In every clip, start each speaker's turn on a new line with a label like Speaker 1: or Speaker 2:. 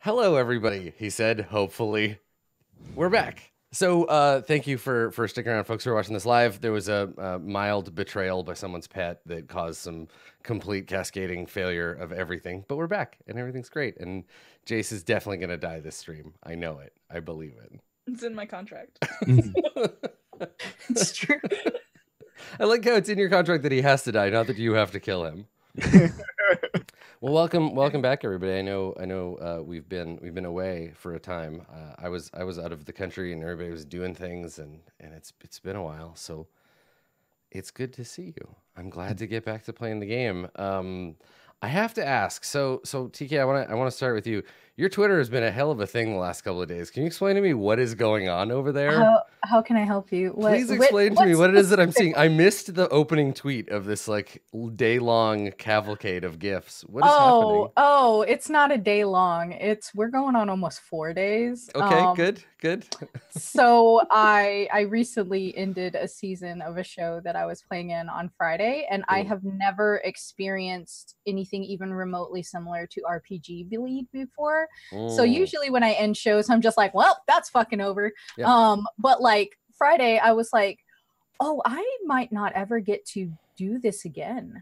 Speaker 1: Hello, everybody, he said, hopefully. We're back. So thank you for sticking around, folks who are watching this live. There was a mild betrayal by someone's pet that caused some complete cascading failure of everything. But we're back, and everything's great. And Jace is definitely going to die this stream. I know it. I believe it.
Speaker 2: It's in my contract.
Speaker 3: It's true.
Speaker 1: I like how it's in your contract that he has to die, not that you have to kill him. Well, welcome back, everybody. I know we've been away for a time. I was out of the country, and everybody was doing things, and it's been a while. So it's good to see you. I'm glad to get back to playing the game. I have to ask. So TK, I want to start with you. Your Twitter has been a hell of a thing the last couple of days. Can you explain to me what is going on over there?
Speaker 3: How can I help you?
Speaker 1: Please explain to me what it is that I'm seeing. I missed the opening tweet of this like day-long cavalcade of GIFs. What is happening?
Speaker 3: Oh, it's not a day long. We're going on almost 4 days.
Speaker 1: Okay, good.
Speaker 3: So I recently ended a season of a show that I was playing in on Friday, and I have never experienced anything even remotely similar to RPG Bleed before. So usually when I end shows, I'm just like, well, that's fucking over.
Speaker 1: Yeah.
Speaker 3: But like Friday, I was like, oh, I might not ever get to do this again.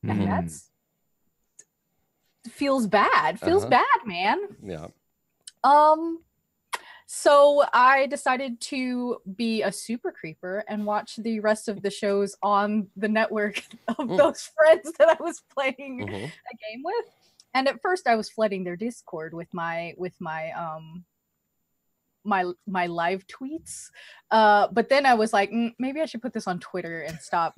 Speaker 3: And that's feels bad. Feels bad, man.
Speaker 1: Yeah.
Speaker 3: So I decided to be a super creeper and watch the rest of the shows on the network of those friends that I was playing a game with. And at first I was flooding their Discord with my live tweets. But then I was like, maybe I should put this on Twitter and stop.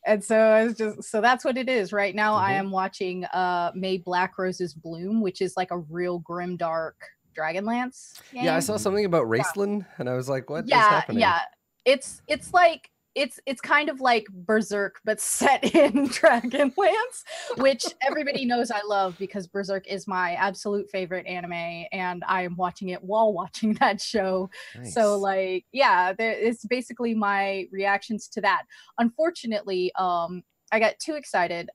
Speaker 3: And so I was so that's what it is. Right now I am watching May Black Roses Bloom, which is like a real grimdark Dragonlance game.
Speaker 1: Yeah, I saw something about Raceland and I was like, what is happening?
Speaker 3: Yeah. It's like it's kind of like Berserk, but set in Dragonlance, which everybody knows I love because Berserk is my absolute favorite anime, and I am watching it while watching that show. Nice. So, like, yeah, it's basically my reactions to that. Unfortunately, I got too excited.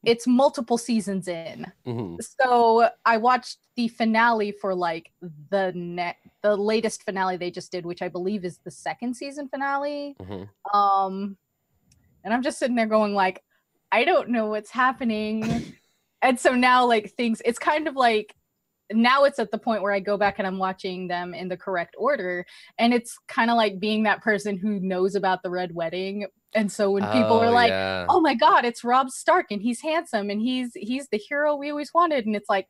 Speaker 3: It's multiple seasons in. So I watched the finale for like the latest finale they just did, which I believe is the second season finale. And I'm just sitting there going like, I don't know what's happening. And so now like it's kind of like, now it's at the point where I go back and I'm watching them in the correct order. And it's kind of like being that person who knows about the Red Wedding. And so when people are like, oh my God, it's Robb Stark and he's handsome and he's the hero we always wanted. And it's like,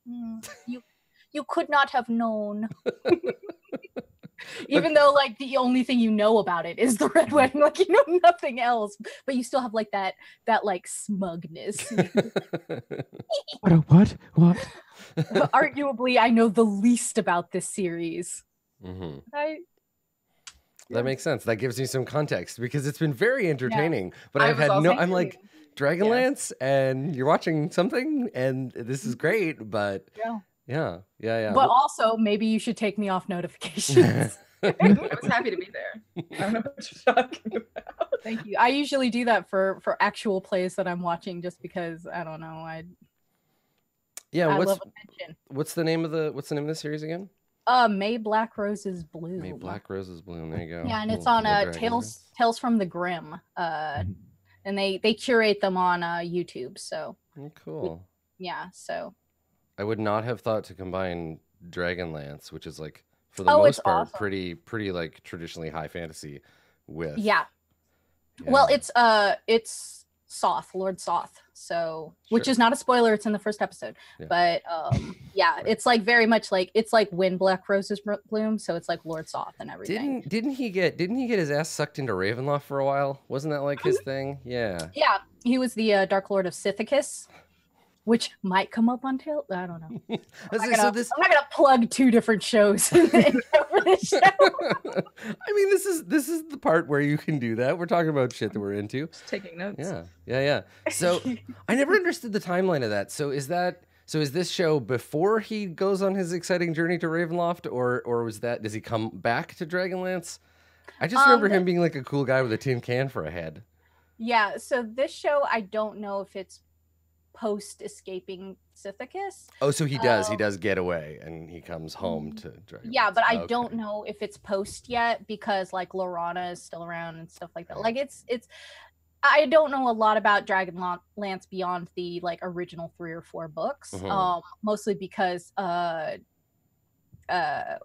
Speaker 3: you could not have known. Even though like the only thing you know about it is the Red Wedding, like you know nothing else, but you still have like that like smugness.
Speaker 4: What?
Speaker 3: Arguably, I know the least about this series.
Speaker 1: That makes sense. That gives me some context because it's been very entertaining. But I'm like, Dragonlance, and you're watching something, and this is great. But yeah.
Speaker 3: But also, maybe you should take me off notifications.
Speaker 2: I was happy to be there. I don't know what you're talking about.
Speaker 3: Thank you. I usually do that for actual plays that I'm watching, just because I don't know. I love attention.
Speaker 1: What's the name of the series again?
Speaker 3: May Black Roses Bloom.
Speaker 1: May Black Roses Bloom. There you go.
Speaker 3: Yeah, and it's on Tales from the Grim. And they curate them on YouTube. So
Speaker 1: cool.
Speaker 3: So
Speaker 1: I would not have thought to combine Dragonlance, which is like for the most part awesome. pretty like traditionally high fantasy with
Speaker 3: Well, it's Soth, Lord Soth. So, which is not a spoiler, it's in the first episode. But it's like very much like it's like when Black Roses Bloom, so it's like Lord Soth and everything.
Speaker 1: Didn't he get his ass sucked into Ravenloft for a while? Wasn't that like his thing? Yeah.
Speaker 3: Yeah, he was the Dark Lord of Sithicus, which might come up on Tale. I don't know. I'm not gonna plug two different shows for this show.
Speaker 1: I mean, this is the part where you can do that. We're talking about shit that we're into.
Speaker 2: Just taking notes.
Speaker 1: Yeah. So I never understood the timeline of that. So is this show before he goes on his exciting journey to Ravenloft, or does he come back to Dragonlance? I just remember him being like a cool guy with a tin can for a head.
Speaker 3: Yeah. So this show, I don't know if it's post escaping Sithicus.
Speaker 1: Oh, so he does get away and he comes home to Dragonlance.
Speaker 3: Yeah, but I don't know if it's post yet because like Lorana is still around and stuff like that. Like it's I don't know a lot about Dragonlance beyond the like original 3 or 4 books. Mostly because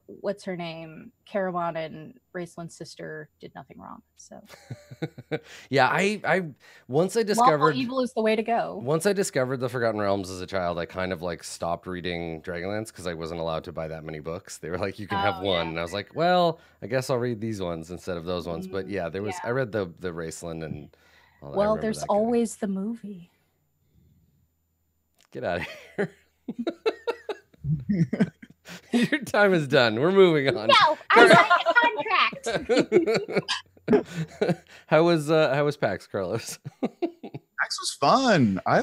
Speaker 3: what's her name? Caravan and Raceland's sister did nothing wrong. So
Speaker 1: yeah, I once I discovered
Speaker 3: evil is the way to go.
Speaker 1: Once I discovered the Forgotten Realms as a child, I kind of like stopped reading Dragonlance because I wasn't allowed to buy that many books. They were like, you can have one, and I was like, well, I guess I'll read these ones instead of those ones. But yeah, there was I read the Raceland and all that.
Speaker 3: Well, there's always the movie.
Speaker 1: Get out of here. Your time is done. We're moving on.
Speaker 3: No, I signed a contract.
Speaker 1: How was PAX, Carlos?
Speaker 4: PAX was fun. I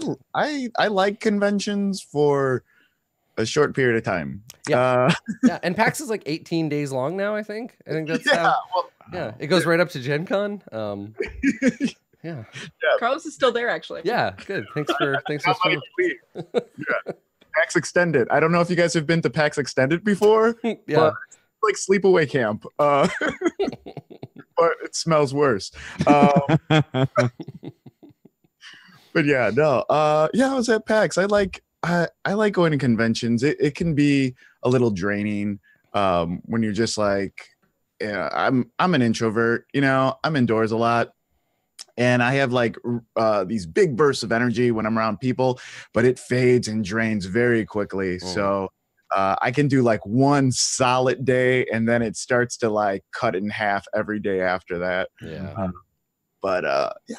Speaker 4: like conventions for a short period of time.
Speaker 1: Yeah, yeah. And PAX is like 18 days long now. I think that's it goes right up to Gen Con. Yeah.
Speaker 2: Carlos is still there, actually.
Speaker 1: Yeah, good. Thanks for
Speaker 4: PAX Extended. I don't know if you guys have been to PAX Extended before.
Speaker 1: Yeah.
Speaker 4: But it's like sleepaway camp. But it smells worse. But yeah, no. I was at PAX. I like going to conventions. It can be a little draining when you're just like, I'm an introvert, I'm indoors a lot. And I have like these big bursts of energy when I'm around people, but it fades and drains very quickly. So I can do like one solid day and then it starts to like cut in half every day after that.
Speaker 1: Yeah.
Speaker 4: But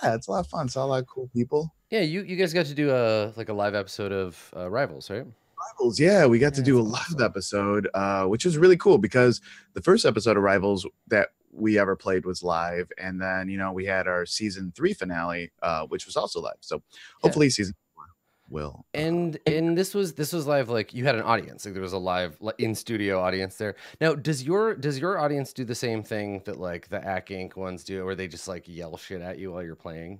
Speaker 4: it's a lot of fun. Saw a lot of cool people.
Speaker 1: Yeah, you guys got to do a live episode of Rivals, right?
Speaker 4: Rivals, yeah, we got to do a live episode, which was really cool because the first episode of Rivals that we ever played was live, and then we had our season 3 finale, which was also live. So hopefully season 4 will.
Speaker 1: And this was live. Like you had an audience. Like there was a live in studio audience there. Now, does your audience do the same thing that like the Ack Inc. ones do, or they just like yell shit at you while you're playing?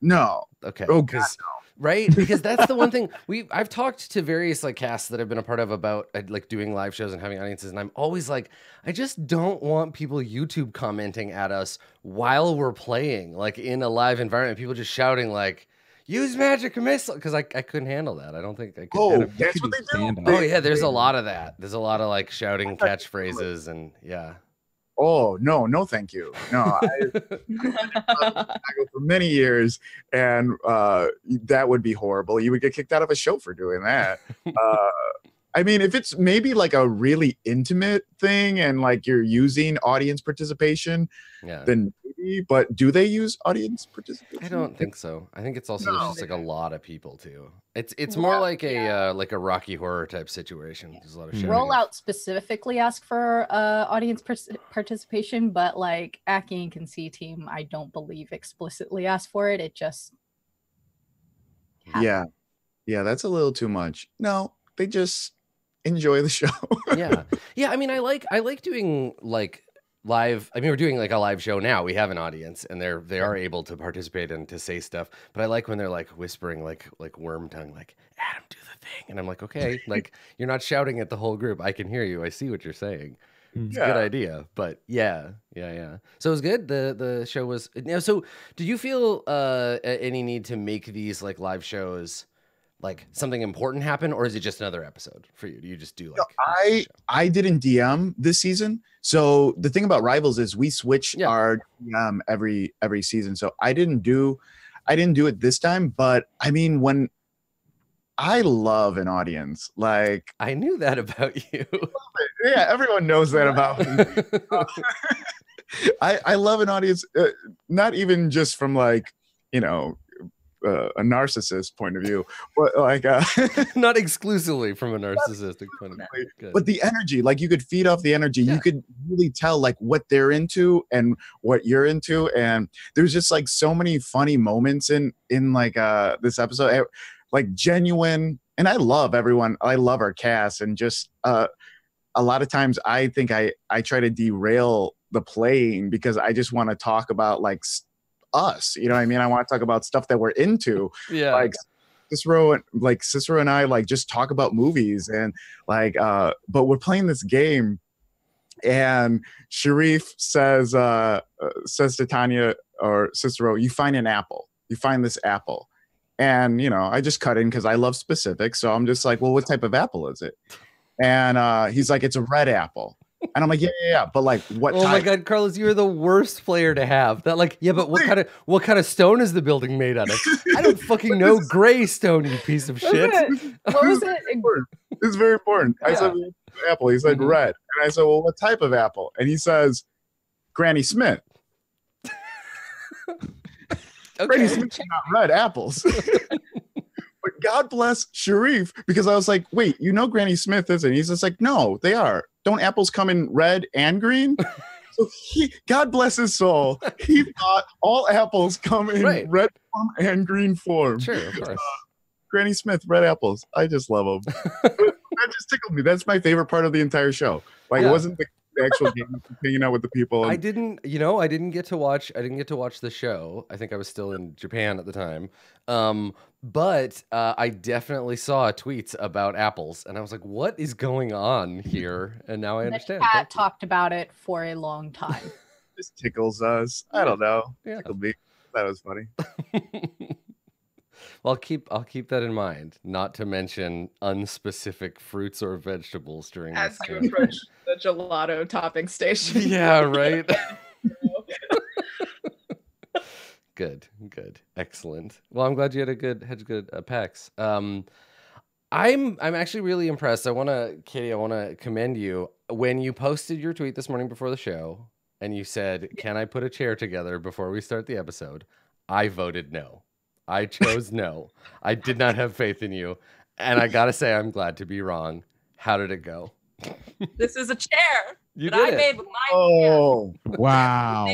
Speaker 4: No.
Speaker 1: Okay.
Speaker 4: Oh God, no.
Speaker 1: Right, because that's the one thing I've talked to various like casts that I've been a part of about like doing live shows and having audiences, and I'm always like, I just don't want people YouTube commenting at us while we're playing, like in a live environment, people just shouting like, use magic missile, because I couldn't handle that. I don't think I could.
Speaker 4: That's what they do.
Speaker 1: Oh yeah, there's a lot of that. There's a lot of like shouting catchphrases and yeah.
Speaker 4: Oh no, thank you. No, I for many years, and that would be horrible. You would get kicked out of a show for doing that. I mean, if it's maybe like a really intimate thing and like you're using audience participation, then maybe. But do they use audience participation?
Speaker 1: I don't think so. I think it's also just like a lot of people too. It's more like a Rocky Horror type situation. There's a lot of shouting.
Speaker 3: Rollout specifically ask for audience participation, but like Ack Inc. and C Team, I don't believe explicitly ask for it. It just
Speaker 4: happens. Yeah, that's a little too much. No, they just enjoy the show.
Speaker 1: yeah. I mean, I like doing like live. I mean, we're doing like a live show now. We have an audience, and they are able to participate and to say stuff. But I like when they're like whispering, like worm tongue, like Adam, do the thing, and I'm like, okay, like you're not shouting at the whole group. I can hear you. I see what you're saying. It's a good idea. But yeah. So it was good. The show was. So did you feel any need to make these like live shows? Like something important happen, or is it just another episode for you? Do you just do like?
Speaker 4: I didn't DM this season, so the thing about Rivals is we switch our DM every season. So I didn't do it this time, but I mean, when I love an audience, like
Speaker 1: I knew that about you.
Speaker 4: Yeah, everyone knows that about me. I love an audience, not even just from like a narcissist point of view, but like
Speaker 1: not exclusively from a narcissistic point of view. Good.
Speaker 4: But the energy, like you could feed off the energy. You could really tell like what they're into and what you're into, and there's just like so many funny moments in like this episode, like genuine. And I love everyone. I love our cast, and just a lot of times I think I try to derail the playing because I just want to talk about like us, you know what I mean? I want to talk about stuff that we're into, like Cicero and I like just talk about movies and like but we're playing this game and Sharif says to Tanya or Cicero, you find an apple. You find this apple. And I just cut in because I love specifics. So I'm just like, well, what type of apple is it? And he's like, it's a red apple. And I'm like, yeah. But like, what?
Speaker 1: Oh my God, Carlos, you're the worst player to have. That like, yeah, but what kind of stone is the building made out of? I don't fucking know. Gray stone, you piece of shit.
Speaker 3: What was it?
Speaker 4: It's very important. I said apple. He said red, and I said, well, what type of apple? And he says, Granny Smith. Granny Smith's not red apples. But God bless Sharif, because I was like, wait, Granny Smith isn't? He's just like, no, they are. Don't apples come in red and green? So God bless his soul, he thought all apples come in red form and green form.
Speaker 1: Sure, of course.
Speaker 4: Granny Smith, red apples. I just love them. That just tickled me. That's my favorite part of the entire show. Like, it wasn't the actual game, hanging out with the people.
Speaker 1: I didn't get to watch the show. I think I was still in Japan at the time. But I definitely saw tweets about apples, and I was like, "What is going on here?" And now I understand.
Speaker 3: The cat talked about it for a long time.
Speaker 4: This tickles us. I don't know.
Speaker 1: Yeah.
Speaker 4: Tickled me. That was funny.
Speaker 1: Well, I'll keep that in mind. Not to mention unspecific fruits or vegetables during
Speaker 2: as
Speaker 1: this
Speaker 2: you
Speaker 1: game.
Speaker 2: approach the gelato topping station.
Speaker 1: Yeah, right. Good, excellent. Well, I'm glad you had a good PAX. I'm actually really impressed. Katie, I want to commend you when you posted your tweet this morning before the show, and you said, "Can I put a chair together before we start the episode?" I voted no. I chose no. I did not have faith in you, and I gotta say, I'm glad to be wrong. How did it go?
Speaker 2: This is a chair
Speaker 1: that
Speaker 2: I made with my
Speaker 4: hands.
Speaker 5: Wow.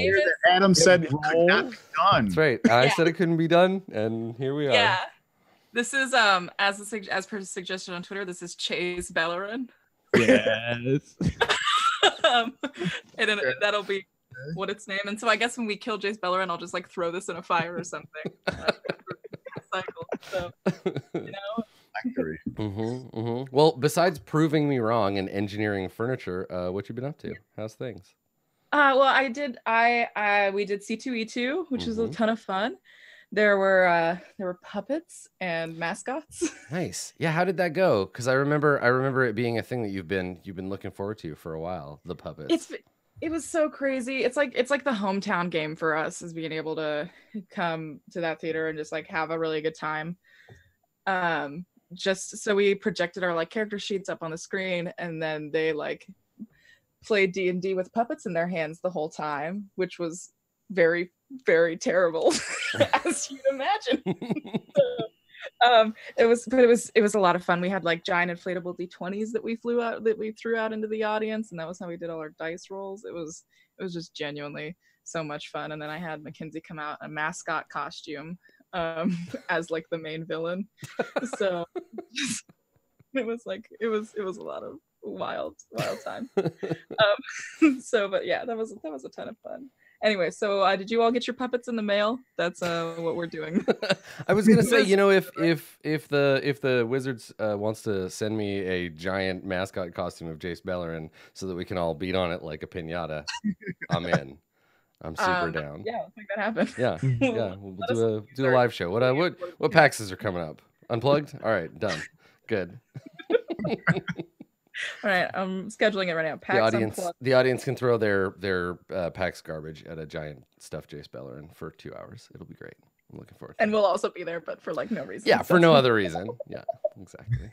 Speaker 4: Adam said it could not be done.
Speaker 1: That's right. I said it couldn't be done, and here we are.
Speaker 2: Yeah. This is as per suggestion on Twitter, this is Jace Beleren.
Speaker 5: Yes.
Speaker 2: And that'll be what its name. And so I guess when we kill Jace Beleren, I'll just like throw this in a fire or something. Cycle. So,
Speaker 4: Factory.
Speaker 1: Well, besides proving me wrong and engineering furniture, what you been up to? How's things?
Speaker 2: Well, we did C2E2, which was a ton of fun. There were puppets and mascots. Nice.
Speaker 1: Yeah, how did that go? Because I remember it being a thing that you've been looking forward to for a while. The puppets.
Speaker 2: It was so crazy. It's like the hometown game for us, is being able to come to that theater and just like have a really good time. Just so we projected our like character sheets up on the screen, and then they like played D&D with puppets in their hands the whole time, which was very, very terrible, as you'd imagine. It was a lot of fun. We had like giant inflatable D20s that we threw out into the audience, and that was how we did all our dice rolls. It was just genuinely so much fun. And then I had Mackenzie come out in a mascot costume as like the main villain. So it was a lot of wild time. But yeah, that was a ton of fun. Anyway, so did you all get your puppets in the mail? That's what we're doing.
Speaker 1: I was gonna say, if the Wizards wants to send me a giant mascot costume of Jace Beleren so that we can all beat on it like a piñata, I'm in. I'm super down.
Speaker 2: Yeah, let's make that happen.
Speaker 1: Yeah. We'll do a live show. What PAXs are coming up? Unplugged? All right, done. Good.
Speaker 2: All right, I'm scheduling it right now.
Speaker 1: The audience can throw their PAX garbage at a giant stuffed Jace Beleren for 2 hours. It'll be great. I'm looking forward to it.
Speaker 2: And we'll also be there, but for like no reason.
Speaker 1: Yeah, for no other reason. Yeah, exactly.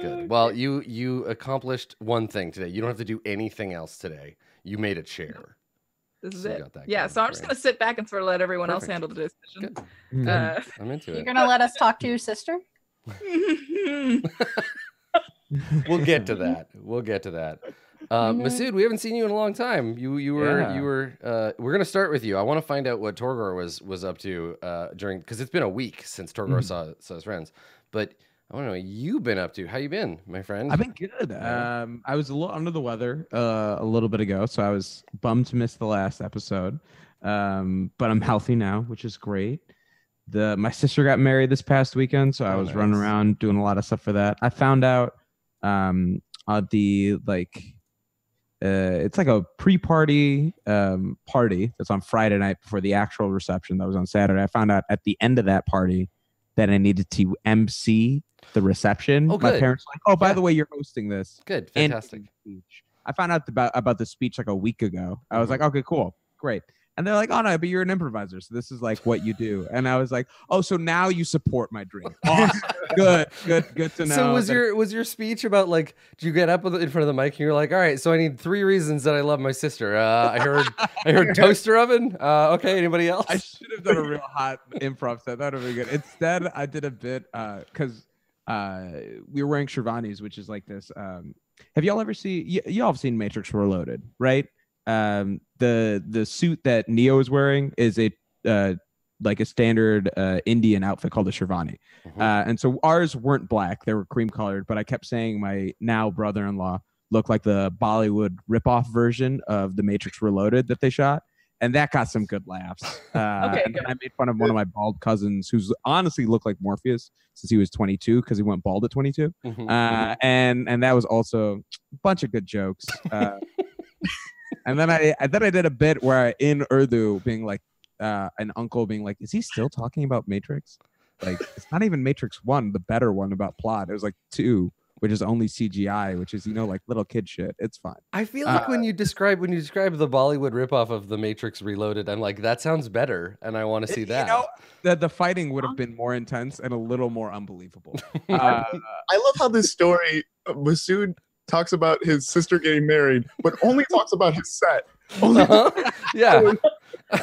Speaker 1: Good. Well, you accomplished one thing today. You don't have to do anything else today. You made a chair.
Speaker 2: This is it. Yeah, so I'm just going to sit back and sort of let everyone else handle the decision.
Speaker 1: Good. I'm into it.
Speaker 3: You're going to let us talk to your sister?
Speaker 1: We'll get to that. Masood, we haven't seen you in a long time. You were we're gonna start with you. I want to find out what Torgor was up to during, because it's been a week since Torgor saw his friends. But I want to know what you've been up to. How you been, my friend?
Speaker 5: I've been good. I was a little under the weather a little bit ago, so I was bummed to miss the last episode. But I'm healthy now, which is great. my sister got married this past weekend, so I was running around doing a lot of stuff for that. I found out the it's like a pre-party party that's on Friday night before the actual reception that was on Saturday. I found out at the end of that party that I needed to MC the reception.
Speaker 1: Oh, good.
Speaker 5: My parents were like, oh, by the way, you're hosting this.
Speaker 1: Good, fantastic.
Speaker 5: I found out about the speech like a week ago. I was like, okay, cool, great. And they're like, oh no, but you're an improviser, so this is like what you do. And I was like, oh, so now you support my dream. Awesome. Good to know.
Speaker 1: So was your speech about like, did you get up in front of the mic and you're like, all right, so I need 3 reasons that I love my sister. I heard toaster oven. Okay, anybody else?
Speaker 5: I should have done a real hot improv set. That would have been good. Instead, I did a bit because we were wearing Shirvanis, which is like this. Have y'all ever seen? Y'all have seen Matrix Reloaded, right? The suit that Neo is wearing is a like a standard Indian outfit called a Shirvani. And so ours weren't black, they were cream colored, but I kept saying my now brother-in-law looked like the Bollywood ripoff version of the Matrix Reloaded that they shot. And that got some good laughs.
Speaker 2: Okay,
Speaker 5: and I made fun of one of my bald cousins who's honestly looked like Morpheus since he was 22 because he went bald at 22. And that was also a bunch of good jokes. And then I did a bit where in Urdu being like an uncle being like, is he still talking about Matrix? Like, it's not even Matrix 1, the better one about plot. It was like 2, which is only CGI, which is, like little kid shit. It's fine.
Speaker 1: I feel like when you describe the Bollywood ripoff of the Matrix Reloaded, I'm like, that sounds better, and I want to see that.
Speaker 5: The fighting would have been more intense and a little more unbelievable.
Speaker 4: I love how this story, Masood talks about his sister getting married, but only talks about his set.
Speaker 1: Yeah.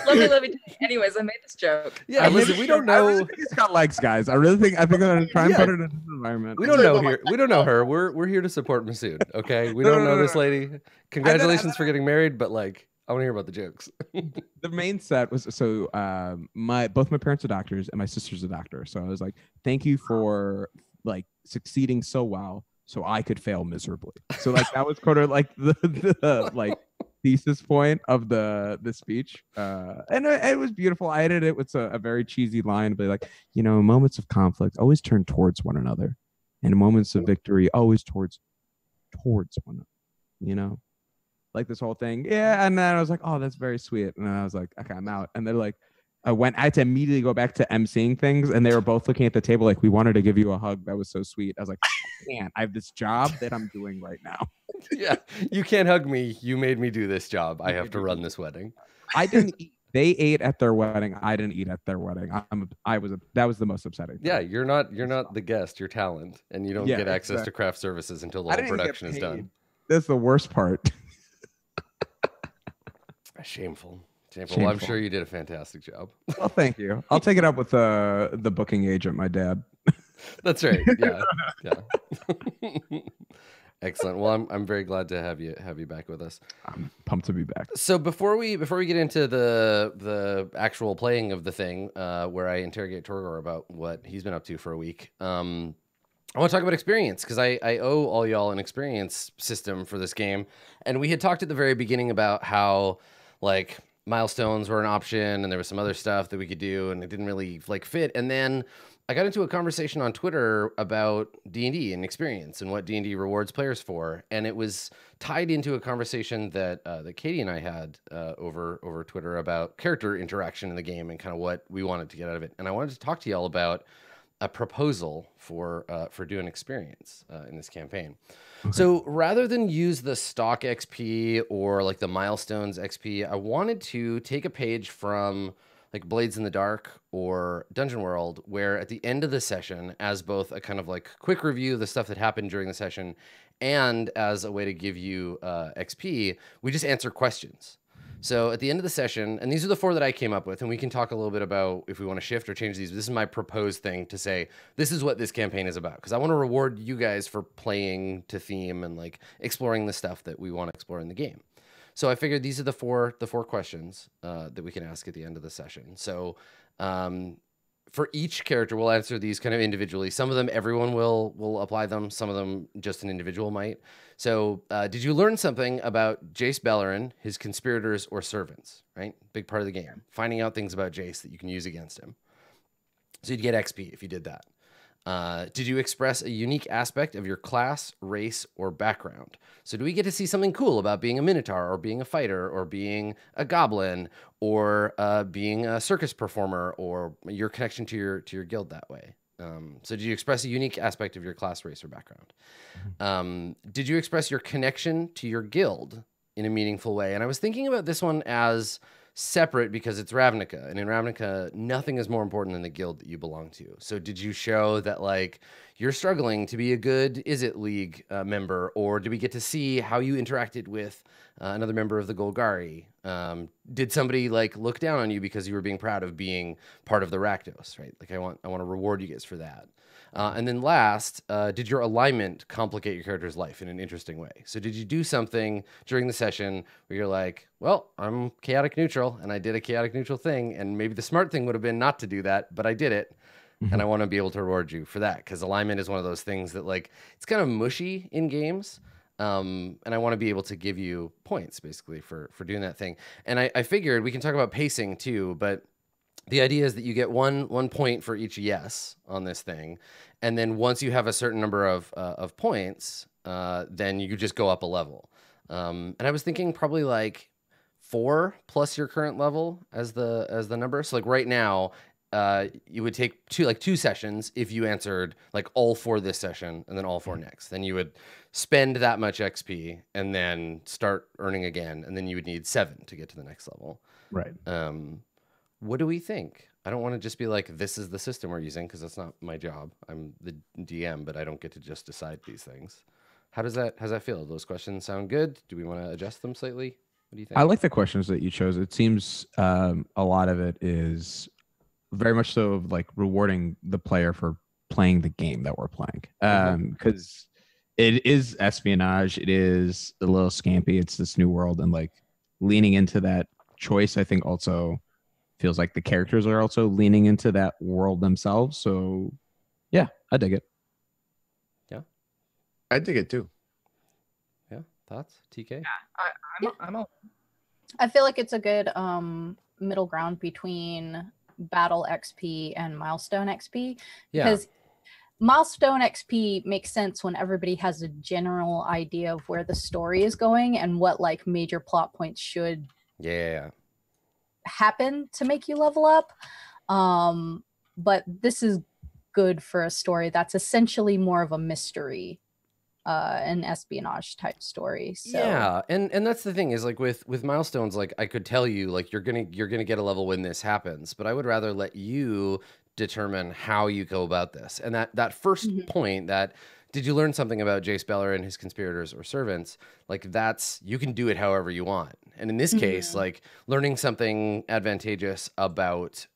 Speaker 2: Let me. Anyways, I made this joke.
Speaker 1: Yeah, listen, we don't know.
Speaker 5: I really think it's got legs, guys. I think I'm gonna try and put it in this environment.
Speaker 1: We don't know here. We don't know her. We're here to support Masood. Okay, we don't know this lady. Congratulations for getting married, but like, I want to hear about the jokes.
Speaker 5: The main set was both my parents are doctors and my sister's a doctor, so I was like, thank you for like succeeding so well, so I could fail miserably. So like that was kind of like the like thesis point of the speech, and it was beautiful. I edited it with a very cheesy line, but like, moments of conflict always turn towards one another, and moments of victory always towards one another. Like this whole thing. Yeah. And then I was like, oh, that's very sweet. And I was like, okay, I'm out. And they're like, I had to immediately go back to emceeing things, and they were both looking at the table like, we wanted to give you a hug. That was so sweet. I was like, I can't. I have this job that I'm doing right now.
Speaker 1: Yeah, you can't hug me. You made me do this job. I have to run this wedding.
Speaker 5: I didn't eat. They ate at their wedding. I didn't eat at their wedding. That was the most upsetting thing.
Speaker 1: Yeah, you're not the guest. You're talent, and you don't get access to craft services until the whole production is done.
Speaker 5: That's the worst part.
Speaker 1: Shameful. Well, I'm sure you did a fantastic job.
Speaker 5: Well, thank you. I'll take it up with the booking agent, my dad.
Speaker 1: That's right. Yeah. Excellent. Well, I'm very glad to have you back with us.
Speaker 5: I'm pumped to be back.
Speaker 1: So before we get into the actual playing of the thing, where I interrogate Torgor about what he's been up to for a week, I want to talk about experience, because I owe all y'all an experience system for this game, and we had talked at the very beginning about how like milestones were an option, and there was some other stuff that we could do, and it didn't really like fit. And then I got into a conversation on Twitter about D&D and experience and what D&D rewards players for, and it was tied into a conversation that Katie and I had over Twitter about character interaction in the game and kind of what we wanted to get out of it. And I wanted to talk to y'all about a proposal for doing experience in this campaign. Okay. So rather than use the stock XP or like the milestones XP, I wanted to take a page from like Blades in the Dark or Dungeon World, where at the end of the session, as both a kind of like quick review of the stuff that happened during the session and as a way to give you XP, we just answer questions. So at the end of the session, and these are the 4 that I came up with, and we can talk a little bit about if we want to shift or change these. This is my proposed thing to say, this is what this campaign is about, because I want to reward you guys for playing to theme and like exploring the stuff that we want to explore in the game. So I figured these are the four questions that we can ask at the end of the session. So for each character, we'll answer these kind of individually. Some of them, everyone will apply them. Some of them, just an individual might. So did you learn something about Jace Beleren, his conspirators or servants, right? Big part of the game. Finding out things about Jace that you can use against him. So you'd get XP if you did that. Did you express a unique aspect of your class, race, or background? So do we get to see something cool about being a minotaur or being a fighter or being a goblin or being a circus performer or your connection to your guild that way? So did you express a unique aspect of your class, race, or background? Did you express your connection to your guild in a meaningful way? And I was thinking about this one as separate because it's Ravnica, and in Ravnica, nothing is more important than the guild that you belong to. So did you show that like you're struggling to be a good Is It League member, or did we get to see how you interacted with another member of the Golgari? Did somebody like look down on you because you were being proud of being part of the Rakdos, right? Like I want to reward you guys for that. And then last, did your alignment complicate your character's life in an interesting way? So did you do something during the session where you're like, well, I'm chaotic neutral and I did a chaotic neutral thing, and maybe the smart thing would have been not to do that, but I did it. And I want to be able to reward you for that, because alignment is one of those things that like, it's kind of mushy in games. And I want to be able to give you points basically for doing that thing. And I figured we can talk about pacing too, but the idea is that you get one point for each yes on this thing. And then once you have a certain number of points, then you just go up a level. And I was thinking probably like 4 plus your current level as the number. So like right now, you would take two sessions if you answered like all 4 this session and then all 4 next. Then you would spend that much XP and then start earning again. And then you would need 7 to get to the next level.
Speaker 5: Right.
Speaker 1: What do we think? I don't want to just be like, this is the system we're using, because that's not my job. I'm the DM, but I don't get to just decide these things. How does that feel? Those questions sound good? Do we want to adjust them slightly? What do you think?
Speaker 5: I like the questions that you chose. It seems a lot of it is very much so of like rewarding the player for playing the game that we're playing. Because it is espionage. It is a little scampy. It's this new world, and like leaning into that choice, I think also feels like the characters are also leaning into that world themselves. So yeah, I dig it.
Speaker 1: Yeah.
Speaker 4: I dig it too.
Speaker 1: Yeah. Thoughts? TK?
Speaker 2: Yeah, I'm all.
Speaker 3: I feel like it's a good middle ground between battle XP and milestone XP.
Speaker 1: Yeah.
Speaker 3: Because milestone XP makes sense when everybody has a general idea of where the story is going and what like major plot points should happen to make you level up. But this is good for a story that's essentially more of a mystery, an espionage type story. So
Speaker 1: yeah, and that's the thing is like with milestones, like I could tell you like you're gonna get a level when this happens, but I would rather let you determine how you go about this. And that first point, that did you learn something about Jace Beleren and his conspirators or servants? Like that's, you can do it however you want. And in this case, like learning something advantageous about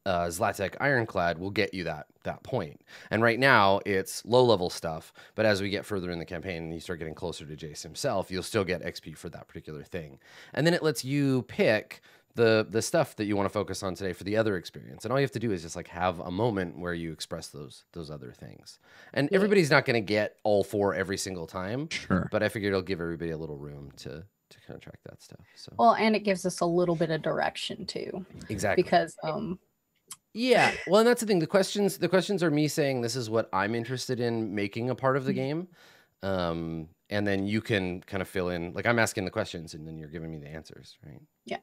Speaker 1: Zlatek Ironclad will get you that point. And right now it's low level stuff, but as we get further in the campaign and you start getting closer to Jace himself, you'll still get XP for that particular thing. And then it lets you pick the stuff that you want to focus on today for the other experience. And all you have to do is just like have a moment where you express those other things. And everybody's not going to get all 4 every single time.
Speaker 5: Sure.
Speaker 1: But I figured it'll give everybody a little room to kind of track that stuff. So
Speaker 3: well, and it gives us a little bit of direction too.
Speaker 1: Exactly.
Speaker 3: Because
Speaker 1: yeah, well, and that's the thing. The questions are me saying this is what I'm interested in making a part of the game. And then you can kind of fill in, like I'm asking the questions and then you're giving me the answers, right?
Speaker 3: Yeah.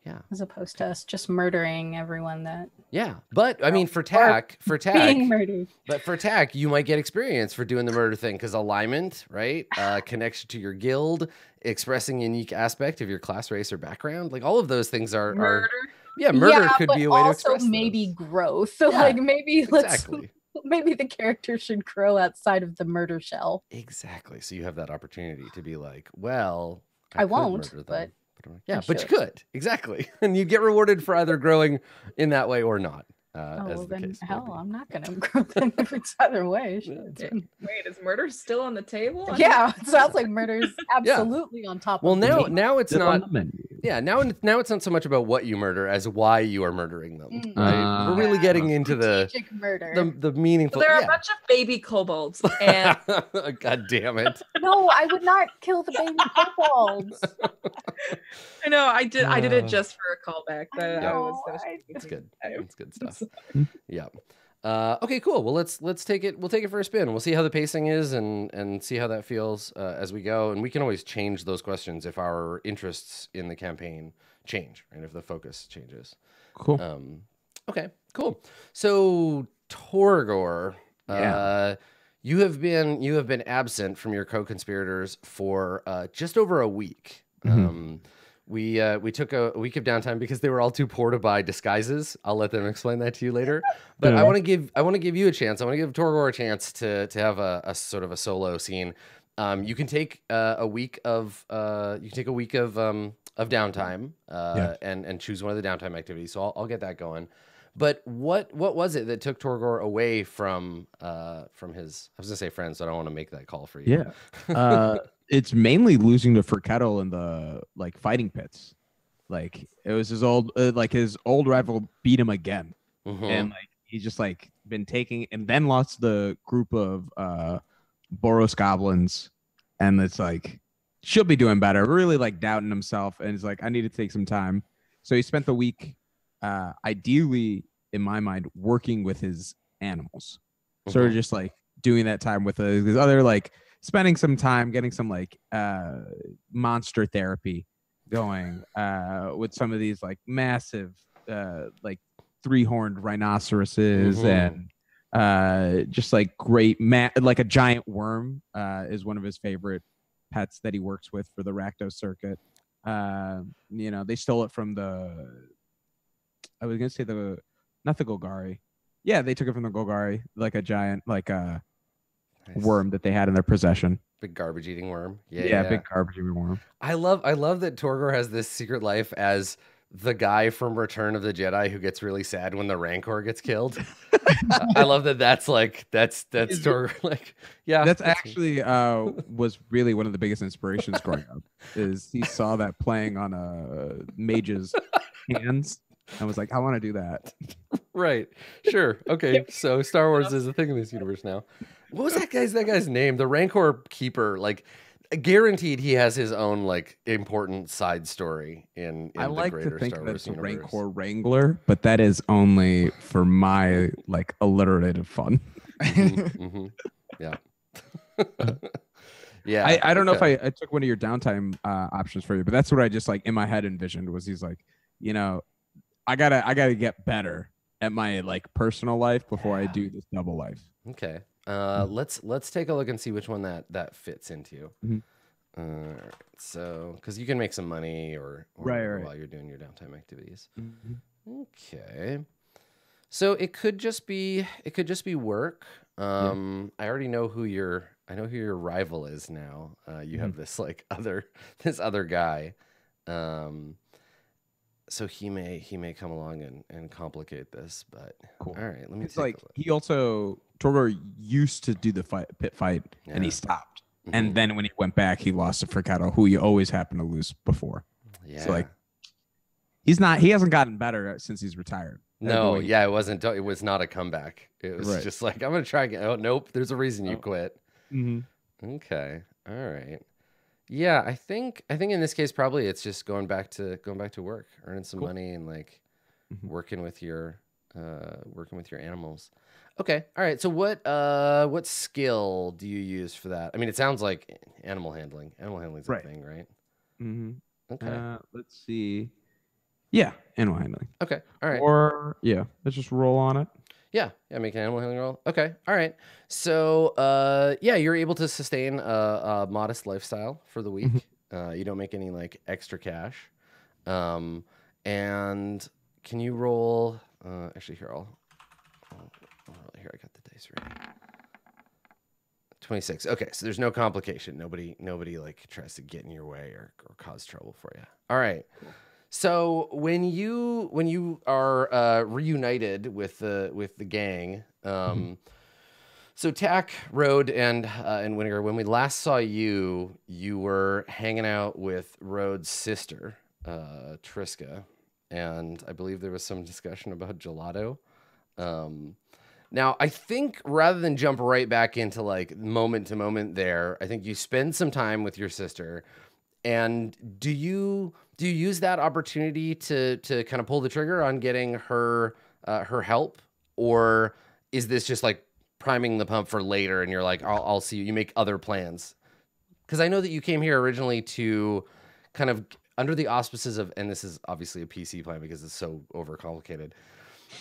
Speaker 1: Yeah.
Speaker 3: As opposed to us just murdering everyone that.
Speaker 1: Yeah. But I mean, for TAC,
Speaker 3: being murdered.
Speaker 1: But for TAC, you might get experience for doing the murder thing, because alignment, right? Connection to your guild, expressing a unique aspect of your class, race, or background. Like all of those things are
Speaker 2: Murder.
Speaker 1: Murder could be a way to express
Speaker 3: also maybe
Speaker 1: those.
Speaker 3: growth. So like maybe
Speaker 1: Exactly.
Speaker 3: maybe the character should grow outside of the murder shell.
Speaker 1: Exactly. So you have that opportunity to be like, well,
Speaker 3: I won't, but
Speaker 1: yeah, but you could. Exactly. And you'd get rewarded for either growing in that way or not.
Speaker 3: Well, then hell, I'm not going to grow them if it's either way.
Speaker 2: Wait, is murder still on the table?
Speaker 3: Yeah, it sounds like murder's absolutely on top.
Speaker 1: Well,
Speaker 3: of the
Speaker 1: now it's not. Yeah, now it's not so much about what you murder as why you are murdering them. Right? We're really getting into
Speaker 3: strategic murder.
Speaker 1: the meaningful.
Speaker 2: Well, there are a bunch of baby kobolds, and
Speaker 1: God damn it!
Speaker 3: No, I would not kill the baby kobolds.
Speaker 2: I know I did it just for a callback.
Speaker 1: It's good. It's good stuff. Yeah. Okay, cool. Well, let's take it. We'll take it for a spin. We'll see how the pacing is and see how that feels as we go. And we can always change those questions if our interests in the campaign change, and if the focus changes.
Speaker 5: Cool.
Speaker 1: Okay, cool. So Torgor, you have been absent from your co-conspirators for just over a week. We took a week of downtime because they were all too poor to buy disguises. I'll let them explain that to you later. But I want to give you a chance. I want to give Torgor a chance to have a sort of a solo scene. You can take a week of downtime and choose one of the downtime activities. So I'll get that going. But what was it that took Torgor away from his, I was gonna say friends, so I don't want to make that call for you.
Speaker 5: Yeah. It's mainly losing to Furkettle in the fighting pits. Like it was his old rival beat him again. And he's just been taking and then lost the group of Boros goblins, and it's should be doing better, really doubting himself, and he's I need to take some time. So he spent the week ideally in my mind working with his animals. Sort of just doing that time with his other spending some time getting some monster therapy going with some of these massive three-horned rhinoceroses and just great a giant worm is one of his favorite pets that he works with for the Rakdos circuit. They stole it from I was gonna say not the Golgari. Yeah, they took it from the Golgari, a giant
Speaker 1: Nice.
Speaker 5: worm that they had in their possession.
Speaker 1: Big garbage eating worm.
Speaker 5: Yeah, big garbage eating worm.
Speaker 1: I love that Torgor has this secret life as the guy from Return of the Jedi who gets really sad when the Rancor gets killed. I love that. That's Torgor.
Speaker 5: That's actually was really one of the biggest inspirations growing up. Is he saw that playing on a mage's hands and was I want to do that.
Speaker 1: Right. Sure. Okay. So Star Wars is a thing in this universe now. What was that guy's name? The Rancor Keeper. Guaranteed he has his own important side story in
Speaker 5: I
Speaker 1: the greater
Speaker 5: to think
Speaker 1: Star
Speaker 5: that's
Speaker 1: Wars
Speaker 5: a
Speaker 1: universe.
Speaker 5: Rancor Wrangler, but that is only for my alliterative fun.
Speaker 1: Yeah. Yeah.
Speaker 5: I don't know if I took one of your downtime options for you, but that's what I just in my head envisioned was he's I gotta get better at my personal life before I do this double life.
Speaker 1: Okay. Let's take a look and see which one that fits into. So because you can make some money or
Speaker 5: right.
Speaker 1: while you're doing your downtime activities. Okay. So it could just be work. I already know who your rival is now. You have this other guy. So he may come along and complicate this, but cool. All right, let me. It's
Speaker 5: he also Torgor used to do the pit fight, and he stopped, and then when he went back, he lost to Furkettle, who he always happened to lose before. Yeah. So he hasn't gotten better since he's retired.
Speaker 1: No, it wasn't. It was not a comeback. It was just I'm gonna try again. Oh nope, there's a reason you quit. Okay, all right. Yeah, I think in this case probably it's just going back to work, earning some money and working with your animals. Okay, all right. So what skill do you use for that? I mean, it sounds like animal handling. Animal handling's a thing, right? Okay.
Speaker 5: Let's see. Yeah, animal handling.
Speaker 1: Okay, all right.
Speaker 5: Or let's just roll on it.
Speaker 1: Yeah, make an animal handling roll. Okay, all right. So, you're able to sustain a modest lifestyle for the week. You don't make any extra cash. And can you roll? Actually, here I'll here I got the dice ready. 26. Okay, so there's no complication. Nobody tries to get in your way or cause trouble for you. All right. Cool. So when you are reunited with the gang, so Tack, Rode, and Winnegar, when we last saw you, you were hanging out with Rode's sister, Triska, and I believe there was some discussion about gelato. Now, I think rather than jump right back into like moment to moment there, I think you spend some time with your sister. And do you use that opportunity to kind of pull the trigger on getting her her help, or is this just like priming the pump for later? And you're like, I'll see you. You make other plans, because I know that you came here originally to kind of under the auspices of, and this is obviously a PC plan because it's so overcomplicated.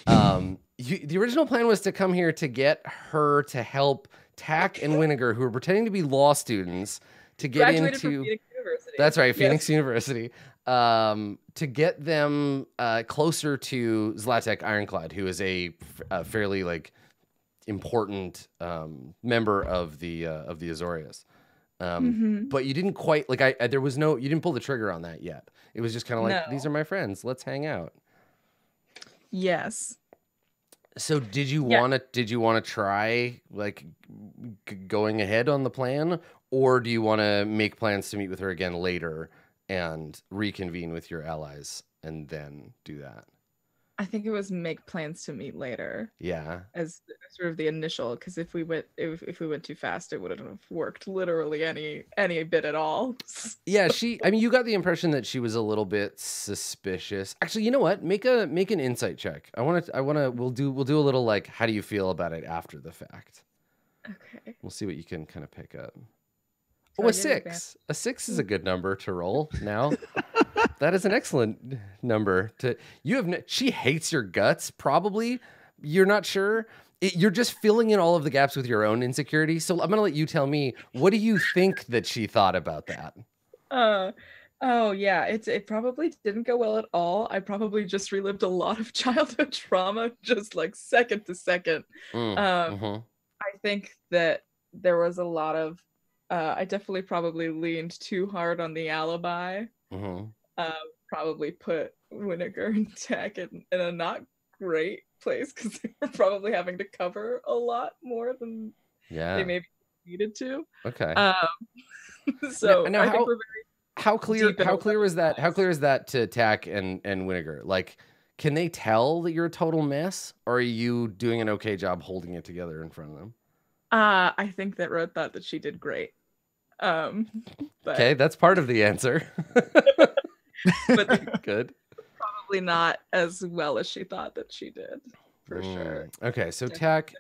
Speaker 1: The original plan was to come here to get her to help Tack and Winnegar, who are pretending to be law students, to get
Speaker 2: Graduated
Speaker 1: into
Speaker 2: from Phoenix University.
Speaker 1: That's right, Phoenix
Speaker 2: Yes.
Speaker 1: University, to get them closer to Zlatek Ironclad, who is a fairly like important member of the Azorius. But you didn't quite like there was no, you didn't pull the trigger on that yet. It was just kind of like,
Speaker 2: No.
Speaker 1: these are my friends, let's hang out.
Speaker 2: Yes.
Speaker 1: So did you want to try like going ahead on the plan, or do you want to make plans to meet with her again later and reconvene with your allies and then do that?
Speaker 2: I think it was make plans to meet later.
Speaker 1: Yeah.
Speaker 2: As sort of the initial, because if we went too fast, it wouldn't have worked literally any bit at all.
Speaker 1: Yeah, I mean, you got the impression that she was a little bit suspicious. Actually, you know what? Make an insight check. We'll do a little like, how do you feel about it after the fact?
Speaker 2: Okay.
Speaker 1: We'll see what you can kind of pick up.
Speaker 2: So
Speaker 1: Oh,
Speaker 2: I
Speaker 1: a
Speaker 2: get
Speaker 1: 6. A 6 is a good number to roll now. That is an excellent number to. She hates your guts, probably. You're not sure. You're just filling in all of the gaps with your own insecurity. So I'm going to let you tell me, what do you think that she thought about that?
Speaker 2: Oh yeah, it probably didn't go well at all. I probably just relived a lot of childhood trauma, just like second to second. I think that there was a lot of. I definitely probably leaned too hard on the alibi. Probably put Winnegar and Tack in a not great place because they were probably having to cover a lot more than they maybe needed to.
Speaker 1: Okay.
Speaker 2: So
Speaker 1: now
Speaker 2: I think we're very
Speaker 1: how clear is that? How clear is that to Tack and Winnegar? Like, can they tell that you're a total mess, or are you doing an okay job holding it together in front of them?
Speaker 2: I think that Rode thought that she did great. But,
Speaker 1: okay, that's part of the answer.
Speaker 2: But
Speaker 1: good.
Speaker 2: Probably not as well as she thought that she did, for sure.
Speaker 1: Okay, so Tack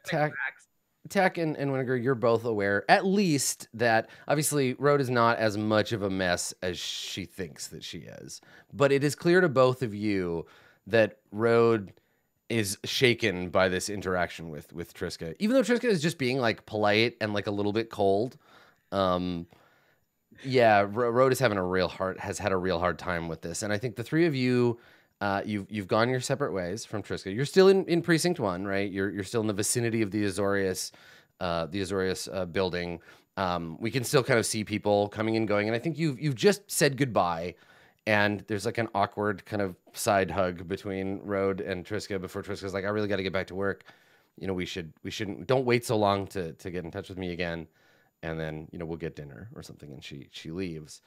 Speaker 1: and Winnegar, you're both aware, at least, that obviously Rode is not as much of a mess as she thinks that she is. But it is clear to both of you that Rode is shaken by this interaction with Triska. Even though Triska is just being like polite and like a little bit cold. Yeah, Rode is having has had a real hard time with this. And I think the three of you, you've gone your separate ways from Triska. You're still in Precinct 1, right? You're still in the vicinity of the Azorius building. We can still kind of see people coming and going. And I think you've just said goodbye. And there's like an awkward kind of side hug between Rode and Triska before Triska's like, I really got to get back to work. You know, we shouldn't, don't wait so long to get in touch with me again. And then, you know, we'll get dinner or something. And she leaves.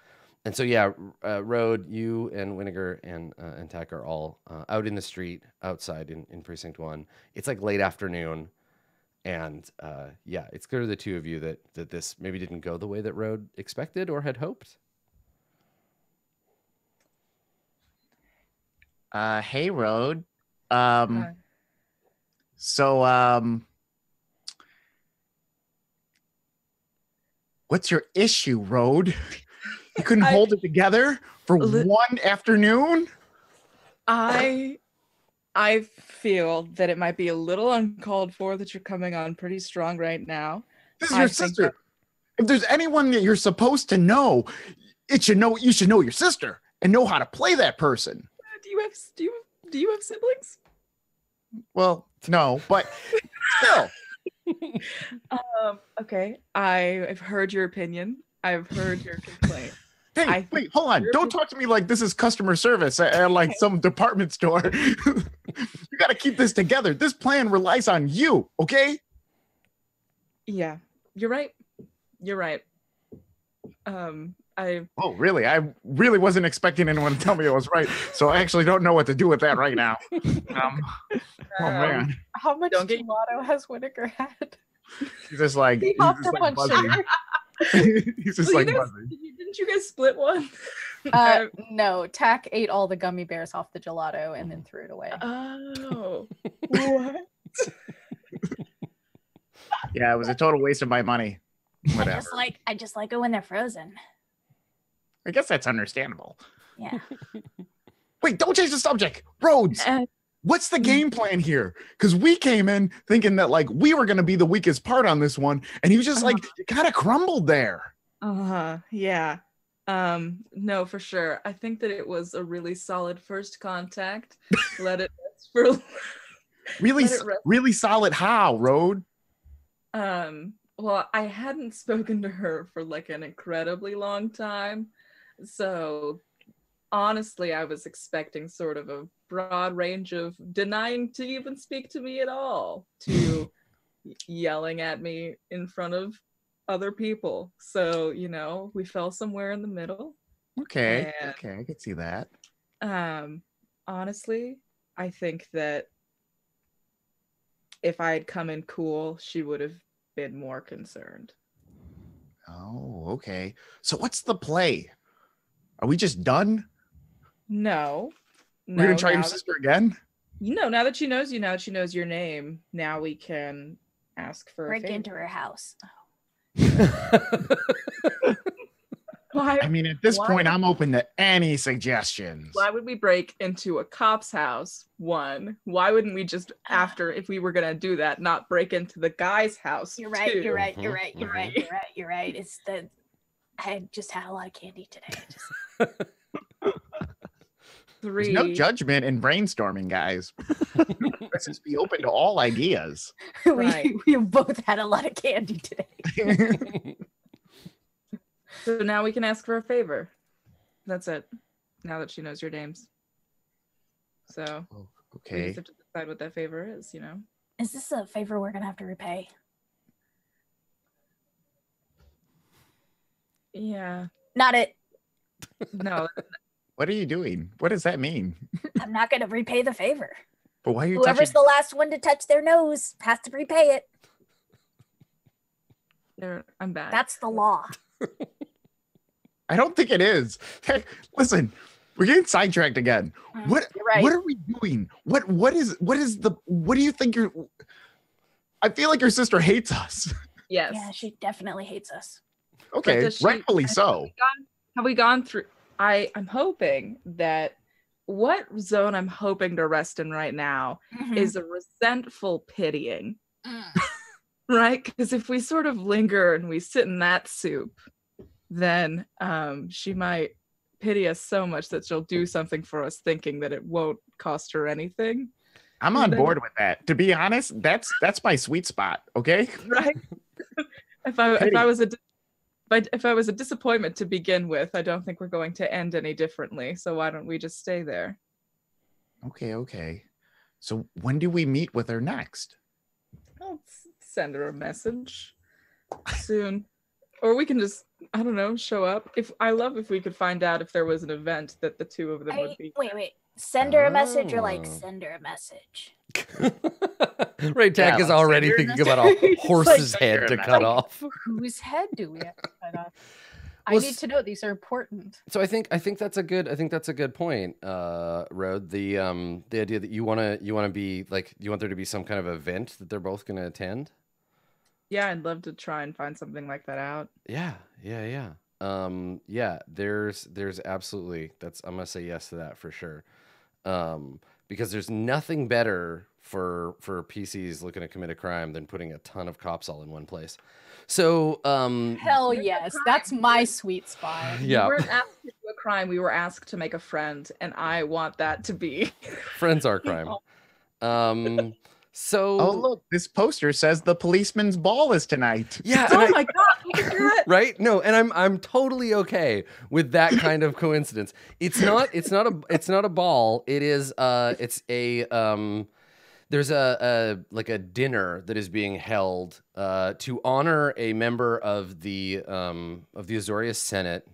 Speaker 1: And so, yeah, Rode, you and Winnegar and Tack are all out in the street outside in Precinct 1. It's like late afternoon. And yeah, it's clear to the two of you that this maybe didn't go the way that Rode expected or had hoped.
Speaker 4: Hey, Rode. So, what's your issue, Rode? You couldn't hold it together for one afternoon?
Speaker 2: I feel that it might be a little uncalled for that you're coming on pretty strong right now.
Speaker 4: This is your sister. If there's anyone that you're supposed to know, you should know your sister and know how to play that person.
Speaker 2: Do you have siblings?
Speaker 4: Well, no, but still.
Speaker 2: Okay. I've heard your opinion. I've heard your complaint.
Speaker 4: Hey, wait, hold on. Don't talk to me like this is customer service at like some department store. You got to keep this together. This plan relies on you, okay?
Speaker 2: Yeah, you're right. You're right.
Speaker 4: Oh, really? I really wasn't expecting anyone to tell me it was right, so I actually don't know what to do with that right now. Oh man,
Speaker 3: How much
Speaker 2: Don't get-
Speaker 3: gelato has Whitaker had?
Speaker 4: he's just like
Speaker 3: He hopped up on
Speaker 4: buzzing.
Speaker 3: sugar.
Speaker 4: He's just
Speaker 2: Well,
Speaker 4: like
Speaker 2: you guys,
Speaker 4: buzzing.
Speaker 2: didn't you guys split one?
Speaker 3: No, Tack ate all the gummy bears off the gelato and then threw it away.
Speaker 2: Oh, what?
Speaker 4: Yeah, it was a total waste of my money. Whatever.
Speaker 3: I just like it when they're frozen.
Speaker 4: I guess that's understandable.
Speaker 3: Yeah.
Speaker 4: Wait, don't change the subject. Rhodes, what's the game plan here? Because we came in thinking that like we were going to be the weakest part on this one, and he was just like, it kind of crumbled there.
Speaker 2: Yeah. No, for sure. I think that it was a really solid first contact. Let it rest for
Speaker 4: Really solid. How, Rhode?
Speaker 2: Well, I hadn't spoken to her for like an incredibly long time. So honestly, I was expecting sort of a broad range of denying to even speak to me at all, to yelling at me in front of other people. So, you know, we fell somewhere in the middle.
Speaker 4: Okay.
Speaker 2: And,
Speaker 4: Okay, I could see that.
Speaker 2: honestly, I think that if I had come in cool, she would have been more concerned.
Speaker 4: Oh, okay. So what's the play? Are we just done?
Speaker 2: No.
Speaker 4: We're gonna try your sister again?
Speaker 2: Now that she knows you, now that she knows your name, now we can ask for a
Speaker 3: Break
Speaker 2: favor.
Speaker 3: into her house.
Speaker 2: Why,
Speaker 4: I mean, at this
Speaker 2: Why?
Speaker 4: point, I'm open to any suggestions.
Speaker 2: why would we break into a cop's house? One. Why wouldn't we just, after, if we were gonna do that, not break into the guy's house?
Speaker 3: You're right.
Speaker 2: Two?
Speaker 3: You're right. You're right. You're right. You're right. You're right. It's the. I just had a lot of candy today.
Speaker 2: Three.
Speaker 4: There's no judgment in brainstorming, guys. Let's just be open to all ideas.
Speaker 2: Right.
Speaker 3: we both had a lot of candy today.
Speaker 2: So now we can ask for a favor. That's it. Now that she knows your names. So we
Speaker 4: Okay.
Speaker 2: just have to decide what that favor is, you know?
Speaker 3: Is this a favor we're gonna have to repay?
Speaker 2: Yeah.
Speaker 3: Not it.
Speaker 2: No.
Speaker 4: What are you doing? What does that mean?
Speaker 3: I'm not gonna repay the favor.
Speaker 4: But why are you
Speaker 3: Whoever's
Speaker 4: touching?
Speaker 3: the last one to touch their nose has to repay it.
Speaker 2: I'm back.
Speaker 3: That's the law.
Speaker 4: I don't think it is. Hey, listen, we're getting sidetracked again. What
Speaker 3: You're right.
Speaker 4: What are we doing? What do you think you're? I feel like your sister hates us.
Speaker 2: Yes.
Speaker 3: Yeah, she definitely hates us.
Speaker 4: Okay,
Speaker 2: does she-
Speaker 4: rightfully so.
Speaker 2: Have we gone through? I'm hoping that what zone I'm hoping to rest in right now is a resentful pitying, right? Because if we sort of linger and we sit in that soup, then she might pity us so much that she'll do something for us, thinking that it won't cost her anything.
Speaker 4: I'm on board with that. To be honest, that's my sweet spot. Okay.
Speaker 2: Right? If I was a disappointment to begin with, I don't think we're going to end any differently. So why don't we just stay there?
Speaker 4: Okay. So when do we meet with her next?
Speaker 2: I'll send her a message soon. Or we can just, I don't know, show up. If we could find out if there was an event that the two of them would be.
Speaker 3: Wait. Send her a message or like send her a message?
Speaker 1: Right, Tack is already
Speaker 4: send her
Speaker 1: thinking about a horse's
Speaker 4: Like,
Speaker 1: head to
Speaker 4: like-
Speaker 1: cut off.
Speaker 3: Whose head do we have to cut off?
Speaker 1: Well,
Speaker 3: I need to know. These are important.
Speaker 1: So I think that's a good point, Rode. The idea that you want to be like, you want there to be some kind of event that they're both going to attend.
Speaker 2: Yeah, I'd love to try and find something like that out.
Speaker 1: Yeah. There's absolutely, I'm gonna say yes to that for sure. Because there's nothing better for PCs looking to commit a crime than putting a ton of cops all in one place. So
Speaker 3: Hell yes, that's my sweet spot.
Speaker 1: yeah,
Speaker 2: We weren't asked to do a crime, we were asked to make a friend, and I want that to be.
Speaker 1: friends are crime. So
Speaker 4: Oh, look, this poster says the policeman's ball is tonight.
Speaker 1: yeah,
Speaker 2: Oh my god, look at that.
Speaker 1: right? No, and I'm totally okay with that kind of coincidence. It's not a ball. It is it's a there's a dinner that is being held to honor a member of the Azorius Senate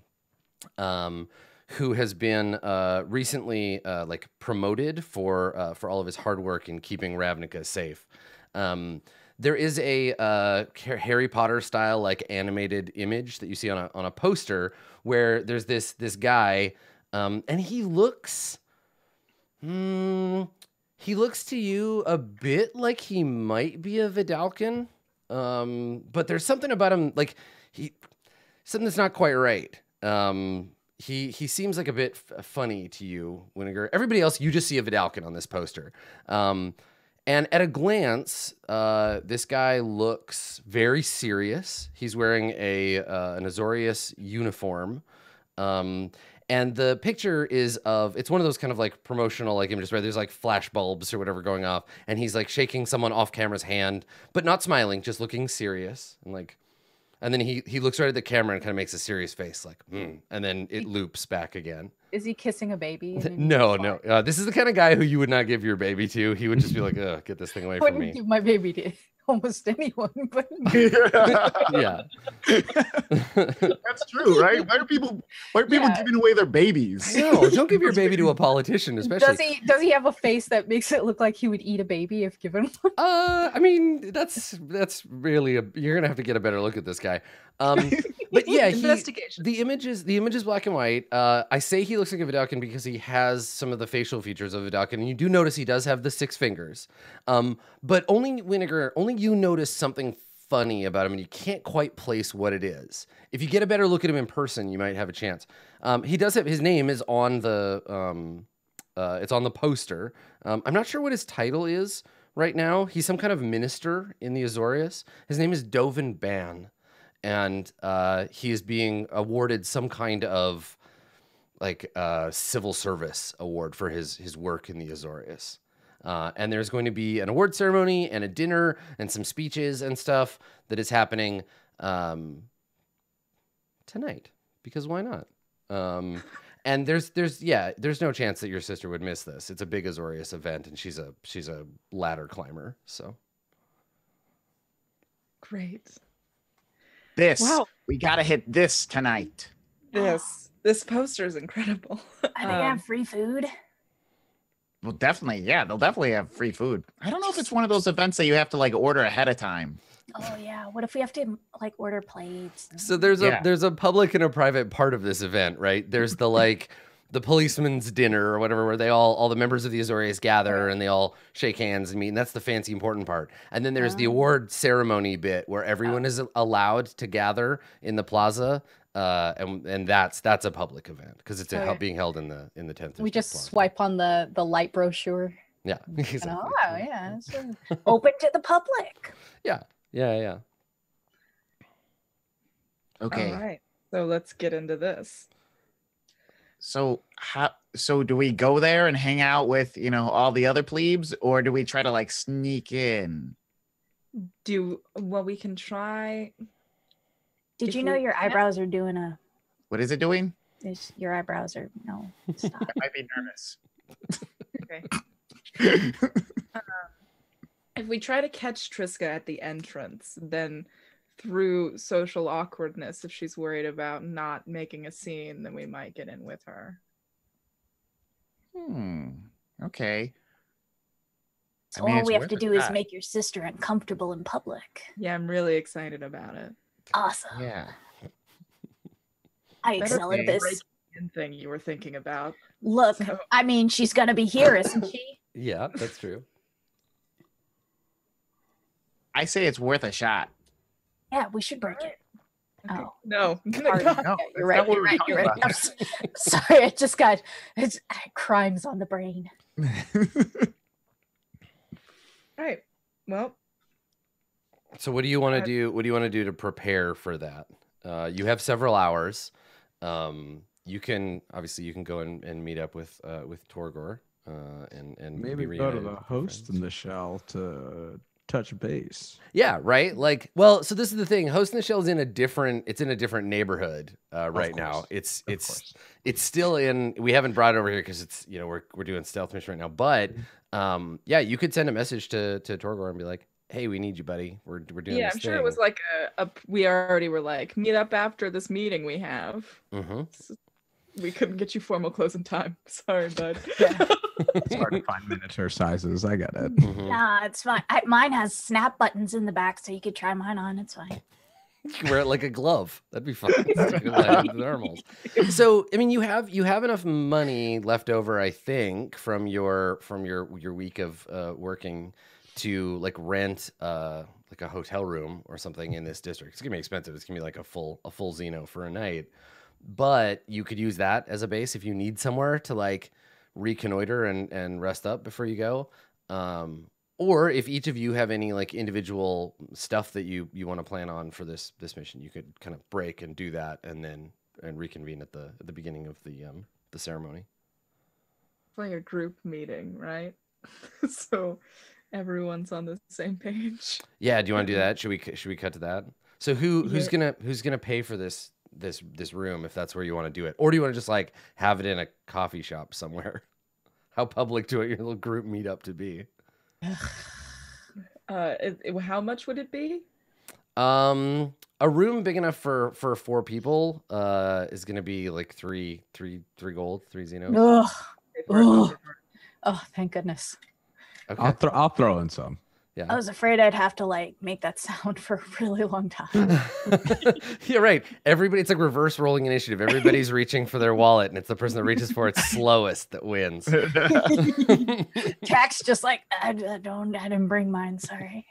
Speaker 1: who has been recently like promoted for all of his hard work in keeping Ravnica safe. There is a Harry Potter style like animated image that you see on a poster where there's this guy, and he looks to you a bit like he might be a Vidalcan, but there's something about him like something that's not quite right. He seems like a bit funny to you, Winnegar. Everybody else, you just see a Vidalcan on this poster. And at a glance, this guy looks very serious. He's wearing an Azorius uniform. And the picture is it's one of those kind of like promotional like images where there's like flash bulbs or whatever going off. And he's like shaking someone off camera's hand, but not smiling, just looking serious. And then he looks right at the camera and kind of makes a serious face like, and then it loops back again.
Speaker 3: Is he kissing a baby?
Speaker 1: No. This is the kind of guy who you would not give your baby to. He would just be like, ugh, get this thing away from me. I wouldn't
Speaker 3: give my baby to almost anyone, but
Speaker 1: yeah.
Speaker 4: That's true, right? Why are people giving away their babies?
Speaker 1: No, don't give your baby to a politician, especially.
Speaker 3: Does he have a face that makes it look like he would eat a baby if given one?
Speaker 1: I mean, that's really you're gonna have to get a better look at this guy. But yeah,
Speaker 2: investigation.
Speaker 1: The image is black and white. I say he looks like a Vidalcan because he has some of the facial features of a Vidalcan, and you do notice he does have the 6 fingers. But only you notice something funny about him, and you can't quite place what it is. If you get a better look at him in person, you might have a chance. He does have his name is on the it's on the poster. I'm not sure what his title is right now. He's some kind of minister in the Azorius. His name is Dovin Ban. And he is being awarded some kind of like civil service award for his work in the Azorius. And there's going to be an award ceremony and a dinner and some speeches and stuff that is happening tonight, because why not? And there's no chance that your sister would miss this. It's a big Azorius event, and she's a ladder climber. So
Speaker 2: great.
Speaker 6: Wow. We gotta hit this tonight.
Speaker 2: This poster is incredible.
Speaker 3: Are they gonna have free food?
Speaker 6: Well, definitely, yeah. They'll definitely have free food. I don't know if it's one of those events that you have to like order ahead of time.
Speaker 3: Oh yeah. What if we have to like order plates?
Speaker 1: So there's a public and a private part of this event, right? There's the like the policeman's dinner or whatever, where they all the members of the Azorius gather and they all shake hands and meet, and that's the fancy important part. And then there's the award ceremony bit where everyone is allowed to gather in the plaza, and that's a public event because it's being held in the 10th.
Speaker 3: We just swipe on the light brochure.
Speaker 1: Yeah. Exactly.
Speaker 3: Oh yeah, it's open to the public.
Speaker 1: Yeah.
Speaker 6: Okay.
Speaker 2: All right. So let's get into this.
Speaker 6: So do we go there and hang out with, all the other plebes, or do we try to like sneak in?
Speaker 2: We can try.
Speaker 3: Did you know your eyebrows are doing
Speaker 6: What is it doing?
Speaker 3: Your eyebrows are stop.
Speaker 6: I might be nervous.
Speaker 2: Okay. If we try to catch Triska at the entrance, then through social awkwardness, if she's worried about not making a scene, then we might get in with her.
Speaker 6: Okay.
Speaker 3: So all we have to do is make your sister uncomfortable in public.
Speaker 2: Yeah, I'm really excited about it.
Speaker 3: Awesome.
Speaker 6: Yeah.
Speaker 3: I excel at this
Speaker 2: thing you were thinking about.
Speaker 3: Look, I mean, she's gonna be here, isn't she?
Speaker 1: Yeah, that's true.
Speaker 6: I say it's worth a shot.
Speaker 3: Yeah, we should break it.
Speaker 2: Okay.
Speaker 3: Oh
Speaker 2: no.
Speaker 3: You're right. I'm sorry, it just got crimes on the brain.
Speaker 2: All right. Well.
Speaker 1: So what do you want to do? What do you want to do to prepare for that? You have several hours. You can go and meet up with Torgor and
Speaker 5: maybe go to the host in the shell to touch base.
Speaker 1: Yeah, right. Like, well, so this is the thing. Host in the Shell is in a different neighborhood right now. It's still in. We haven't brought it over here because it's we're doing stealth mission right now. But yeah, you could send a message to Torgor and be like, hey, we need you, buddy. We're doing.
Speaker 2: Yeah,
Speaker 1: this
Speaker 2: I'm sure
Speaker 1: thing.
Speaker 2: it was like we already were like, meet up after this meeting we have.
Speaker 1: Mm-hmm.
Speaker 2: we couldn't get you formal clothes in time. Sorry, bud.
Speaker 5: It's hard to find miniature sizes. I get it.
Speaker 3: Nah, it's fine. Mine has snap buttons in the back, so you could try mine on. It's fine.
Speaker 1: You can wear it like a glove. That'd be fun. The thermals. So, I mean, you have enough money left over, I think, from your week of working to like rent like a hotel room or something in this district. It's gonna be expensive. It's gonna be like a full Xeno for a night. But you could use that as a base if you need somewhere to like reconnoiter and rest up before you go. Or if each of you have any like individual stuff that you want to plan on for this mission, you could kind of break and do that and then reconvene at the beginning of the ceremony.
Speaker 2: It's like a group meeting, right? So everyone's on the same page.
Speaker 1: Yeah, do you want to do that? Should we cut to that? So who's gonna pay for this room if that's where you want to do it? Or do you want to just like have it in a coffee shop somewhere? How public do you want your little group meetup to be?
Speaker 2: How much would it be?
Speaker 1: A room big enough for 4 people is gonna be like three gold, 3 Xenos.
Speaker 3: Ugh. Oh, thank goodness.
Speaker 1: Okay.
Speaker 5: I'll throw in some.
Speaker 1: Yeah.
Speaker 3: I was afraid I'd have to like make that sound for a really long time.
Speaker 1: Yeah, right. Everybody, it's like reverse rolling initiative. Everybody's reaching for their wallet, and it's the person that reaches for it slowest that wins.
Speaker 3: Jack's just like, I didn't bring mine. Sorry.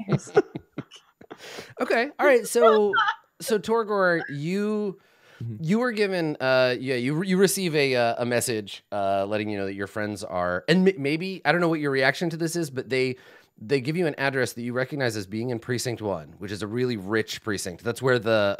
Speaker 1: Okay. All right. So Torgor, you were given you receive a message letting you know that your friends are, and maybe I don't know what your reaction to this is, but they give you an address that you recognize as being in Precinct 1, which is a really rich precinct. That's where the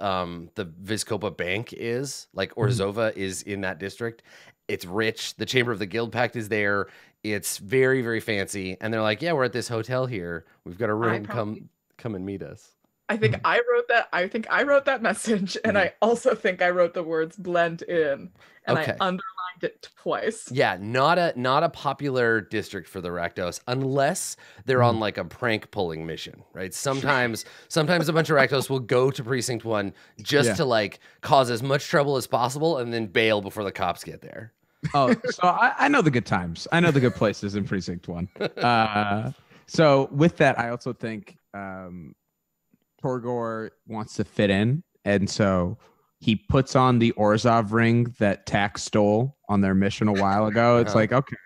Speaker 1: Vizkopa Bank is. Like Orzova is in that district. It's rich. The Chamber of the Guild Pact is there. It's very, very fancy. And they're like, yeah, we're at this hotel here. We've got a room. Come and meet us.
Speaker 2: I think I wrote that. I think I wrote that message, and I also think I wrote the words "blend in," and I underlined it twice.
Speaker 1: Yeah, not a popular district for the Rakdos unless they're on like a prank pulling mission, right? Sometimes a bunch of Rakdos will go to Precinct 1 just to like cause as much trouble as possible and then bail before the cops get there.
Speaker 5: Oh, so I know the good times. I know the good places in Precinct 1. So with that, I also think Torgor wants to fit in, and so he puts on the Orzov ring that Tax stole on their mission a while ago. It's like, okay,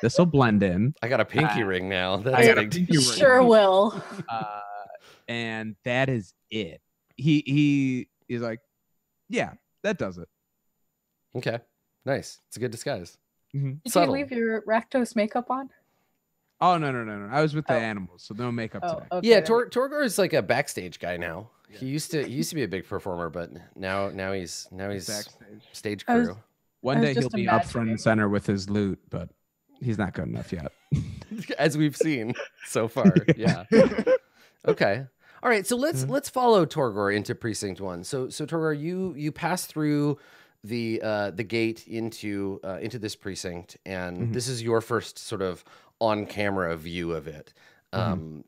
Speaker 5: this will blend in.
Speaker 1: I got a pinky ring now. That's
Speaker 5: I got a pinky ring.
Speaker 3: Sure will.
Speaker 5: And that is it. He is like, yeah, that does it.
Speaker 1: Okay, nice. It's a good disguise.
Speaker 5: Mm-hmm.
Speaker 3: Did you leave your Rakdos makeup on?
Speaker 5: Oh, no. I was with the animals, so no makeup today.
Speaker 3: Okay.
Speaker 1: Yeah, Torgor is like a backstage guy now. Yeah. He used to be a big performer, but now he's backstage. Stage crew.
Speaker 5: One day he'll be up front and center with his loot, but he's not good enough yet.
Speaker 1: As we've seen so far. Yeah. Okay. All right, so let's follow Torgor into Precinct 1. So Torgor, you pass through the gate into this precinct, and this is your first sort of on-camera view of it.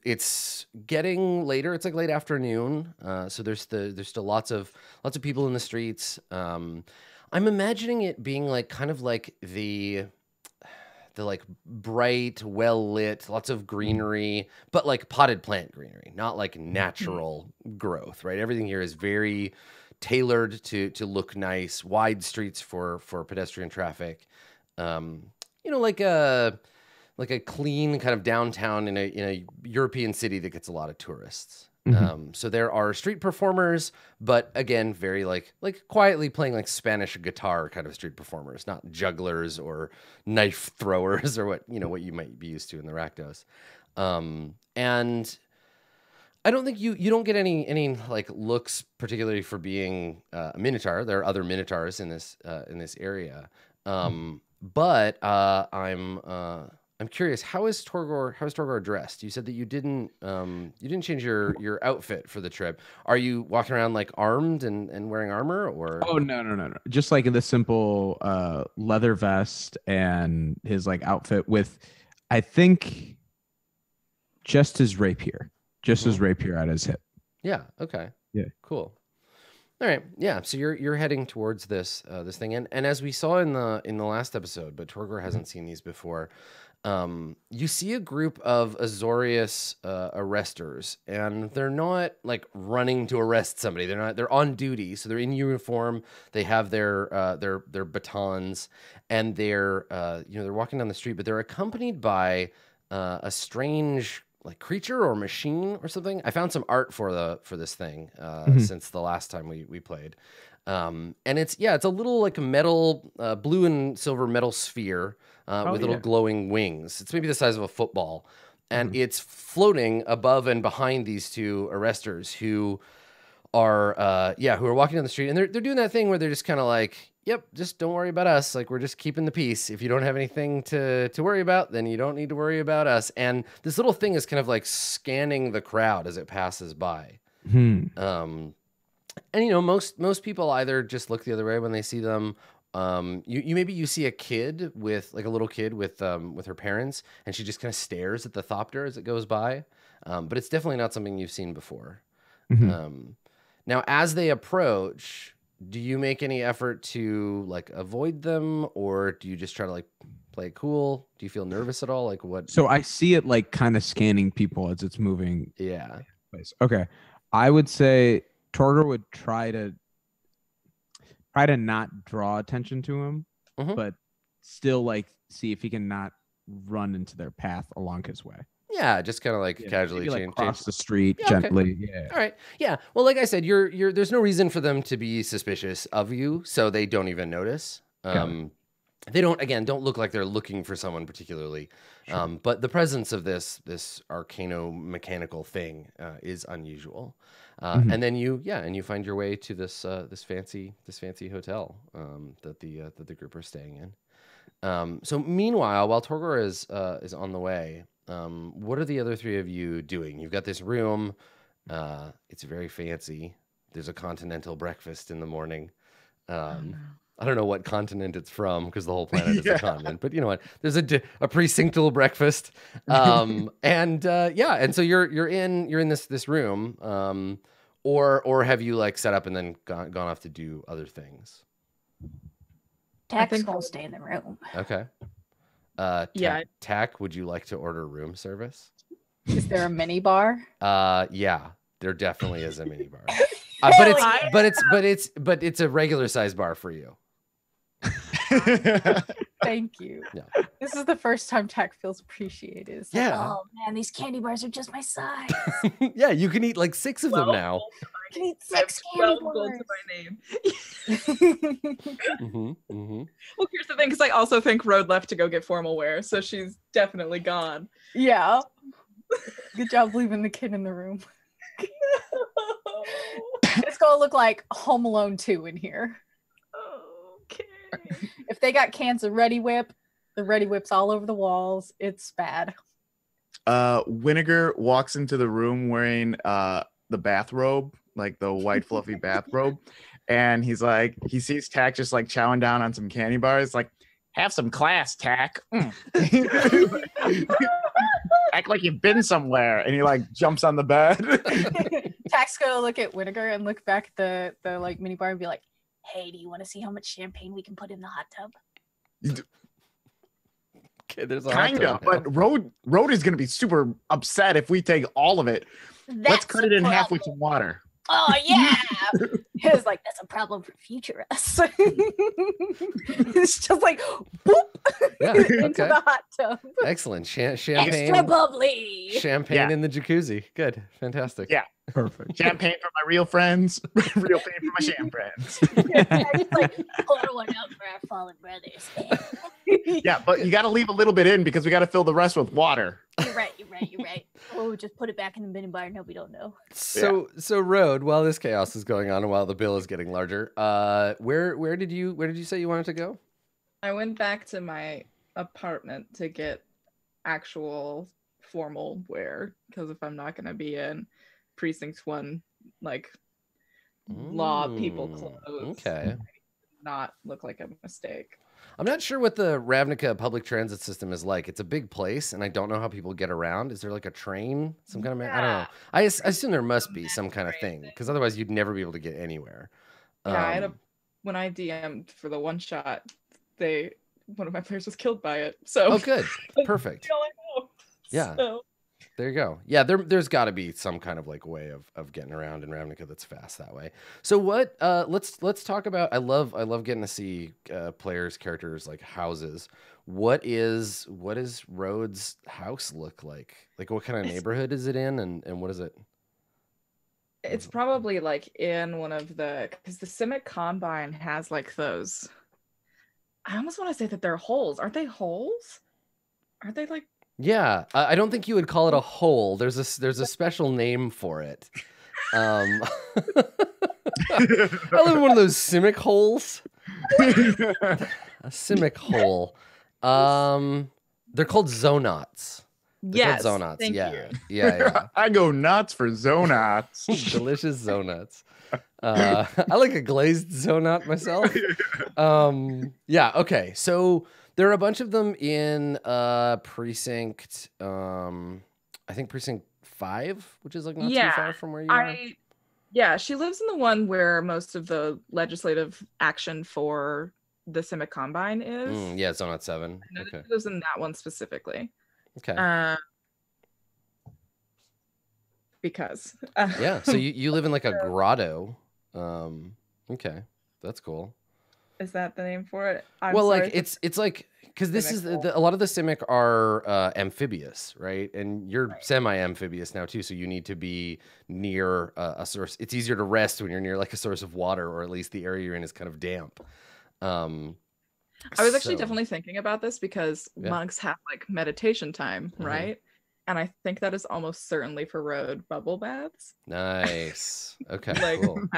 Speaker 1: It's getting later. It's like late afternoon. So there's still lots of people in the streets. I'm imagining it being like kind of like the like bright, well lit, lots of greenery, but like potted plant greenery, not like natural growth, right? Everything here is very tailored to look nice. Wide streets for pedestrian traffic. Like a clean kind of downtown in a European city that gets a lot of tourists. So there are street performers, but again, very like quietly playing like Spanish guitar kind of street performers, not jugglers or knife throwers or what you might be used to in the Rakdos. And I don't think you don't get any like looks particularly for being a Minotaur. There are other Minotaurs in this area. But I'm curious, how is Torgor dressed? You said that you didn't change your outfit for the trip. Are you walking around like armed and wearing armor, or?
Speaker 5: Oh, no. Just like in the simple leather vest and his like outfit with, I think, just his rapier at his hip.
Speaker 1: Yeah. Okay.
Speaker 5: Yeah.
Speaker 1: Cool. All right, yeah. So you're heading towards this this thing, and as we saw in the last episode, but Torgor hasn't seen these before. You see a group of Azorius arresters, and they're not like running to arrest somebody. They're on duty, so they're in uniform. They have their batons, and they're they're walking down the street, but they're accompanied by a strange like creature or machine or something. I found some art for this thing since the last time we played. And it's a little like a metal, blue and silver metal sphere with little glowing wings. It's maybe the size of a football, and it's floating above and behind these two arresters who are walking down the street, and they're doing that thing where they're just kind of like, yep, just don't worry about us. Like, we're just keeping the peace. If you don't have anything to worry about, then you don't need to worry about us. And this little thing is kind of like scanning the crowd as it passes by. And most people either just look the other way when they see them. You see a kid with like a little kid with her parents, and she just kind of stares at the thopter as it goes by. But it's definitely not something you've seen before. Now, as they approach, do you make any effort to like avoid them, or do you just try to like play it cool? Do you feel nervous at all? Like what?
Speaker 5: So I see it like kind of scanning people as it's moving.
Speaker 1: Yeah.
Speaker 5: Okay. I would say Torgor would try to not draw attention to him, but still like see if he can not run into their path along his way.
Speaker 1: Yeah, just kind of like casually
Speaker 5: change the street
Speaker 1: yeah,
Speaker 5: gently.
Speaker 1: Okay.
Speaker 5: Yeah.
Speaker 1: All right. Yeah. Well, like I said, you're there's no reason for them to be suspicious of you, so they don't even notice. They don't look like they're looking for someone particularly. Sure. But the presence of this arcano-mechanical thing is unusual. And then you find your way to this fancy hotel that the group are staying in. So meanwhile, while Torgor is on the way, what are the other three of you doing? You've got this room. It's very fancy. There's a continental breakfast in the morning. I don't know what continent it's from because the whole planet is a continent, but you know what? There's a precinctal breakfast. And so you're in this room. Or have you like set up and then gone off to do other things?
Speaker 3: Tack's gonna stay in the room.
Speaker 1: Okay. Tack, would you like to order room service?
Speaker 3: Is there a mini bar?
Speaker 1: Yeah, there definitely is a mini bar. But it's a regular size bar for you.
Speaker 3: Thank you. Yeah. This is the first time Tack feels appreciated. It's like, oh man, these candy bars are just my size.
Speaker 1: Yeah, you can eat like 6 of them now.
Speaker 3: I can eat 6 candy bars.
Speaker 2: To my name. Well, here's the thing, because I also think Road left to go get formal wear, so she's definitely gone.
Speaker 3: Yeah. Good job leaving the kid in the room. It's gonna look like Home Alone 2 in here.
Speaker 2: Okay.
Speaker 3: If they got cans of Ready Whip, the Ready Whip's all over the walls. It's bad.
Speaker 4: Winnegar walks into the room wearing the bathrobe, like the white fluffy bathrobe, and he sees Tack just like chowing down on some candy bars, like, have some class, Tack. Act like you've been somewhere, and he like jumps on the bed.
Speaker 3: Tack's gonna look at Winnegar and look back at the like mini bar and be like, hey, do you want to see how much champagne we can put in the hot tub?
Speaker 1: Okay, there's a
Speaker 4: kind of, but Road is going to be super upset if we take all of it. Let's cut it in half with some water.
Speaker 3: Oh, yeah. It was like, that's a problem for future us. It's just like, boop, into the hot tub.
Speaker 1: Excellent. Champagne.
Speaker 3: Extra bubbly.
Speaker 1: Champagne in the jacuzzi. Good. Fantastic.
Speaker 4: Yeah. Perfect. Champagne for my real friends. Real pain for my sham friends.
Speaker 3: Just like, pour one out for our fallen brothers.
Speaker 4: Yeah, but you got to leave a little bit in because we got to fill the rest with water.
Speaker 3: You're right. Oh, just put it back in the mini bar. No, we don't know.
Speaker 1: So Road, while this chaos is going on and while the bill is getting larger, where did you say you wanted to go?
Speaker 2: I went back to my apartment to get actual formal wear, because if I'm not going to be in Precinct 1, like law people clothes,
Speaker 1: okay,
Speaker 2: not look like a mistake.
Speaker 1: I'm not sure what the Ravnica public transit system is like. It's a big place, and I don't know how people get around. Is there like a train? Some kind of I don't know. I assume there must be some kind of thing, because otherwise you'd never be able to get anywhere.
Speaker 2: Yeah, I had when I DM'd for the one shot, one of my players was killed by it. So
Speaker 1: Oh, good, perfect.
Speaker 2: all I know.
Speaker 1: Yeah.
Speaker 2: So.
Speaker 1: There you go. Yeah, there's got to be some kind of like way of getting around in Ravnica that's fast that way. So what? Let's talk about. I love getting to see players' characters like houses. What is Rhodes' house look like? Like what kind of neighborhood is it in, and what is it?
Speaker 2: It's probably like in one of because the Simic Combine has like those. I almost want to say that they're holes. Aren't they holes? Aren't they like?
Speaker 1: Yeah, I don't think you would call it a hole. There's a special name for it. I live in one of those Simic holes. A Simic hole. They're called Zonauts.
Speaker 2: Yes,
Speaker 1: Zonauts.
Speaker 2: thank
Speaker 1: Yeah.
Speaker 2: you.
Speaker 1: Yeah.
Speaker 4: I go nuts for Zonauts.
Speaker 1: Delicious Zonauts. I like a glazed Zonaut myself. Yeah. Okay. So there are a bunch of them in precinct. I think precinct 5, which is like not too far from where you are.
Speaker 2: Yeah, she lives in the one where most of the legislative action for the Simic Combine is.
Speaker 1: Yeah, Zonaut 7.
Speaker 2: Okay. She lives in that one specifically.
Speaker 1: Okay.
Speaker 2: Because.
Speaker 1: Yeah. So you live in like a grotto. Okay, that's cool.
Speaker 2: Is that the name for it?
Speaker 1: Like it's like because this is a lot of the Simic are amphibious, right? And you're semi-amphibious now too, so you need to be near a source. It's easier to rest when you're near like a source of water, or at least the area you're in is kind of damp.
Speaker 2: I was actually definitely thinking about this because monks have like meditation time, right? And I think that is almost certainly for road bubble baths.
Speaker 1: Nice. Okay.
Speaker 2: Like,
Speaker 1: cool.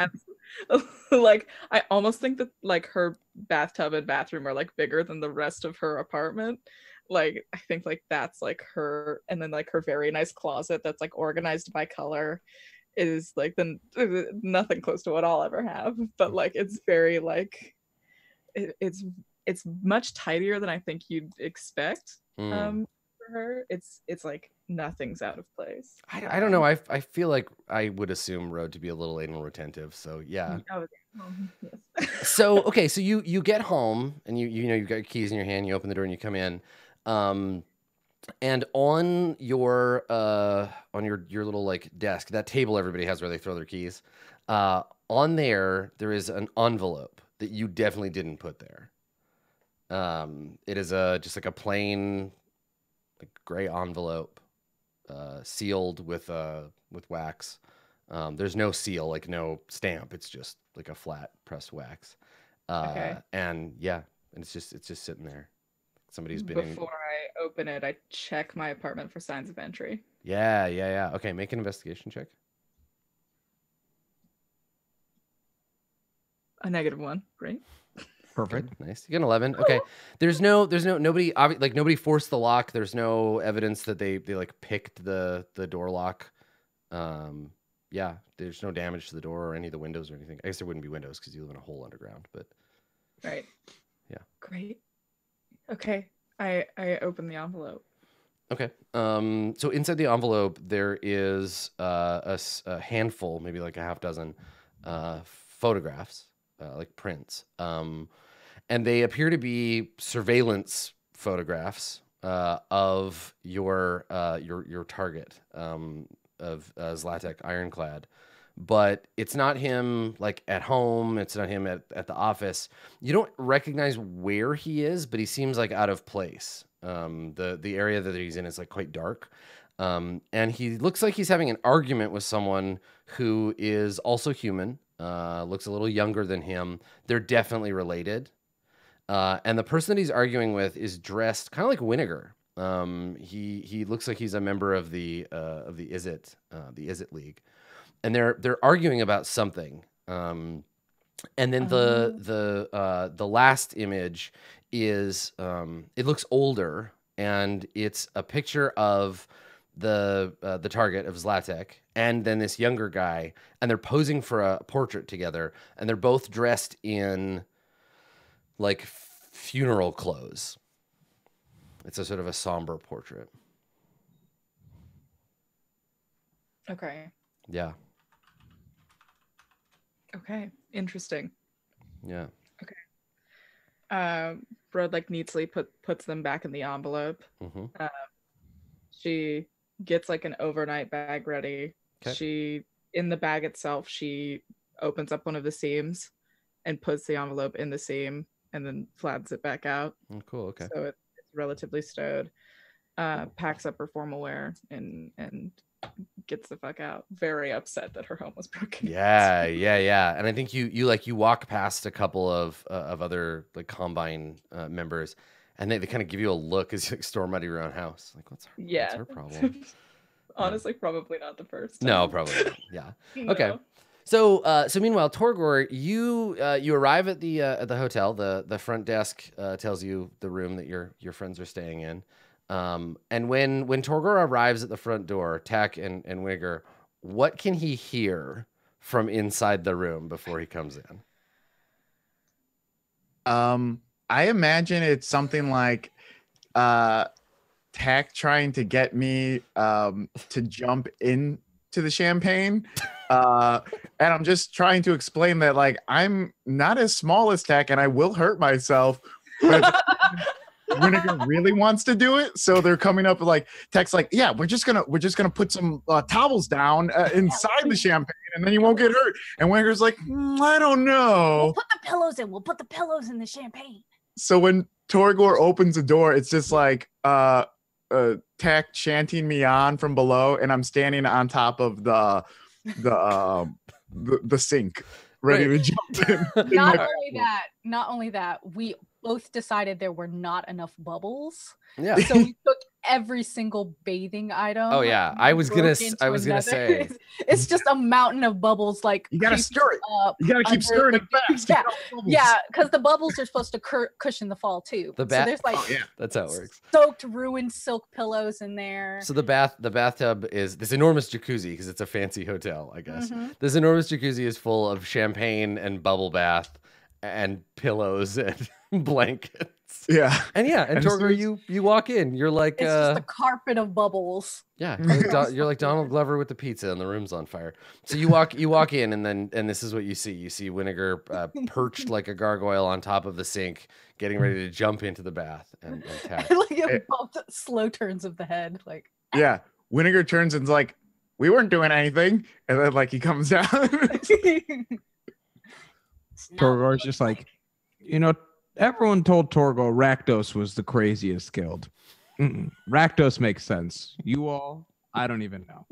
Speaker 2: Like I almost think that like her bathtub and bathroom are like bigger than the rest of her apartment. Like I think like that's like her, and then like her very nice closet that's like organized by color is like nothing close to what I'll ever have. But like it's very like it's much tidier than I think you'd expect. For her, it's like nothing's out of place.
Speaker 1: I don't know. I feel like I would assume Road to be a little anal retentive. So yeah.
Speaker 2: Yes.
Speaker 1: So okay, so you get home and you know you've got your keys in your hand. You open the door and you come in, and on your little like desk, that table everybody has where they throw their keys, on there is an envelope that you definitely didn't put there. It is just like a plain like gray envelope, sealed with wax. There's no seal, like no stamp. It's just like a flat pressed wax. And yeah, and it's just sitting there. Somebody's been
Speaker 2: Before I open it, I check my apartment for signs of entry.
Speaker 1: Yeah. Okay, make an investigation check.
Speaker 2: A -1, great.
Speaker 5: Perfect.
Speaker 1: Good. Nice. You get an 11. Okay. There's nobody forced the lock. There's no evidence that they like picked the door lock. Yeah, there's no damage to the door or any of the windows or anything. I guess there wouldn't be windows because you live in a hole underground, but
Speaker 2: right.
Speaker 1: Yeah.
Speaker 2: Great. Okay. I open the envelope.
Speaker 1: Okay. So inside the envelope there is a handful, maybe like a half dozen photographs, like prints. And they appear to be surveillance photographs of your target, of Zlatek Ironclad. But it's not him like at home. It's not him at the office. You don't recognize where he is, but he seems like out of place. The area that he's in is like quite dark. And he looks like he's having an argument with someone who is also human, looks a little younger than him. They're definitely related. And the person that he's arguing with is dressed kind of like Winnegar. He looks like he's a member of the Izzet League, and they're arguing about something. And then the last image is it looks older, and it's a picture of the target of Zlatek, and then this younger guy, and they're posing for a portrait together, and they're both dressed in like funeral clothes. It's a sort of a somber portrait.
Speaker 2: Okay.
Speaker 1: Yeah.
Speaker 2: Okay. Interesting.
Speaker 1: Yeah.
Speaker 2: Broad like neatly puts them back in the envelope. She gets like an overnight bag ready.
Speaker 1: Okay.
Speaker 2: She, in the bag itself, she opens up one of the seams and puts the envelope in the seam and then flats it back out.
Speaker 1: Oh, cool. Okay.
Speaker 2: So it's relatively stowed. Packs up her formal wear and gets the fuck out. Very upset that her home was broken.
Speaker 1: Yeah. And I think you walk past a couple of other like Combine members, and they kind of give you a look as you like, storm out of your own house. Like, what's her problem?
Speaker 2: Honestly, probably not the first time.
Speaker 1: No, probably not. Yeah.
Speaker 2: No.
Speaker 1: Okay. So meanwhile, Torgor, you arrive at the hotel. The front desk tells you the room that your friends are staying in. And when Torgor arrives at the front door, Tack and Wigger, what can he hear from inside the room before he comes in?
Speaker 4: I imagine it's something like Tack trying to get me to jump into the champagne. And I'm just trying to explain that like I'm not as small as Tack and I will hurt myself. But Vinegar really wants to do it, so they're coming up with like Tack's like, yeah, we're just gonna put some towels down inside the champagne and then you won't get hurt. And Vinegar's like, I don't know.
Speaker 3: We'll put the pillows in. We'll put the pillows in the champagne.
Speaker 4: So when Torgor opens the door, it's just like Tack chanting me on from below, and I'm standing on top of the sink, ready to jump in.
Speaker 3: Not only that, we both decided there were not enough bubbles.
Speaker 1: Yeah.
Speaker 3: So we took every single bathing item.
Speaker 1: Oh yeah, I was gonna say
Speaker 3: it's just a mountain of bubbles. Like
Speaker 4: you gotta stir it. You gotta keep stirring it fast.
Speaker 3: Yeah, because the bubbles are supposed to cushion the fall too. So there's like
Speaker 1: that's how it works.
Speaker 3: Soaked, ruined silk pillows in there.
Speaker 1: So the bathtub is this enormous jacuzzi because it's a fancy hotel, I guess. This enormous jacuzzi is full of champagne and bubble bath and pillows and blankets.
Speaker 4: Yeah.
Speaker 1: And Torgor, you walk in, you're like
Speaker 3: it's just a carpet of bubbles.
Speaker 1: Yeah, you're like Donald Glover with the pizza and the room's on fire. So you walk in and this is what you see. You see Vinegar perched like a gargoyle on top of the sink, getting ready to jump into the bath and Tack.
Speaker 3: Like both slow turns of the head, like
Speaker 4: yeah. Vinegar turns and's like, we weren't doing anything, and then like he comes down.
Speaker 5: Torgor's just like, everyone told Torgor Rakdos was the craziest guild. Rakdos makes sense. You all, I don't even know.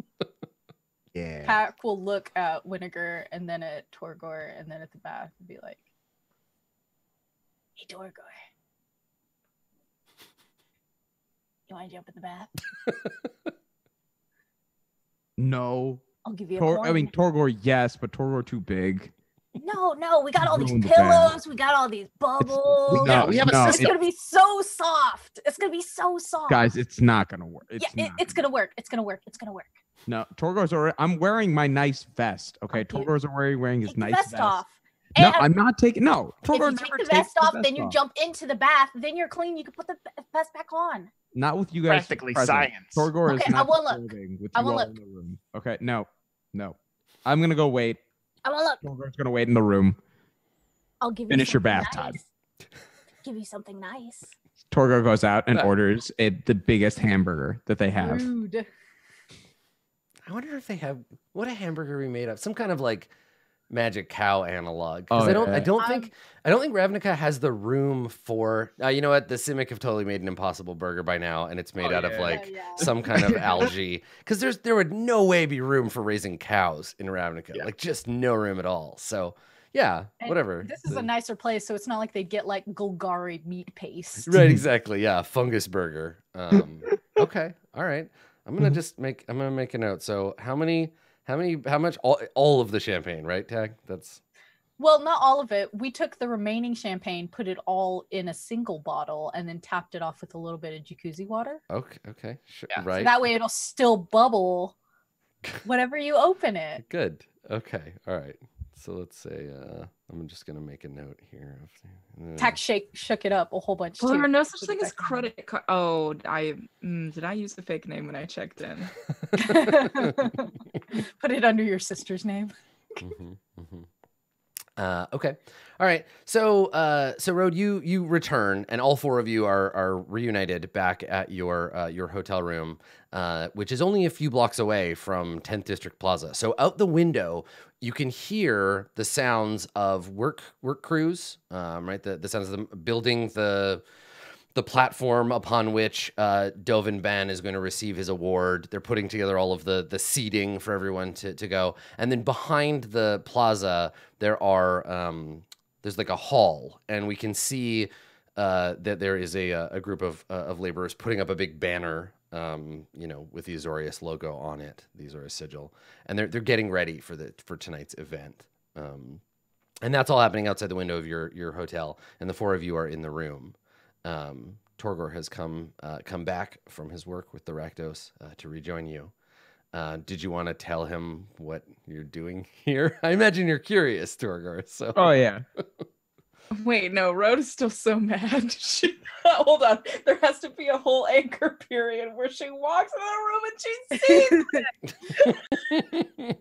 Speaker 4: Yeah.
Speaker 3: Tack will look at Vinegar and then at Torgor and then at the bath and be like, hey Torgor, you want to jump in the bath?
Speaker 5: No.
Speaker 3: I'll give you a coin.
Speaker 5: I mean, Torgor, yes, but Torgor too big.
Speaker 3: No, we got all these pillows, we got all these bubbles. It's gonna be so soft. It's gonna be so soft.
Speaker 5: Guys, it's not gonna work.
Speaker 3: It's gonna work. It's gonna work.
Speaker 5: No, Torgor's already. I'm wearing my nice vest. Okay, Torgor's already wearing his nice vest.
Speaker 3: Off.
Speaker 5: No, I'm not taking. No,
Speaker 3: Torgor never takes the vest off. Then you jump into the bath. Then you're clean. You can put the vest back on.
Speaker 5: Not with you guys.
Speaker 6: Practically science.
Speaker 5: Torgor is not with you all
Speaker 3: look.
Speaker 5: in the room. Okay, no. I'm gonna go wait.
Speaker 3: I won't look.
Speaker 5: Torgor's gonna wait in the room.
Speaker 3: I'll give you
Speaker 5: finish your bath time.
Speaker 3: Give you something nice.
Speaker 5: Torgor goes out and orders the biggest hamburger that they have.
Speaker 3: Rude.
Speaker 1: I wonder if they have what a hamburger we made of. Some kind of like magic cow analog. Because I don't think Ravnica has the room for you know what, the Simic have totally made an impossible burger by now, and it's made out of like some kind of algae. Because there would no way be room for raising cows in Ravnica. Like just no room at all. So yeah,
Speaker 3: and
Speaker 1: whatever.
Speaker 3: This is a nicer place, so it's not like they get like Golgari meat paste.
Speaker 1: Right, exactly. Yeah, fungus burger. Okay, all right. I'm gonna make a note. So how much all of the champagne, right, Tag? That's
Speaker 3: well, not all of it. We took the remaining champagne, put it all in a single bottle, and then tapped it off with a little bit of jacuzzi water.
Speaker 1: Okay, sure,
Speaker 3: yeah.
Speaker 1: Right.
Speaker 3: So that way it'll still bubble whenever you open it.
Speaker 1: Good. Okay. All right. So let's say I'm just gonna make a note here.
Speaker 3: Tack shook it up a whole bunch.
Speaker 2: Well, there are no such thing as credit card. Oh, did I use the fake name when I checked in?
Speaker 3: Put it under your sister's name.
Speaker 1: Okay. All right. So, Road, you return, and all four of you are reunited back at your hotel room, which is only a few blocks away from 10th District Plaza. So, out the window, you can hear the sounds of work crews, right? The sounds of them building the platform upon which Dovin Ben is going to receive his award. They're putting together all of the seating for everyone to go. And then behind the plaza, there's like a hall, and we can see that there is a group of laborers putting up a big banner, with the Azorius logo on it, the Azorius sigil, and they're getting ready for tonight's event. And that's all happening outside the window of your hotel, and the four of you are in the room. Torgor has come back from his work with the Rakdos to rejoin you. Did you want to tell him what you're doing here? I imagine you're curious, Torgor. So.
Speaker 5: Oh yeah.
Speaker 2: Wait, no, Rhoda is still so mad. Hold on. There has to be a whole anchor period where she walks in the room and she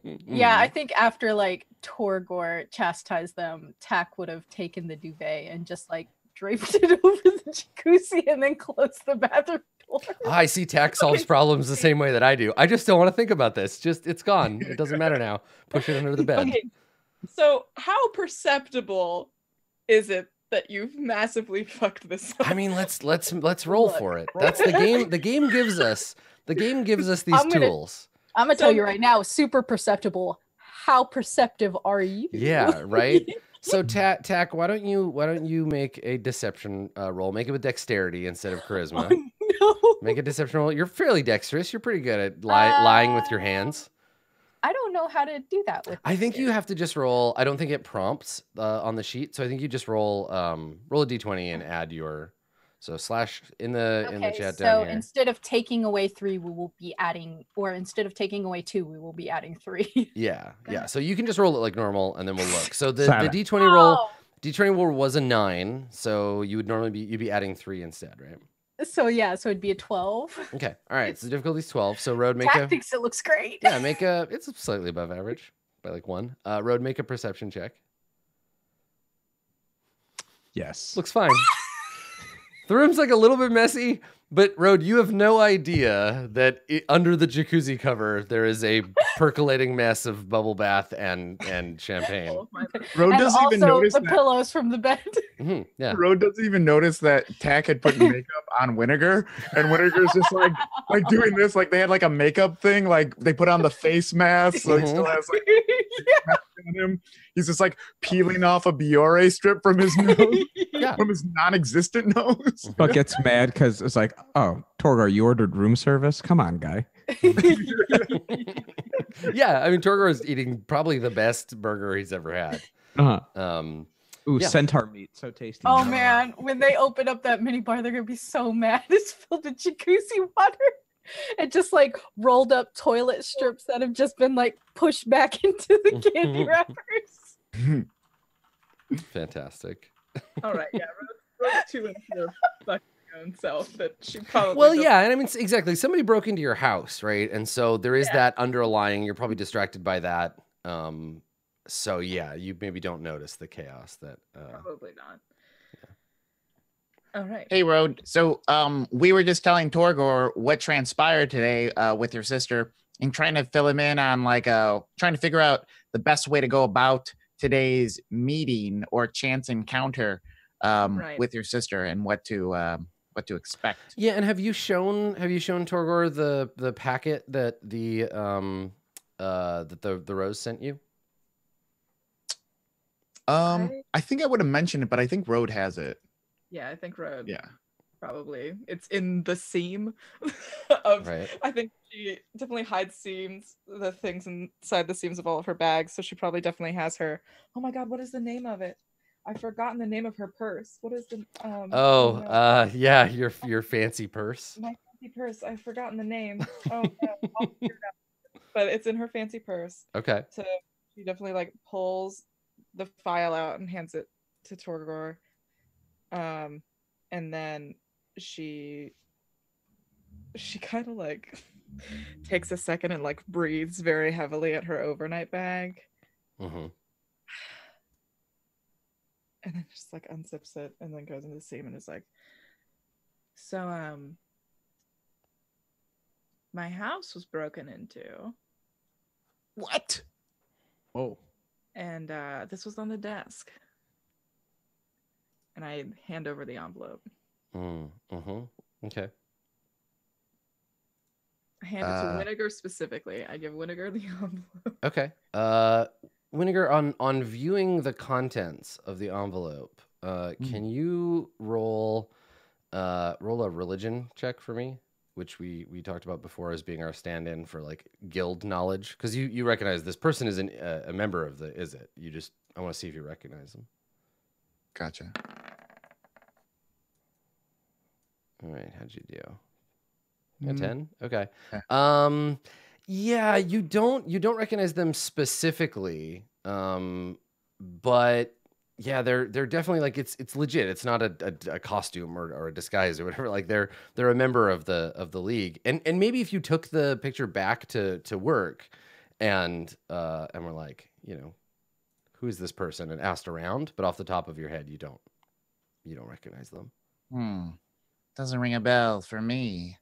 Speaker 2: sees
Speaker 3: Yeah, I think after like Torgor chastised them, Tak would have taken the duvet and just like draped it over the jacuzzi and then closed the bathroom door.
Speaker 1: I see Tak solves problems the same way that I do. I just don't want to think about this. Just it's gone. It doesn't matter now. Push it under the bed.
Speaker 2: Okay, so how perceptible is it that you've massively fucked this up?
Speaker 1: I mean, let's roll for it. That's the game. The game gives us these tools.
Speaker 3: I'm gonna tell you right now, super perceptible. How perceptive are you?
Speaker 1: Yeah, right. So Tak, why don't you make a deception roll? Make it with dexterity instead of charisma.
Speaker 3: Oh, no.
Speaker 1: Make a deception roll. You're fairly dexterous. You're pretty good at lying with your hands.
Speaker 3: I don't know how to do that with.
Speaker 1: I think you have to just roll. I don't think it prompts on the sheet, so I think you just roll a d20 and add your. So slash in the chat down here. So
Speaker 3: instead of taking away 3, we will be adding, or instead of taking away 2, we will be adding 3.
Speaker 1: Yeah. So you can just roll it like normal, and then we'll look. So the d20 roll was a 9, so you'd be adding 3 instead, right?
Speaker 3: So yeah, so it'd be a 12.
Speaker 1: Okay. All right. So the difficulty's 12. So Road,
Speaker 3: thinks it looks great.
Speaker 1: Yeah, it's slightly above average by like 1. Road, make a perception check.
Speaker 5: Yes.
Speaker 1: Looks fine. The room's like a little bit messy, but Road, you have no idea that under the jacuzzi cover there is a percolating mess of bubble bath and champagne.
Speaker 2: Oh,
Speaker 4: Road doesn't even notice
Speaker 3: the pillows from the bed.
Speaker 1: Mm-hmm, yeah.
Speaker 4: Road doesn't even notice that Tak had put makeup on Winnegar, and Winnegar's just like doing this, like they had like a makeup thing, like they put on the face mask, so he still has like mask on him. He's just like peeling off a Biore strip from his nose, from his non-existent nose.
Speaker 5: But gets mad because it's like, oh, Torgor, you ordered room service? Come on, guy.
Speaker 1: Yeah, I mean, Torgor is eating probably the best burger he's ever had.
Speaker 5: Ooh, centaur meat, so tasty.
Speaker 3: Oh man, when they open up that mini bar, they're gonna be so mad. It's filled with jacuzzi water and just like rolled up toilet strips that have just been like pushed back into the candy wrappers.
Speaker 1: Fantastic.
Speaker 2: All right, yeah, Road's too into her fucking own self that she probably.
Speaker 1: Well, yeah, and I mean exactly. Somebody broke into your house, right? And so there is that underlying. You're probably distracted by that. So yeah, you maybe don't notice the chaos that.
Speaker 2: Probably not. All right.
Speaker 6: Hey, Road. So, we were just telling Torgor what transpired today with your sister, and trying to fill him in on trying to figure out the best way to go about today's meeting or chance encounter with your sister, and what to expect.
Speaker 1: Yeah, and have you shown Torgor the packet that the Rose sent you?
Speaker 4: I think I would have mentioned it, but I think Road has it.
Speaker 2: Yeah, I think Road.
Speaker 4: Yeah.
Speaker 2: Probably. It's in the seam of
Speaker 1: right.
Speaker 2: I think she definitely hides the things inside the seams of all of her bags, so she probably definitely has her. Oh my god, what is the name of it? I've forgotten the name of her purse. What is the
Speaker 1: yeah, your fancy purse.
Speaker 2: My fancy purse. I've forgotten the name. Oh no, I'll figure it out. But it's in her fancy purse.
Speaker 1: Okay.
Speaker 2: So she definitely like pulls the file out and hands it to Torgor. And then she kind of like takes a second and like breathes very heavily at her overnight bag.
Speaker 1: Mm-hmm.
Speaker 2: and then just like unzips it and then goes into the seam and is like, so my house was broken into.
Speaker 6: What?
Speaker 5: Oh.
Speaker 2: And this was on the desk. And I hand over the envelope.
Speaker 1: Okay.
Speaker 2: I hand it to Winnegar specifically. I give Winnegar the envelope.
Speaker 1: Okay. Winnegar, on viewing the contents of the envelope, can you roll a religion check for me, which we talked about before as being our stand-in for like guild knowledge, because you recognize this person is a member of the. Is it? I want to see if you recognize them.
Speaker 4: Gotcha.
Speaker 1: All right, how'd you do? A 10? Okay. Yeah, you don't recognize them specifically, but yeah, they're definitely like it's legit. It's not a costume or a disguise or whatever. Like they're a member of the league, and maybe if you took the picture back to work, and we're like, who is this person, and asked around, but off the top of your head, you don't recognize them.
Speaker 6: Doesn't ring a bell for me.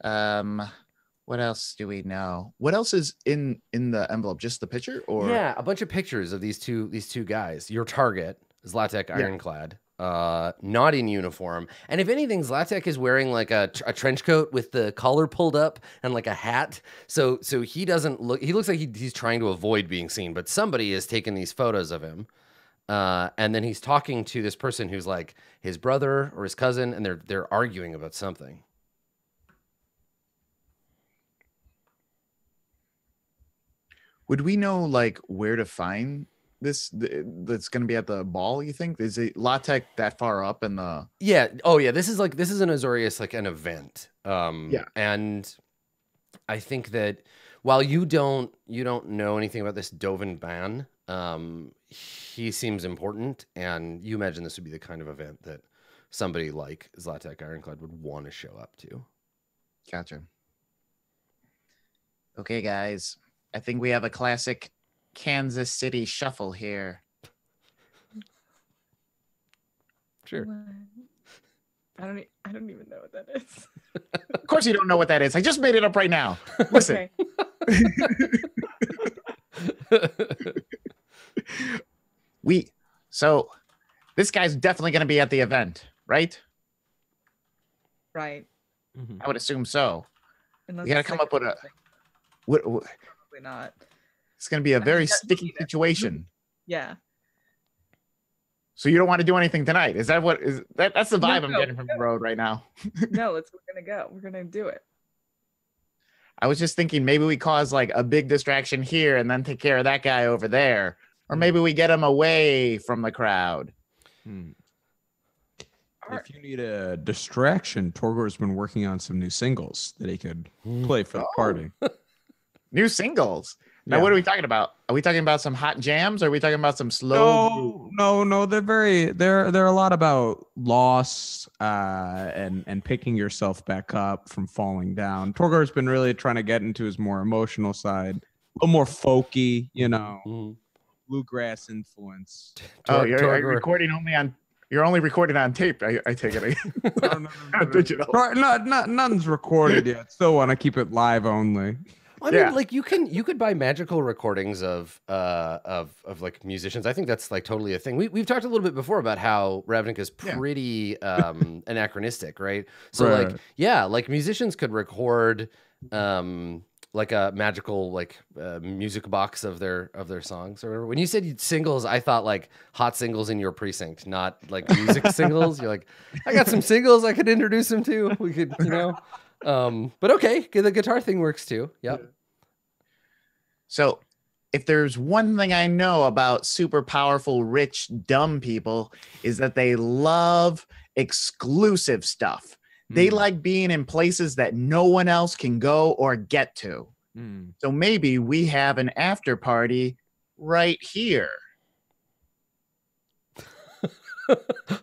Speaker 6: What else do we know?
Speaker 4: What else is in the envelope? Just the picture, or
Speaker 1: yeah, a bunch of pictures of these two guys. Your target, Zlatek Ironclad, not in uniform, and if anything, Zlatek is wearing like a trench coat with the collar pulled up and like a hat. So he doesn't look. He looks like he's trying to avoid being seen, but somebody is taking these photos of him. And then he's talking to this person who's like his brother or his cousin, and they're arguing about something.
Speaker 4: would we know like where to find this? That's going to be at the ball. You think is it Latek that far up in the?
Speaker 1: Yeah. Oh yeah. This is an Azorius, like an event.
Speaker 4: Yeah.
Speaker 1: And I think that while you don't know anything about this Dovin ban, he seems important, and you imagine this would be the kind of event that somebody like Zlatek Ironclad would want to show up to.
Speaker 4: Gotcha.
Speaker 6: Okay, guys. I think we have a classic Kansas City shuffle here.
Speaker 1: Sure.
Speaker 2: I don't even know what that is.
Speaker 6: Of course you don't know what that is. I just made it up right now. Listen. So this guy's definitely going to be at the event, right?
Speaker 2: Right.
Speaker 6: I would assume so.
Speaker 2: Unless
Speaker 6: We got to
Speaker 2: it's
Speaker 6: come
Speaker 2: like
Speaker 6: up with a.
Speaker 2: probably not.
Speaker 4: It's going to be a very sticky situation.
Speaker 2: Yeah.
Speaker 6: So you don't want to do anything tonight? Is that what is that? That's the vibe I'm getting from the road right now.
Speaker 2: No, we're gonna go. We're gonna do it.
Speaker 6: I was just thinking maybe we cause like a big distraction here and then take care of that guy over there, or maybe we get him away from the crowd.
Speaker 5: If you need a distraction, Torgor's been working on some new singles that he could play for the party.
Speaker 6: New singles. Now,
Speaker 5: Yeah.
Speaker 6: what are we talking about? Are we talking about some hot jams? Or are we talking about some slow?
Speaker 5: No. They're a lot about loss and picking yourself back up from falling down. Torgor's been really trying to get into his more emotional side, a little more folky, bluegrass influence.
Speaker 6: Oh, you're recording only on. You're only recording on tape. I take it.
Speaker 5: No.
Speaker 6: Digital.
Speaker 5: Nothing's recorded yet. Still want to keep it live only.
Speaker 1: I mean, like you could buy magical recordings of like musicians. I think that's like totally a thing. We've talked a little bit before about how Ravnica is pretty anachronistic, right? So
Speaker 5: Right.
Speaker 1: like musicians could record like a magical music box of their songs or whatever. When you said singles, I thought like hot singles in your precinct, not like music singles. You're like, I got some singles I could introduce them to. We could, but okay, the guitar thing works too. Yep.
Speaker 6: So, if there's one thing I know about super powerful, rich, dumb people, is that they love exclusive stuff. They like being in places that no one else can go or get to. So maybe we have an after party right here.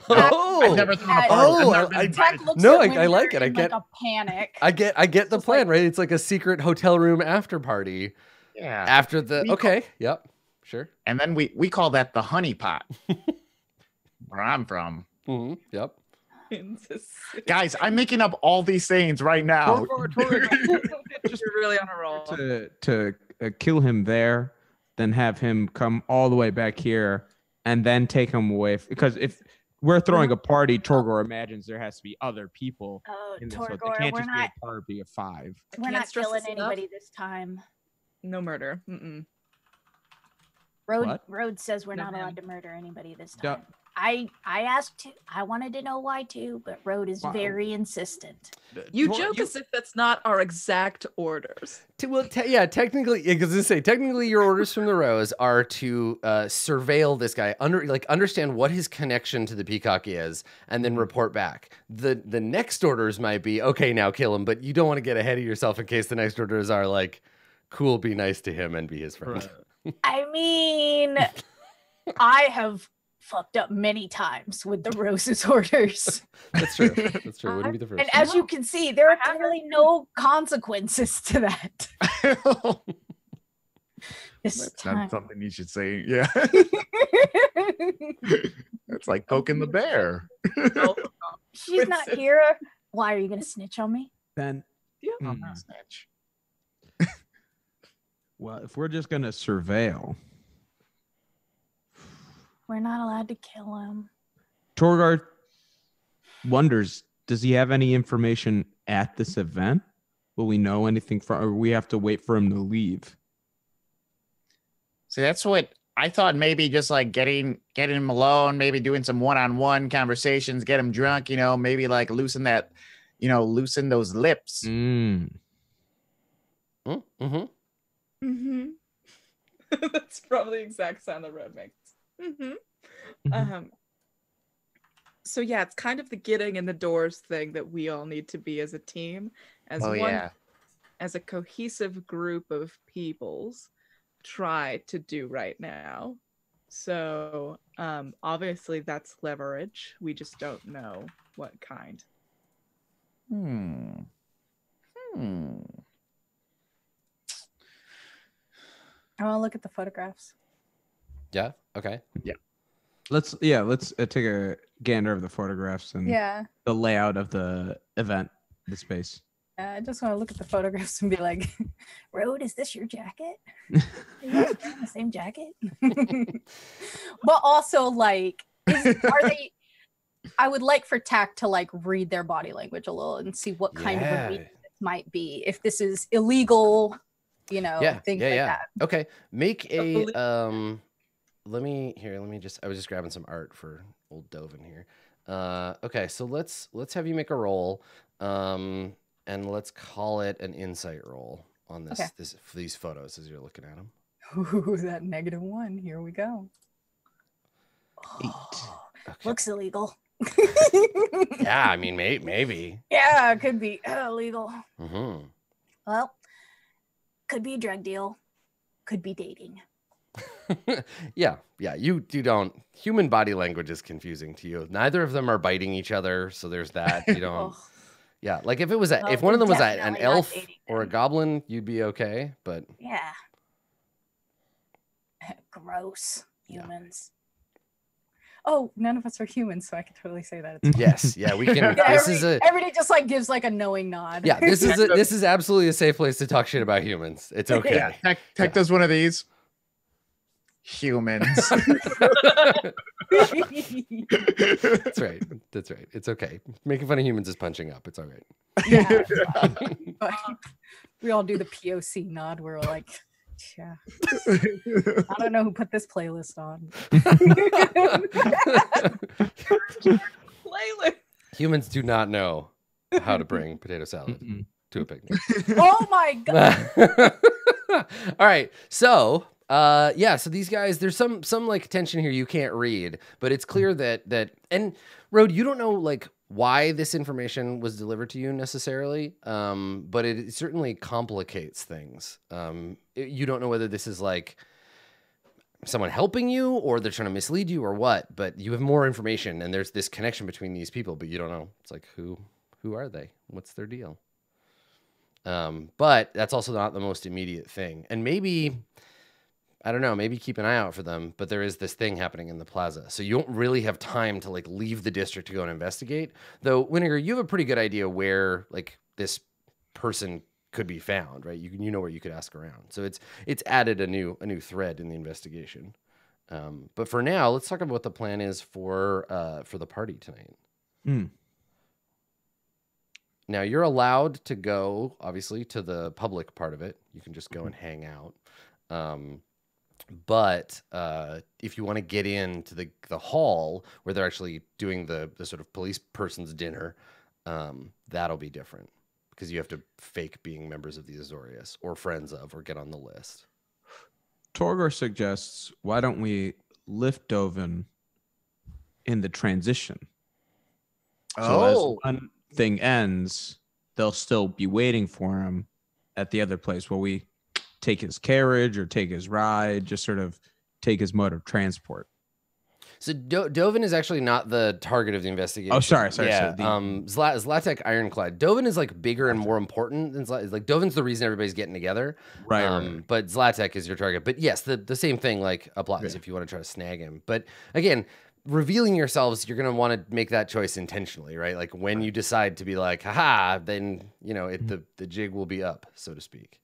Speaker 1: Oh,
Speaker 6: I've never thrown a party.
Speaker 3: Tech looks
Speaker 1: no,
Speaker 3: at
Speaker 1: I like
Speaker 3: Winter
Speaker 1: it.
Speaker 3: in, like a panic.
Speaker 1: I get the plan, right? It's like a secret hotel room after party.
Speaker 6: Yeah.
Speaker 1: After the yep, sure.
Speaker 6: And then we call that the honey pot. where I'm from.
Speaker 1: Yep.
Speaker 6: Guys, I'm making up all these sayings right now.
Speaker 2: You're really on a roll.
Speaker 5: To kill him there, then have him come all the way back here, and then take him away. Because if we're throwing a party, Torgor imagines there has to be other people.
Speaker 3: Oh,
Speaker 5: in this, so it
Speaker 3: Torgor,
Speaker 5: can't
Speaker 3: we're
Speaker 5: just
Speaker 3: not.
Speaker 5: be a party of 5.
Speaker 3: We're not killing anybody this time.
Speaker 2: No murder.
Speaker 3: Road says we're
Speaker 2: No,
Speaker 3: not
Speaker 2: ma'am.
Speaker 3: allowed to murder anybody this time. I asked too. I wanted to know why too, but Road is very insistent.
Speaker 2: You joke as if that's not our exact orders.
Speaker 1: Technically, because technically your orders from the Rose are to surveil this guy, understand what his connection to the Peacock is, and then report back. The next orders might be, okay, now kill him, but you don't want to get ahead of yourself in case the next orders are like, cool, be nice to him and be his friend.
Speaker 3: I mean, I have fucked up many times with the Rose's orders.
Speaker 1: That's true. That's true. Wouldn't be the first.
Speaker 3: And as you can see, there are clearly no consequences to that.
Speaker 4: That's not something you should say. Yeah. It's like poking the bear.
Speaker 3: She's not here. Why are you going to snitch on me?
Speaker 5: Then,
Speaker 6: I'm not snitch.
Speaker 5: well, if we're just gonna surveil,
Speaker 3: We're not allowed to kill him.
Speaker 5: Torgor wonders, does he have any information at this event? Will we know anything from, or we have to wait for him to leave?
Speaker 6: See, that's what I thought. Maybe just like getting him alone, maybe doing some one-on-one conversations, get him drunk, maybe like loosen those lips.
Speaker 2: That's probably the exact sound the Road makes. So yeah, it's kind of the getting in the doors thing that we all need to be as a team, as as a cohesive group of peoples try to do right now. So obviously that's leverage. We just don't know what kind.
Speaker 3: I want to look at the photographs.
Speaker 1: Yeah. Okay.
Speaker 4: Yeah.
Speaker 5: Let's take a gander of the photographs and the layout of the event, the space.
Speaker 3: I just want to look at the photographs and be like, Road, is this your jacket? Are you guys wearing the same jacket? But also, like, are they? I would like for Tack to like read their body language a little and see what kind of a weakness it might be. If this is illegal, things like that.
Speaker 1: Okay. Make a let me just, I was just grabbing some art for old Dovin here. Okay, so let's have you make a roll. And let's call it an insight roll on these photos as you're looking at them.
Speaker 3: Ooh, that -1. Here we go.
Speaker 5: 8.
Speaker 3: Okay. Looks illegal.
Speaker 1: Yeah, I mean, maybe.
Speaker 3: Yeah, it could be illegal.
Speaker 2: Well,
Speaker 3: could be a drug deal. Could be dating.
Speaker 1: Yeah. You don't. Human body language is confusing to you. Neither of them are biting each other, so there's that. You don't. Yeah, like if it was if one of them was an elf or a goblin, you'd be okay. But
Speaker 3: yeah, gross humans. Oh, none of us are humans, so I can totally say that.
Speaker 1: Yes, yeah, we can.
Speaker 3: Everybody just like gives like a knowing nod.
Speaker 1: Yeah, this is absolutely a safe place to talk shit about humans. It's okay.
Speaker 4: Yeah, Tech does one of these. Humans.
Speaker 1: That's right. It's okay. Making fun of humans is punching up. It's all right.
Speaker 3: Yeah. We all do the POC nod. We're like, yeah. I don't know who put this playlist on.
Speaker 2: Playlist.
Speaker 1: Humans do not know how to bring potato salad to a picnic.
Speaker 3: Oh my god.
Speaker 1: All right. So so these guys, there's some like tension here you can't read, but it's clear that and Road, you don't know like why this information was delivered to you necessarily, but it certainly complicates things. You don't know whether this is like someone helping you or they're trying to mislead you or what, but you have more information and there's this connection between these people, but you don't know. It's like, who are they? What's their deal? But that's also not the most immediate thing. And maybe, I don't know, maybe keep an eye out for them, but there is this thing happening in the plaza. So you don't really have time to like leave the district to go and investigate. Though, Winnegar, you have a pretty good idea where like this person could be found, right? You know where you could ask around. So it's added a new thread in the investigation. But for now, let's talk about what the plan is for the party tonight. Now, you're allowed to go, obviously, to the public part of it. You can just go and hang out. But if you want to get into the hall where they're actually doing the sort of police person's dinner, that'll be different because you have to fake being members of the Azorius or friends of or get on the list.
Speaker 5: Torgor suggests, why don't we lift Dovin in the transition? So as one thing ends, they'll still be waiting for him at the other place where we take his carriage or take his ride, just sort of take his mode of transport.
Speaker 1: So Dovin is actually not the target of the investigation.
Speaker 5: Oh, sorry.
Speaker 1: Yeah, Zlatek Ironclad. Dovin is like bigger and more important than Zlatek. Like Dovin's the reason everybody's getting together.
Speaker 5: Right.
Speaker 1: But Zlatek is your target. But yes, the same thing like applies if you want to try to snag him. But again, revealing yourselves, you're going to want to make that choice intentionally, right? Like when you decide to be like, haha, then, you know, the jig will be up, so to speak.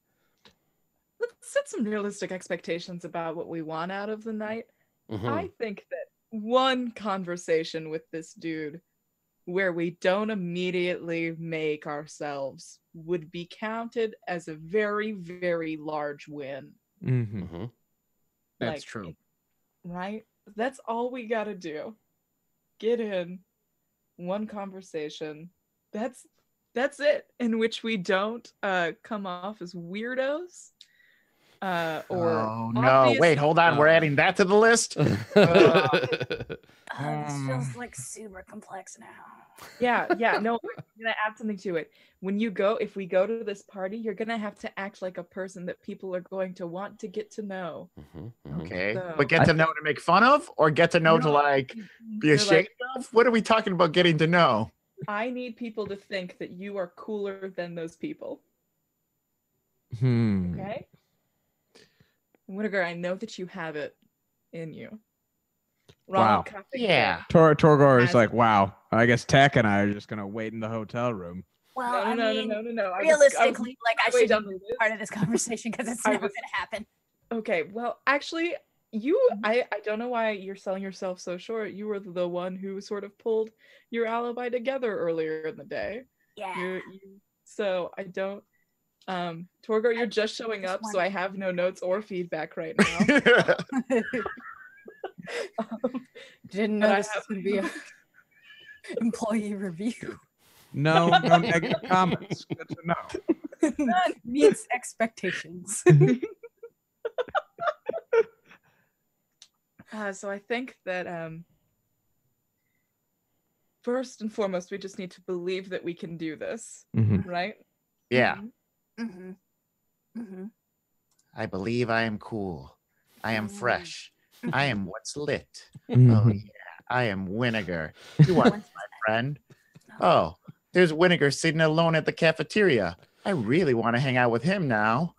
Speaker 2: Let's set some realistic expectations about what we want out of the night. I think that one conversation with this dude where we don't immediately make ourselves would be counted as a very, very large win.
Speaker 6: That's true.
Speaker 2: Right? That's all we gotta do. Get in one conversation. That's it. In which we don't come off as weirdos.
Speaker 6: Oh no! Wait, hold on. We're adding that to the list.
Speaker 3: This feels like super complex now.
Speaker 2: Yeah. No, we're gonna add something to it. If we go to this party, you're gonna have to act like a person that people are going to want to get to know.
Speaker 6: Okay,
Speaker 2: So,
Speaker 6: but get to know to make fun of, or get to know to like be ashamed of? What are we talking about? Getting to know?
Speaker 2: I need people to think that you are cooler than those people. Okay. Winnegar, I know that you have it in you.
Speaker 5: Wow.
Speaker 6: Yeah.
Speaker 5: Torgor is like, wow. I guess Tech and I are just gonna wait in the hotel room.
Speaker 3: Well,
Speaker 2: no.
Speaker 3: Realistically, I should be part of this conversation because it's never gonna happen.
Speaker 2: Okay, well, actually, I don't know why you're selling yourself so short. You were the one who sort of pulled your alibi together earlier in the day.
Speaker 3: Yeah.
Speaker 2: So I don't. Torgor, you're just showing up, so I have no notes or feedback right now.
Speaker 3: Didn't know this was going to be an employee review.
Speaker 5: No negative comments. Good to know.
Speaker 3: None meets expectations.
Speaker 2: So I think that first and foremost, we just need to believe that we can do this, right?
Speaker 6: Yeah. I believe I am cool. I am fresh. I am what's lit. Oh yeah, I am Winnegar. You are my friend. Oh, there's Winnegar sitting alone at the cafeteria. I really want to hang out with him now.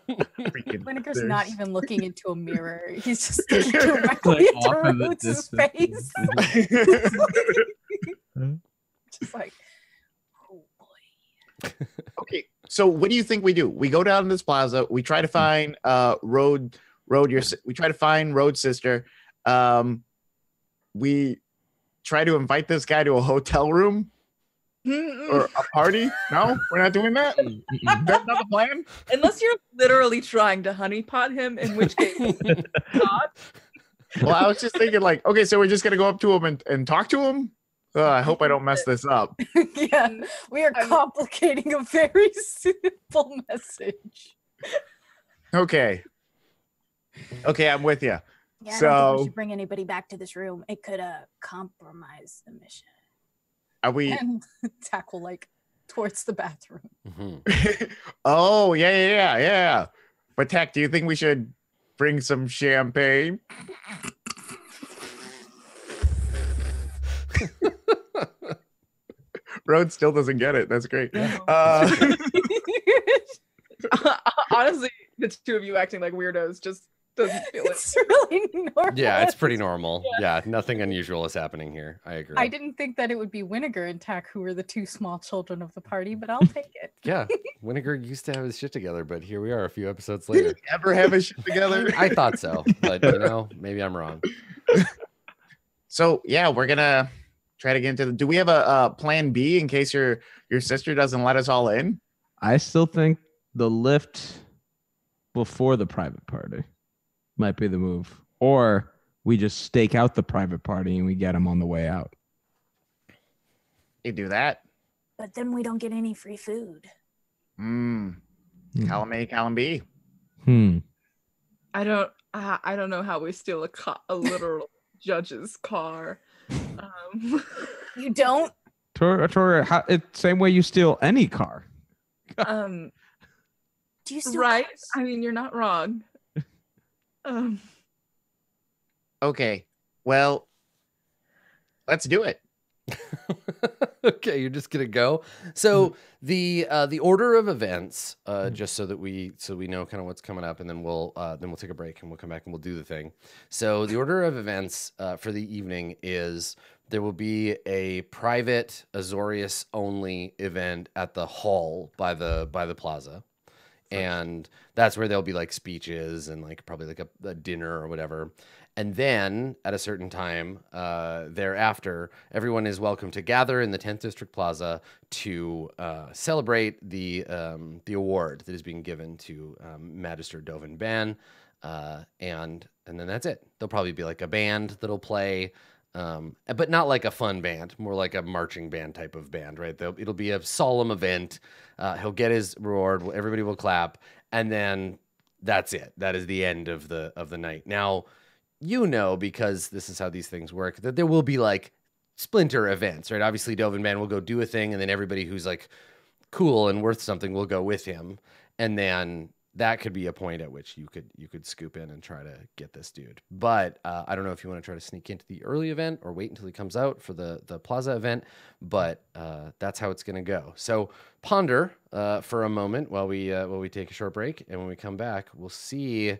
Speaker 3: Winnegar's not even looking into a mirror. He's just looking directly into Roots' face. Just like, oh boy.
Speaker 6: Okay, so what do you think we do? We go down to this plaza. We try to find we try to find Road's sister. We try to invite this guy to a hotel room or a party. No, we're not doing that. That's not the plan.
Speaker 2: Unless you're literally trying to honeypot him, in which case not.
Speaker 6: Well, I was just thinking like, okay, so we're just gonna go up to him and talk to him. I hope I don't mess this up.
Speaker 3: Yeah, we are complicating a very simple message.
Speaker 6: Okay, I'm with you.
Speaker 3: Yeah,
Speaker 6: so
Speaker 3: I don't think we should bring anybody back to this room. It could compromise the mission.
Speaker 6: Are we?
Speaker 3: And tackle like towards the bathroom.
Speaker 6: Oh yeah. But Tack, do you think we should bring some champagne? Road still doesn't get it. That's great.
Speaker 2: Honestly, the two of you acting like weirdos just doesn't feel it.
Speaker 3: It's really normal.
Speaker 1: Yeah, it's pretty normal. Yeah, nothing unusual is happening here. I agree.
Speaker 3: I didn't think that it would be Winnegar and Tack who were the two small children of the party, but I'll take it.
Speaker 1: Yeah, Winnegar used to have his shit together, but here we are a few episodes later.
Speaker 4: Ever have his shit together?
Speaker 1: I thought so, but maybe I'm wrong.
Speaker 6: So yeah, we're gonna try to get into the. Do we have a plan B in case your sister doesn't let us all in?
Speaker 5: I still think the lift before the private party might be the move, or we just stake out the private party and we get them on the way out.
Speaker 6: You do that.
Speaker 7: But then we don't get any free food.
Speaker 6: Column A, column B.
Speaker 2: I don't know how we steal a literal judge's car.
Speaker 7: You don't?
Speaker 5: Tori, same way you steal any car.
Speaker 7: Do you steal
Speaker 2: Right?
Speaker 7: cars?
Speaker 2: I mean, you're not wrong.
Speaker 6: Okay, well, let's do it.
Speaker 1: Okay, you're just gonna go. So the order of events, just so we know kind of what's coming up, and then we'll take a break and we'll come back and we'll do the thing. So the order of events for the evening is there will be a private Azorius only event at the hall by the plaza. And that's where there'll be like speeches and like probably like a dinner or whatever. And then at a certain time thereafter, everyone is welcome to gather in the 10th District Plaza to celebrate the award that is being given to Magister Dovin Ban. And then that's it. There'll probably be like a band that'll play. But not like a fun band, more like a marching band type of band, right? It'll be a solemn event. He'll get his reward. Everybody will clap, and then that's it. That is the end of the night. Now, because this is how these things work, that there will be like splinter events, right? Obviously, Dovin Man will go do a thing, and then everybody who's like cool and worth something will go with him, and then that could be a point at which you could scoop in and try to get this dude. But I don't know if you want to try to sneak into the early event or wait until he comes out for the plaza event. But that's how it's going to go. So ponder for a moment while we take a short break, and when we come back, we'll see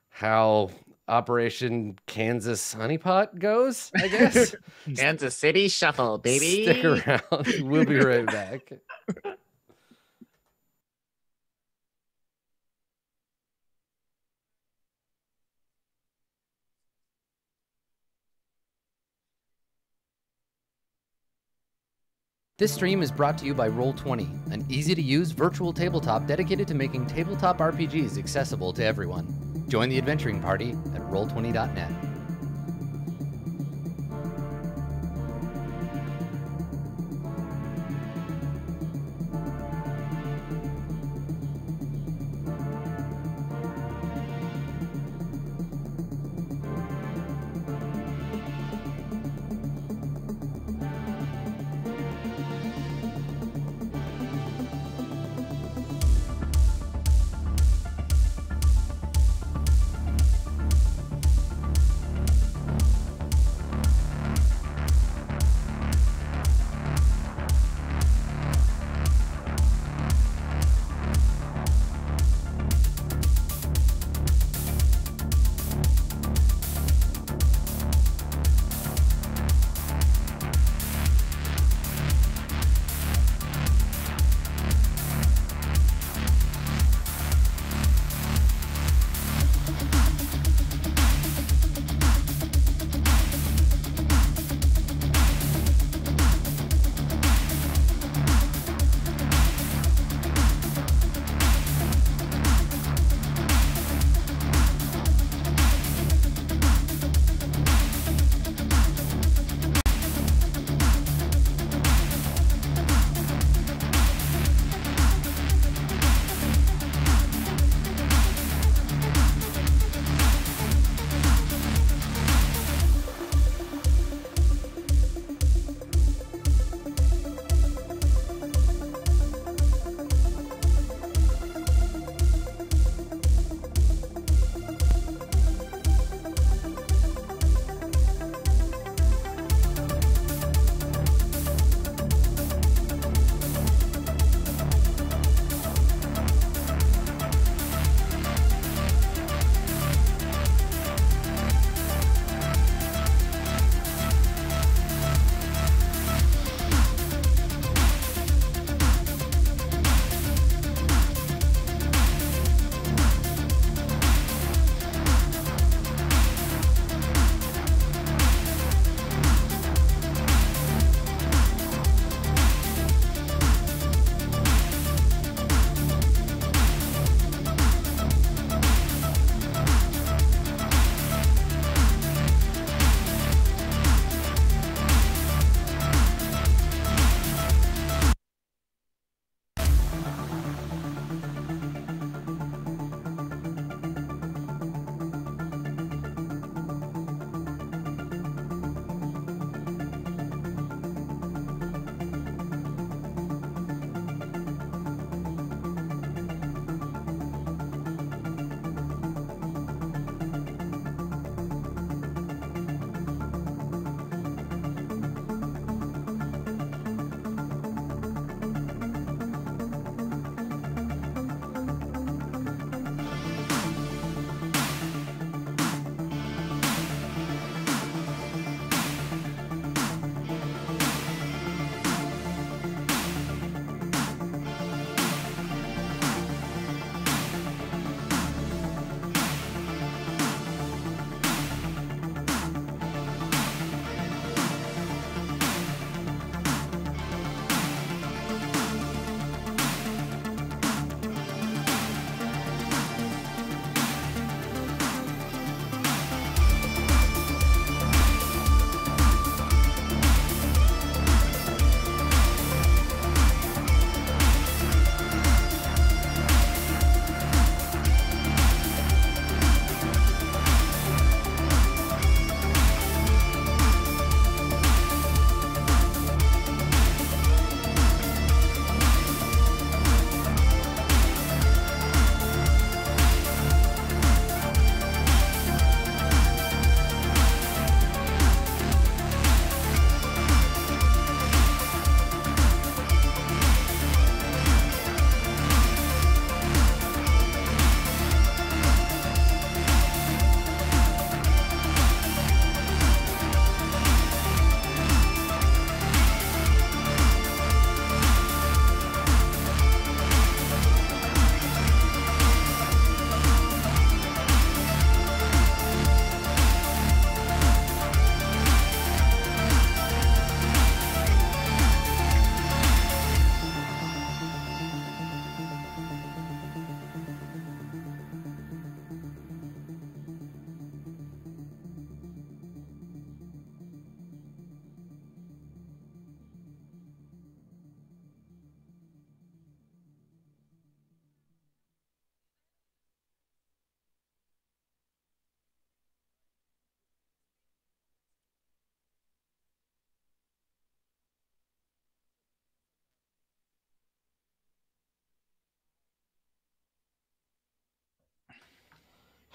Speaker 1: how Operation Kansas Honeypot goes, I guess.
Speaker 6: Kansas City Shuffle, baby.
Speaker 1: Stick around. We'll be right back. This stream is brought to you by Roll20, an easy-to-use virtual tabletop dedicated to making tabletop RPGs accessible to everyone. Join the adventuring party at roll20.net.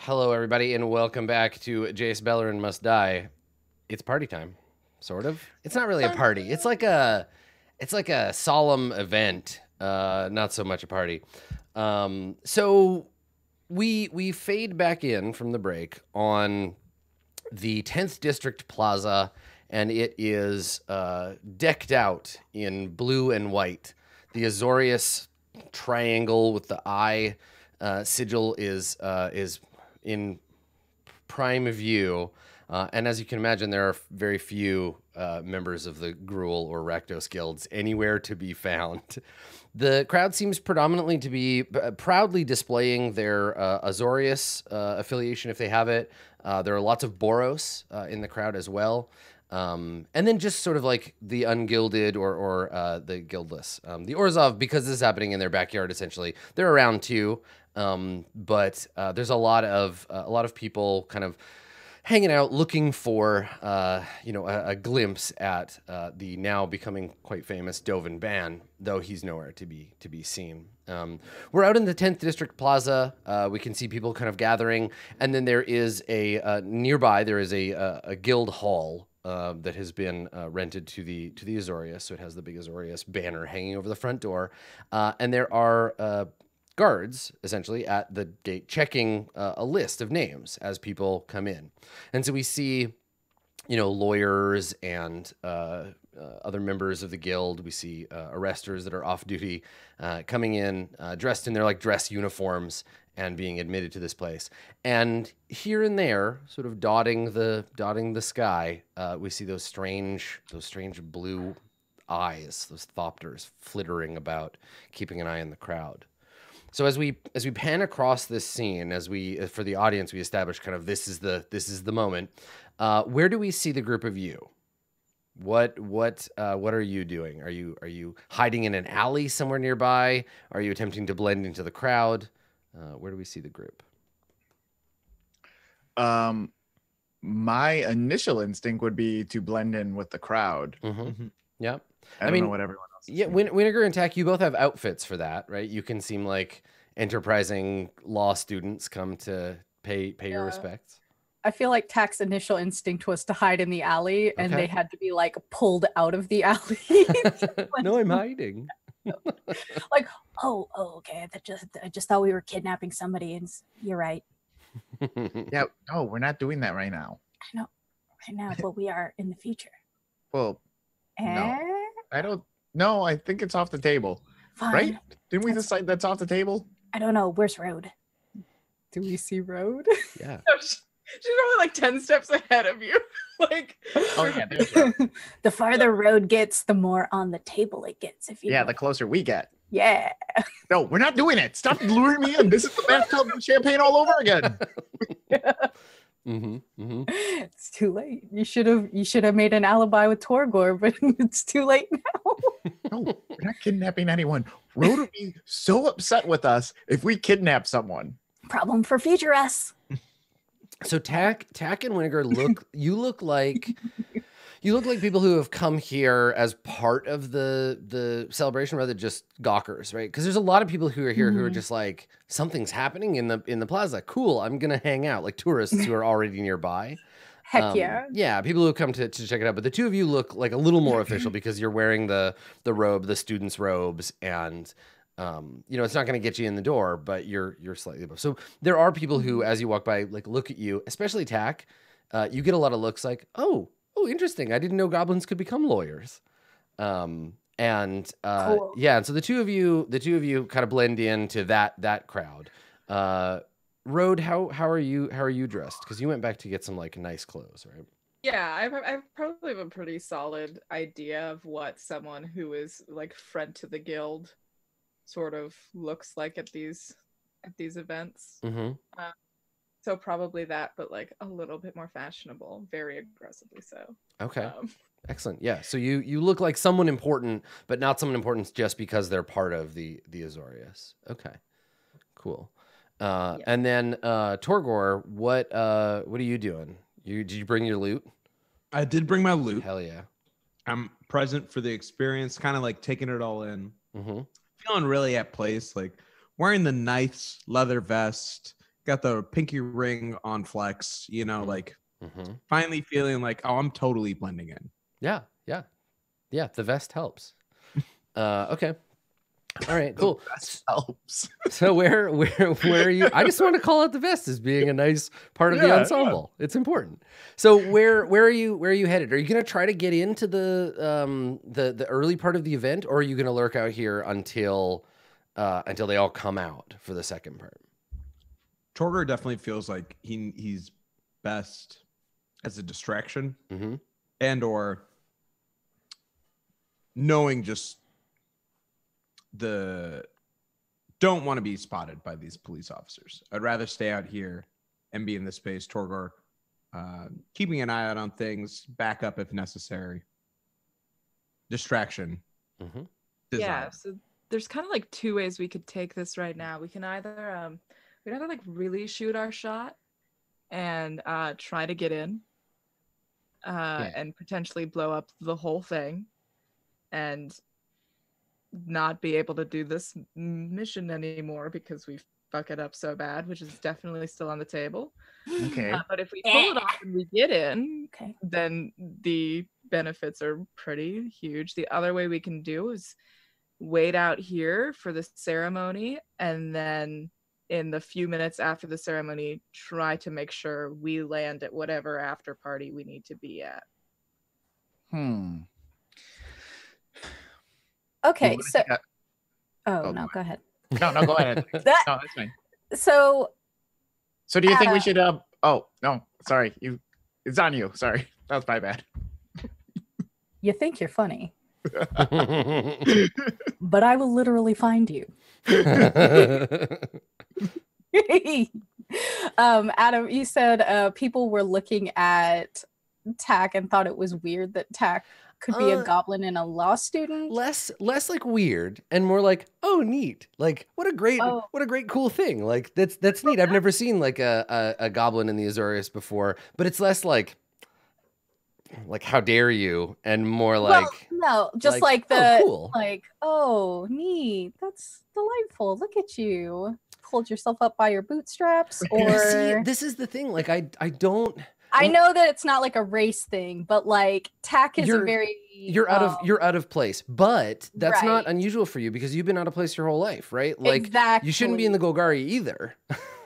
Speaker 1: Hello, everybody, and welcome back to Jace Beleren Must Die. It's party time, sort of. It's not really a party. It's like a solemn event, not so much a party. So we fade back in from the break on the 10th District Plaza, and it is decked out in blue and white. The Azorius triangle with the eye sigil is in prime view. And as you can imagine, there are very few members of the Gruul or Rakdos guilds anywhere to be found. The crowd seems predominantly to be proudly displaying their Azorius affiliation if they have it. There are lots of Boros in the crowd as well. And then just sort of like the ungilded or the guildless. The Orzhov, because this is happening in their backyard, essentially, they're around too. But there's a lot of people kind of hanging out, looking for a glimpse at the now becoming quite famous Dovin Ban, though he's nowhere to be seen. We're out in the 10th District Plaza. We can see people kind of gathering, and then there is nearby. There is a guild hall that has been rented to the Azorius, so it has the big Azorius banner hanging over the front door, and there are guards essentially at the gate checking a list of names as people come in. And so we see, lawyers and other members of the guild. We see arresters that are off duty coming in dressed in their like dress uniforms and being admitted to this place. And here and there, sort of dotting the sky, we see those strange blue eyes, those thopters flittering about, keeping an eye on the crowd. So as we pan across this scene, for the audience, we establish kind of this is the moment. Where do we see the group of you? What are you doing? Are you hiding in an alley somewhere nearby? Are you attempting to blend into the crowd? Where do we see the group?
Speaker 4: My initial instinct would be to blend in with the crowd.
Speaker 1: Mm-hmm. Yeah.
Speaker 4: I don't know what everyone else is
Speaker 1: saying. Winnegar and Tack, you both have outfits for that, right? You can seem like enterprising law students come to pay your respects.
Speaker 3: I feel like Tack's initial instinct was to hide in the alley, and they had to be like pulled out of the alley.
Speaker 1: No, I'm hiding.
Speaker 7: Like, okay. I just thought we were kidnapping somebody, and you're right.
Speaker 6: Yeah, no, we're not doing that right now.
Speaker 7: I know, right now, but we are in the future.
Speaker 6: Well, no, I don't. No, I think it's off the table.
Speaker 7: Fine.
Speaker 6: Right? Didn't we decide that's off the table?
Speaker 7: I don't know. Where's Road?
Speaker 3: Do we see Road?
Speaker 1: Yeah.
Speaker 2: She's probably like 10 steps ahead of you. Like,
Speaker 6: oh yeah, there's Road.
Speaker 7: The farther Road gets, the more on the table it gets. If you know.
Speaker 6: The closer we get.
Speaker 7: Yeah.
Speaker 6: No, we're not doing it. Stop luring me in. This is the bathtub with champagne all over again.
Speaker 1: Mm-hmm, mm-hmm.
Speaker 3: It's too late. You should have made an alibi with Torgor, but it's too late now.
Speaker 6: No, we're not kidnapping anyone. Road would be so upset with us if we kidnap someone.
Speaker 7: Problem for future us.
Speaker 1: So Tack and Winnegar look like people who have come here as part of the celebration rather than just gawkers, right? Because there's a lot of people who are here who are just like, something's happening in the plaza. Cool, I'm gonna hang out, like tourists who are already nearby.
Speaker 3: Heck yeah.
Speaker 1: Yeah, people who have come to check it out. But the two of you look like a little more official because you're wearing the robe, the students' robes, and it's not going to get you in the door, but you're slightly above. So there are people who, as you walk by, like look at you, especially Tack. You get a lot of looks like, oh, interesting. I didn't know goblins could become lawyers. Cool. And so the two of you kind of blend into that crowd. Road, how are you dressed? Because you went back to get some like nice clothes, right?
Speaker 2: Yeah, I probably have a pretty solid idea of what someone who is like friend to the guild sort of looks like at these events.
Speaker 1: Mm-hmm.
Speaker 2: So probably that, but like a little bit more fashionable, very aggressively so.
Speaker 1: Okay. Excellent. Yeah. So you look like someone important, but not someone important just because they're part of the Azorius. Okay. Cool. And then Torgor, what are you doing? Did you bring your loot?
Speaker 5: I did bring my loot.
Speaker 1: Hell yeah.
Speaker 5: I'm present for the experience, kind of like taking it all in.
Speaker 1: Mm-hmm.
Speaker 5: Feeling really at place, like wearing the nice leather vest got the pinky ring on flex, you know, like
Speaker 1: Mm-hmm.
Speaker 5: finally feeling like, oh, I'm totally blending in.
Speaker 1: Yeah. The vest helps. Okay. All right. Cool.
Speaker 4: That helps.
Speaker 1: So where are you? I just want to call out the vest as being a nice part of the ensemble. It's important. So where are you headed? Are you going to try to get into the early part of the event, or are you going to lurk out here until they all come out for the second part?
Speaker 5: Torgor definitely feels like he's best as a distraction, and or knowing just don't want to be spotted by these police officers. I'd rather stay out here and be in this space. Torgor, keeping an eye out on things, back up if necessary. Distraction.
Speaker 2: Yeah. So there's kind of like two ways we could take this right now. We can either like really shoot our shot and try to get in and potentially blow up the whole thing and not be able to do this mission anymore because we fuck it up so bad, which is definitely still on the table.
Speaker 6: Okay.
Speaker 2: But if we pull it off and we get in,
Speaker 7: Okay.
Speaker 2: then the benefits are pretty huge. The other way we can do is wait out here for the ceremony, and then in the few minutes after the ceremony, try to make sure we land at whatever after party we need to be at.
Speaker 3: Okay, so no, go ahead.
Speaker 6: No, go ahead. No, that's fine.
Speaker 3: So
Speaker 6: do you think we should oh no, sorry, it's on you. Sorry. That was my bad.
Speaker 3: you think you're funny, but I will literally find you. Adam, you said people were looking at Tack and thought it was weird that Tack could be a goblin and a law student.
Speaker 1: Less like weird and more like, oh, neat. Like what a great cool thing. Like that's neat. I've never seen like a goblin in the Azorius before, but it's less like how dare you, and more like
Speaker 3: cool. Like, oh, neat. That's delightful. Look at you. Pulled yourself up by your bootstraps. Or
Speaker 1: see, this is the thing. Like I
Speaker 3: know that it's not like a race thing, but like Tack is
Speaker 1: you're out of place. But that's not unusual for you because you've been out of place your whole life, right? Like
Speaker 3: exactly.
Speaker 1: You shouldn't be in the Golgari either.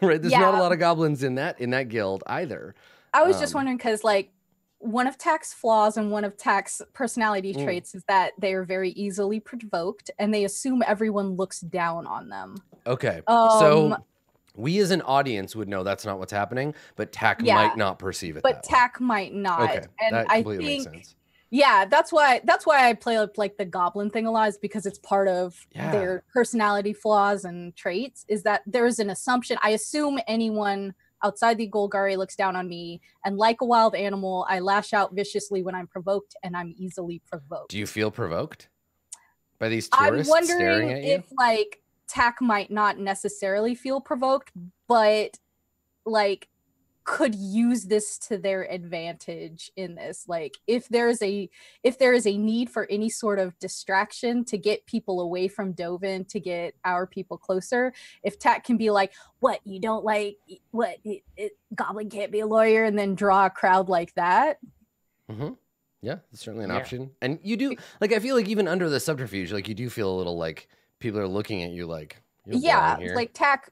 Speaker 1: Right? There's not a lot of goblins in that guild either.
Speaker 3: I was just wondering because like one of Tack's flaws and one of Tack's personality traits is that they are very easily provoked and they assume everyone looks down on them.
Speaker 1: Okay. So we as an audience would know that's not what's happening, but Tack might not perceive it.
Speaker 3: But Tack might not.
Speaker 1: Okay.
Speaker 3: And
Speaker 1: that completely makes sense.
Speaker 3: Yeah, that's why I play up like the goblin thing a lot, is because it's part of their personality flaws and traits, is that there's an assumption. I assume anyone outside the Golgari looks down on me, and like a wild animal, I lash out viciously when I'm provoked, and I'm easily provoked.
Speaker 1: Do you feel provoked by these tourists staring at you?
Speaker 3: If like Tack might not necessarily feel provoked, but like could use this to their advantage in this. Like if there is a need for any sort of distraction to get people away from Dovin, to get our people closer, if Tack can be like, what, you don't like what Goblin can't be a lawyer, and then draw a crowd like that.
Speaker 1: Yeah, it's certainly an option. And you do, like, I feel like even under the subterfuge, like you do feel a little like people are looking at you like,
Speaker 3: like Tack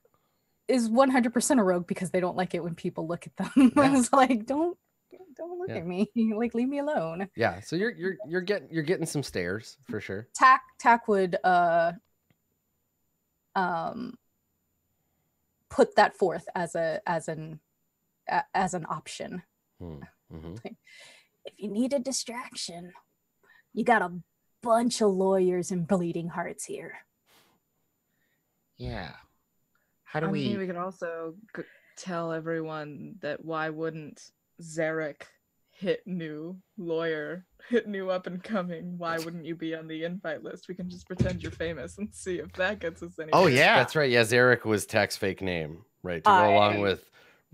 Speaker 3: is 100% a rogue because they don't like it when people look at them. It's like, don't look at me. Like, leave me alone.
Speaker 1: Yeah. So you're getting some stares for sure.
Speaker 3: Tack would put that forth as an option. If you need a distraction, you got a bunch of lawyers and bleeding hearts here.
Speaker 6: Yeah. How do
Speaker 2: I mean, we could also tell everyone that why wouldn't Zarek hit new up and coming? Why wouldn't you be on the invite list? We can just pretend you're famous and see if that gets us anywhere.
Speaker 6: Oh yeah,
Speaker 1: that's right. Yeah, Zarek was Tack's fake name, right? To go along with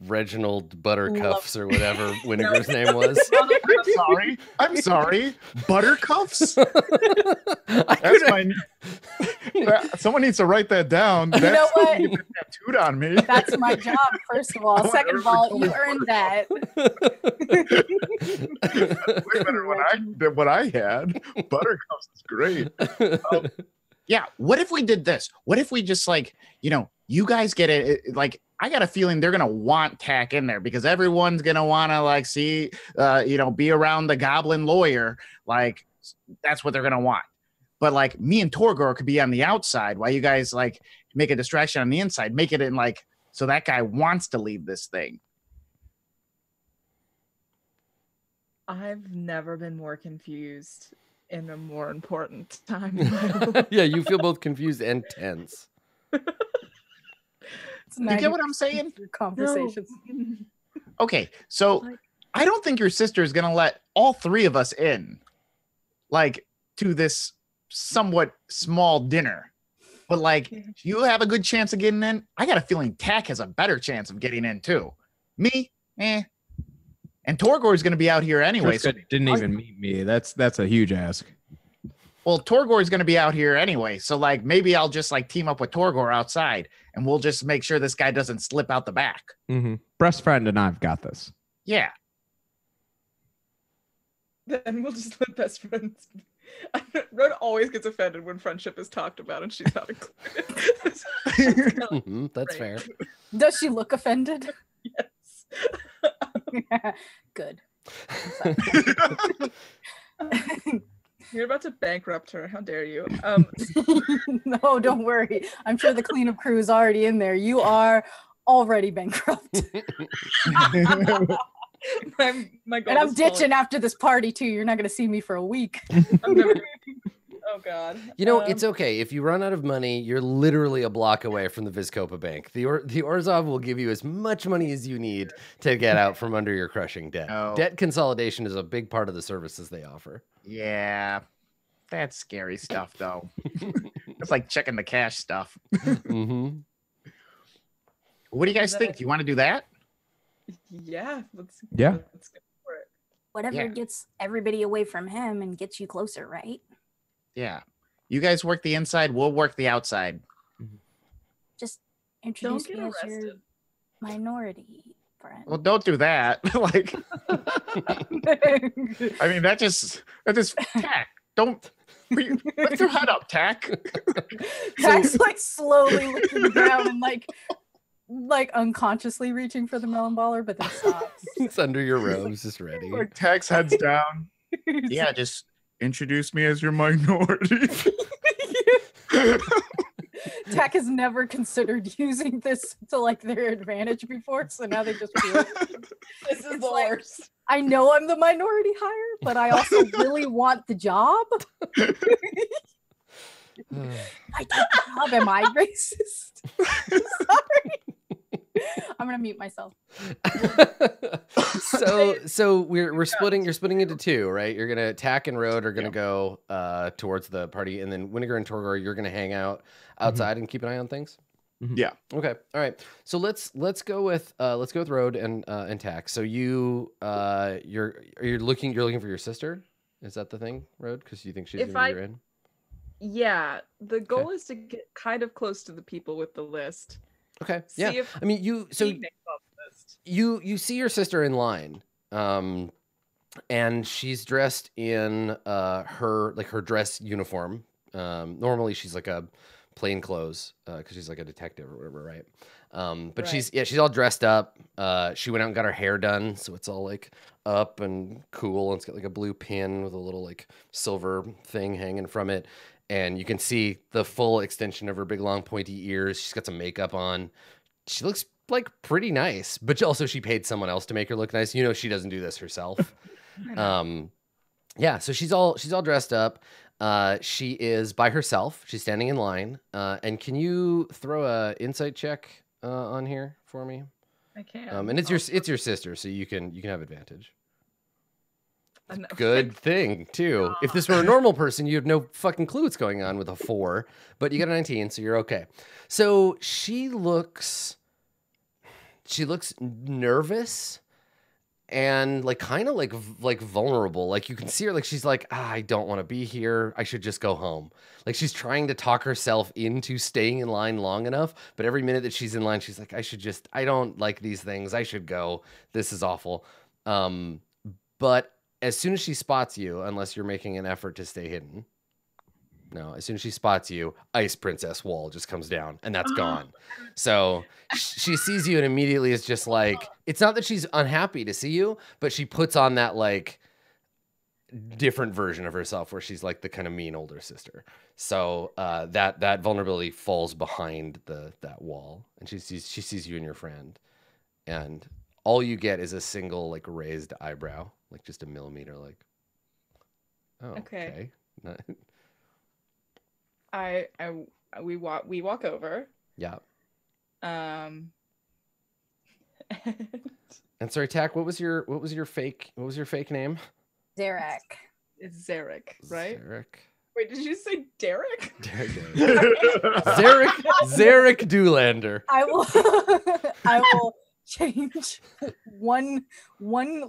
Speaker 1: Reginald Buttercuffs or whatever Winnegar's name was.
Speaker 4: I'm sorry. Buttercuffs? Someone needs to write that down.
Speaker 3: You know what?
Speaker 4: Get that tattooed on me.
Speaker 3: That's my job, first of all. Second of all, you earned that.
Speaker 4: Way better than what I had. Buttercups is great.
Speaker 6: Yeah. What if we did this? What if we just like, you guys get it, like, I got a feeling they're gonna want Tack in there because everyone's gonna want to like see, be around the goblin lawyer. Like, that's what they're gonna want. But like, me and Torgor could be on the outside while you guys like make a distraction on the inside. Make it in like so that guy wants to leave this thing.
Speaker 2: I've never been more confused in a more important time in my life.
Speaker 1: Yeah, you feel both confused and tense.
Speaker 6: You get what I'm saying?
Speaker 3: Conversations.
Speaker 2: No.
Speaker 6: Okay, so I don't think your sister is gonna let all three of us in, like, to this somewhat small dinner. But like, you have a good chance of getting in. I got a feeling Tack has a better chance of getting in too. Me, And Torgor is gonna be out here anyway. So
Speaker 5: didn't even meet me. That's a huge ask.
Speaker 6: Well, Torgor is going to be out here anyway. So, like, maybe I'll just, like, team up with Torgor outside, and we'll just make sure this guy doesn't slip out the back.
Speaker 5: Mm-hmm. Best friend and I've got this.
Speaker 6: Yeah.
Speaker 2: Then we'll just let best friends. Rhoda always gets offended when friendship is talked about and she's not included.
Speaker 1: That's fair.
Speaker 3: Does she look offended?
Speaker 2: Yes.
Speaker 3: Good.
Speaker 2: You're about to bankrupt her. How dare you?
Speaker 3: No, don't worry. I'm sure the cleanup crew is already in there. You are already bankrupt.
Speaker 2: my goal
Speaker 3: And I'm
Speaker 2: is
Speaker 3: ditching after this party too. You're not going to see me for a week.
Speaker 2: Oh God.
Speaker 1: It's okay. If you run out of money, you're literally a block away from the Vizkopa Bank. The Orzhov will give you as much money as you need to get out from under your crushing debt.
Speaker 6: Oh.
Speaker 1: Debt consolidation is a big part of the services they offer.
Speaker 6: Yeah. That's scary stuff, though. It's like checking the cash stuff.
Speaker 1: Mm-hmm.
Speaker 6: What do you guys think? Do you want to do that?
Speaker 2: Yeah. Let's
Speaker 5: Yeah.
Speaker 2: Let's go for it.
Speaker 7: Whatever gets everybody away from him and gets you closer, right?
Speaker 6: Yeah. You guys work the inside, we'll work the outside.
Speaker 7: Just introduce
Speaker 2: Don't
Speaker 7: me
Speaker 2: get
Speaker 7: as your
Speaker 2: arrested.
Speaker 7: minority friend.
Speaker 6: Well, don't do that. Like, I mean, that just Tack. Don't lift your head up, Tack.
Speaker 3: Tack's like slowly looking down and like unconsciously reaching for the melon baller, but then stops.
Speaker 1: It's under your robes, just ready.
Speaker 4: Like Tack's head's down.
Speaker 6: Yeah, just
Speaker 4: Introduce me as your minority.
Speaker 3: Tack has never considered using this to like their advantage before, so now they just feel
Speaker 2: This is
Speaker 3: It's
Speaker 2: the
Speaker 3: like-
Speaker 2: worst.
Speaker 3: I know I'm the minority hire, but I also really want the job. I take the job. Am I racist? Sorry. I'm gonna mute myself.
Speaker 1: So we're splitting. You're splitting into two, right? You're gonna Tack and Road are gonna go towards the party, and then Winnegar and Torgor, you're gonna hang out outside and keep an eye on things.
Speaker 4: Yeah.
Speaker 1: Okay. All right. So let's go with Road and Tack. So you're looking for your sister. Is that the thing, Road? Because you think she's
Speaker 2: If
Speaker 1: gonna be
Speaker 2: I-
Speaker 1: your in?
Speaker 2: Yeah. The goal is to get kind of close to the people with the list.
Speaker 1: Okay.
Speaker 2: See
Speaker 1: Yeah.
Speaker 2: if
Speaker 1: I mean, you
Speaker 2: he makes off the list.
Speaker 1: you see your sister in line, and she's dressed in her dress uniform. Normally she's like a plain clothes because she's like a detective or whatever, right? But
Speaker 2: Right.
Speaker 1: she's all dressed up. She went out and got her hair done, so it's all like up and cool, and it's got like a blue pin with a little like silver thing hanging from it. And you can see the full extension of her big, long, pointy ears. She's got some makeup on. She looks like pretty nice, but also she paid someone else to make her look nice. You know, she doesn't do this herself. Yeah, so she's all dressed up. She is by herself. She's standing in line. And can you throw a insight check on here for me?
Speaker 2: I can.
Speaker 1: And it's your sister, so you can have advantage.
Speaker 2: I'm not-
Speaker 1: Good thing too. If this were a normal person, you have no fucking clue what's going on with a 4, but you got a 19, so you're okay. So she looks nervous, and like kind of like vulnerable. Like you can see her, like she's like, I don't want to be here. I should just go home. Like she's trying to talk herself into staying in line long enough, but every minute that she's in line, she's like, I don't like these things. I should go. This is awful. But as soon as she spots you, unless you're making an effort to stay hidden, no, as soon as she spots you, Ice Princess wall just comes down and that's gone. So she sees you and immediately is just like, it's not that she's unhappy to see you, but she puts on that like different version of herself where she's like the kind of mean older sister. So that vulnerability falls behind that wall, and she sees you and your friend, and all you get is a single like raised eyebrow, like just a millimeter, like, oh, okay.
Speaker 2: We walk over.
Speaker 1: Yeah.
Speaker 2: And
Speaker 1: sorry, Tack, what was your fake name?
Speaker 3: Zarek.
Speaker 2: It's Zarek, right?
Speaker 1: Zarek.
Speaker 2: Wait, did you say Derek?
Speaker 1: Zarek Doolander.
Speaker 3: I will change one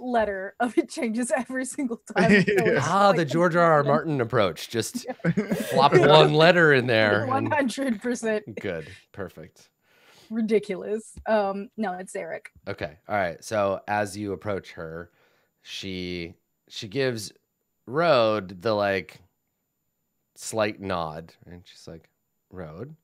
Speaker 3: letter of it changes every single time. So
Speaker 1: the George R.R. Martin approach. Just flop one letter in there.
Speaker 3: 100%.
Speaker 1: Good. Perfect.
Speaker 3: Ridiculous. No, it's Zarek.
Speaker 1: Okay. All right. So as you approach her, she gives Road the like slight nod, and she's like, Road,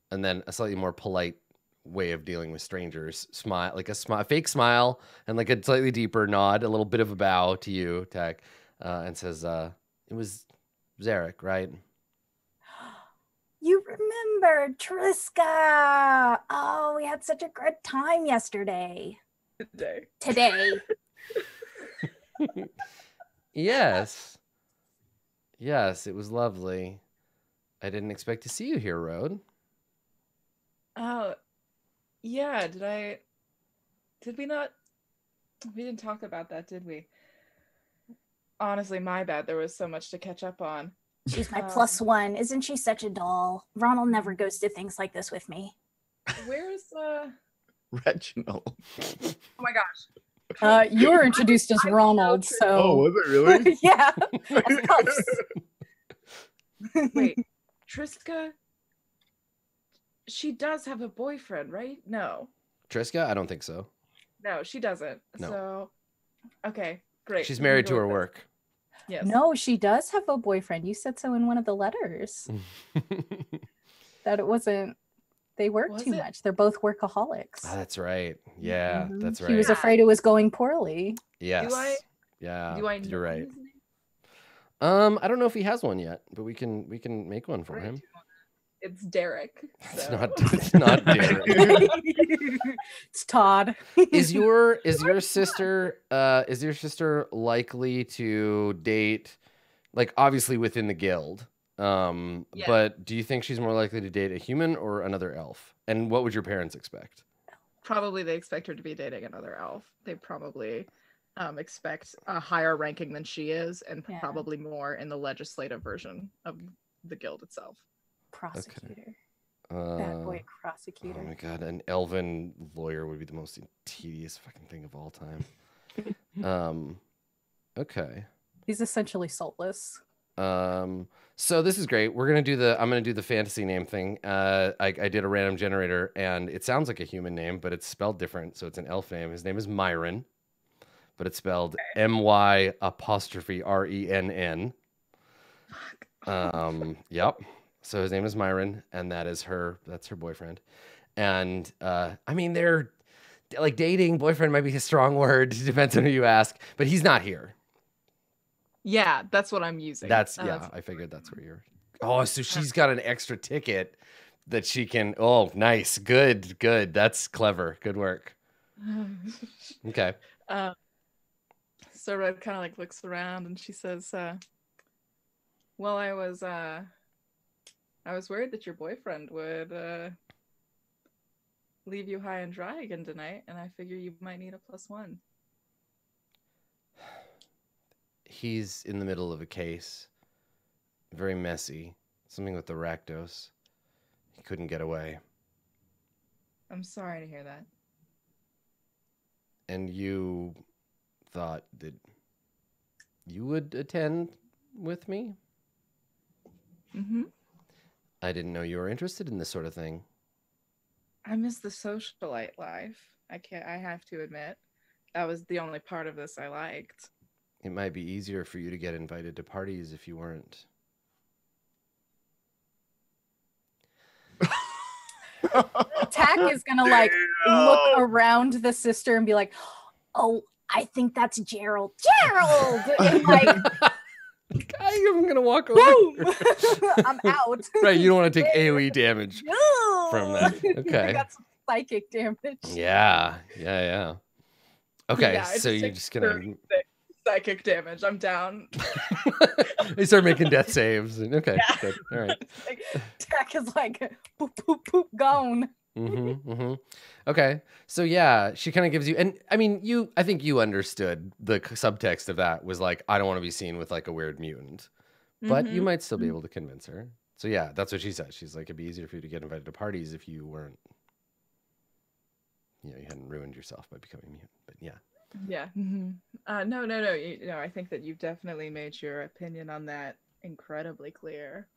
Speaker 1: and then a slightly more polite way of dealing with strangers, smile, like a fake smile, and like a slightly deeper nod, a little bit of a bow to you, Tack, and says, it was Zarek, right?
Speaker 7: You remember Triska. Oh, we had such a good time yesterday. Today.
Speaker 1: Yes, it was lovely. I didn't expect to see you here, Road.
Speaker 2: Oh, yeah. Did we not? We didn't talk about that, did we? Honestly, my bad. There was so much to catch up on.
Speaker 7: She's my +1. Isn't she such a doll? Ronald never goes to things like this with me.
Speaker 2: Where's
Speaker 4: Reginald?
Speaker 2: Oh my gosh.
Speaker 3: You were introduced as Ronald, so.
Speaker 4: Oh, was it really?
Speaker 3: Yeah. As Puffs.
Speaker 2: Wait, Triska? She does have a boyfriend, right? No.
Speaker 1: Triska? I don't think so.
Speaker 2: No, she doesn't.
Speaker 1: No.
Speaker 2: So, okay, great.
Speaker 1: She's married to her work.
Speaker 2: Yes.
Speaker 3: No, she does have a boyfriend. You said so in one of the letters. That it wasn't. They work too much. They're both workaholics.
Speaker 1: Oh, that's right. Yeah, that's right.
Speaker 3: She was afraid it was going poorly.
Speaker 1: Yes.
Speaker 2: Yeah.
Speaker 1: You're right. I don't know if he has one yet, but we can make one for him.
Speaker 2: It's Derek. So.
Speaker 1: It's not Derek.
Speaker 3: It's Todd.
Speaker 1: Is your sister likely to date, like obviously within the guild?
Speaker 2: Yeah.
Speaker 1: But do you think she's more likely to date a human or another elf? And what would your parents expect?
Speaker 2: Probably they expect her to be dating another elf. They probably expect a higher ranking than she is, and probably more in the legislative version of the guild itself.
Speaker 3: Prosecutor. Bad boy prosecutor.
Speaker 1: Oh my god, an elven lawyer would be the most tedious fucking thing of all time. Okay.
Speaker 3: He's essentially saltless.
Speaker 1: So this is great. I'm gonna do the fantasy name thing. I did a random generator, and it sounds like a human name, but it's spelled different. So it's an elf name. His name is Myron, but it's spelled MY''RENN. Yep. So his name is Myron, and that's her boyfriend. And I mean, they're like dating. Boyfriend might be a strong word. It depends on who you ask, but he's not here.
Speaker 2: Yeah, that's what I'm using.
Speaker 1: I figured that's where you're. Oh, so she's got an extra ticket that she can. Oh, nice, good. That's clever. Good work. Okay.
Speaker 2: So Red kind of like looks around, and she says, "Well, I was worried that your boyfriend would leave you high and dry again tonight, and I figure you might need a +1."
Speaker 1: He's in the middle of a case. Very messy. Something with the Rakdos. He couldn't get away.
Speaker 2: I'm sorry to hear that.
Speaker 1: And you thought that you would attend with me.
Speaker 2: Mm-hmm.
Speaker 1: I didn't know you were interested in this sort of thing.
Speaker 2: I miss the socialite life. I have to admit. That was the only part of this I liked.
Speaker 1: It might be easier for you to get invited to parties if you weren't.
Speaker 3: Tack is gonna like look around the sister and be like,
Speaker 7: Oh, I think that's Gerald. Gerald! And like,
Speaker 1: I'm gonna walk over.
Speaker 3: boom, I'm out.
Speaker 1: Right, you don't want to take AoE damage
Speaker 7: no.
Speaker 1: from that.
Speaker 3: I
Speaker 1: Okay.
Speaker 3: got some psychic damage.
Speaker 1: Yeah. Okay,
Speaker 2: Yeah,
Speaker 1: so you're just gonna.
Speaker 2: Psychic damage. I'm down.
Speaker 1: They start making death saves. Okay,
Speaker 2: Yeah.
Speaker 1: good. All right.
Speaker 3: Tack is like, boop, boop, boop, gone.
Speaker 1: Okay, so yeah, she kind of gives you, and I mean, I think you understood the subtext of that was like, I don't want to be seen with like a weird mutant, but you might still be able to convince her. So yeah, that's what she says. She's like, it'd be easier for you to get invited to parties if you weren't, you hadn't ruined yourself by becoming a mutant. But yeah.
Speaker 2: Yeah. No. I think that you've definitely made your opinion on that incredibly clear.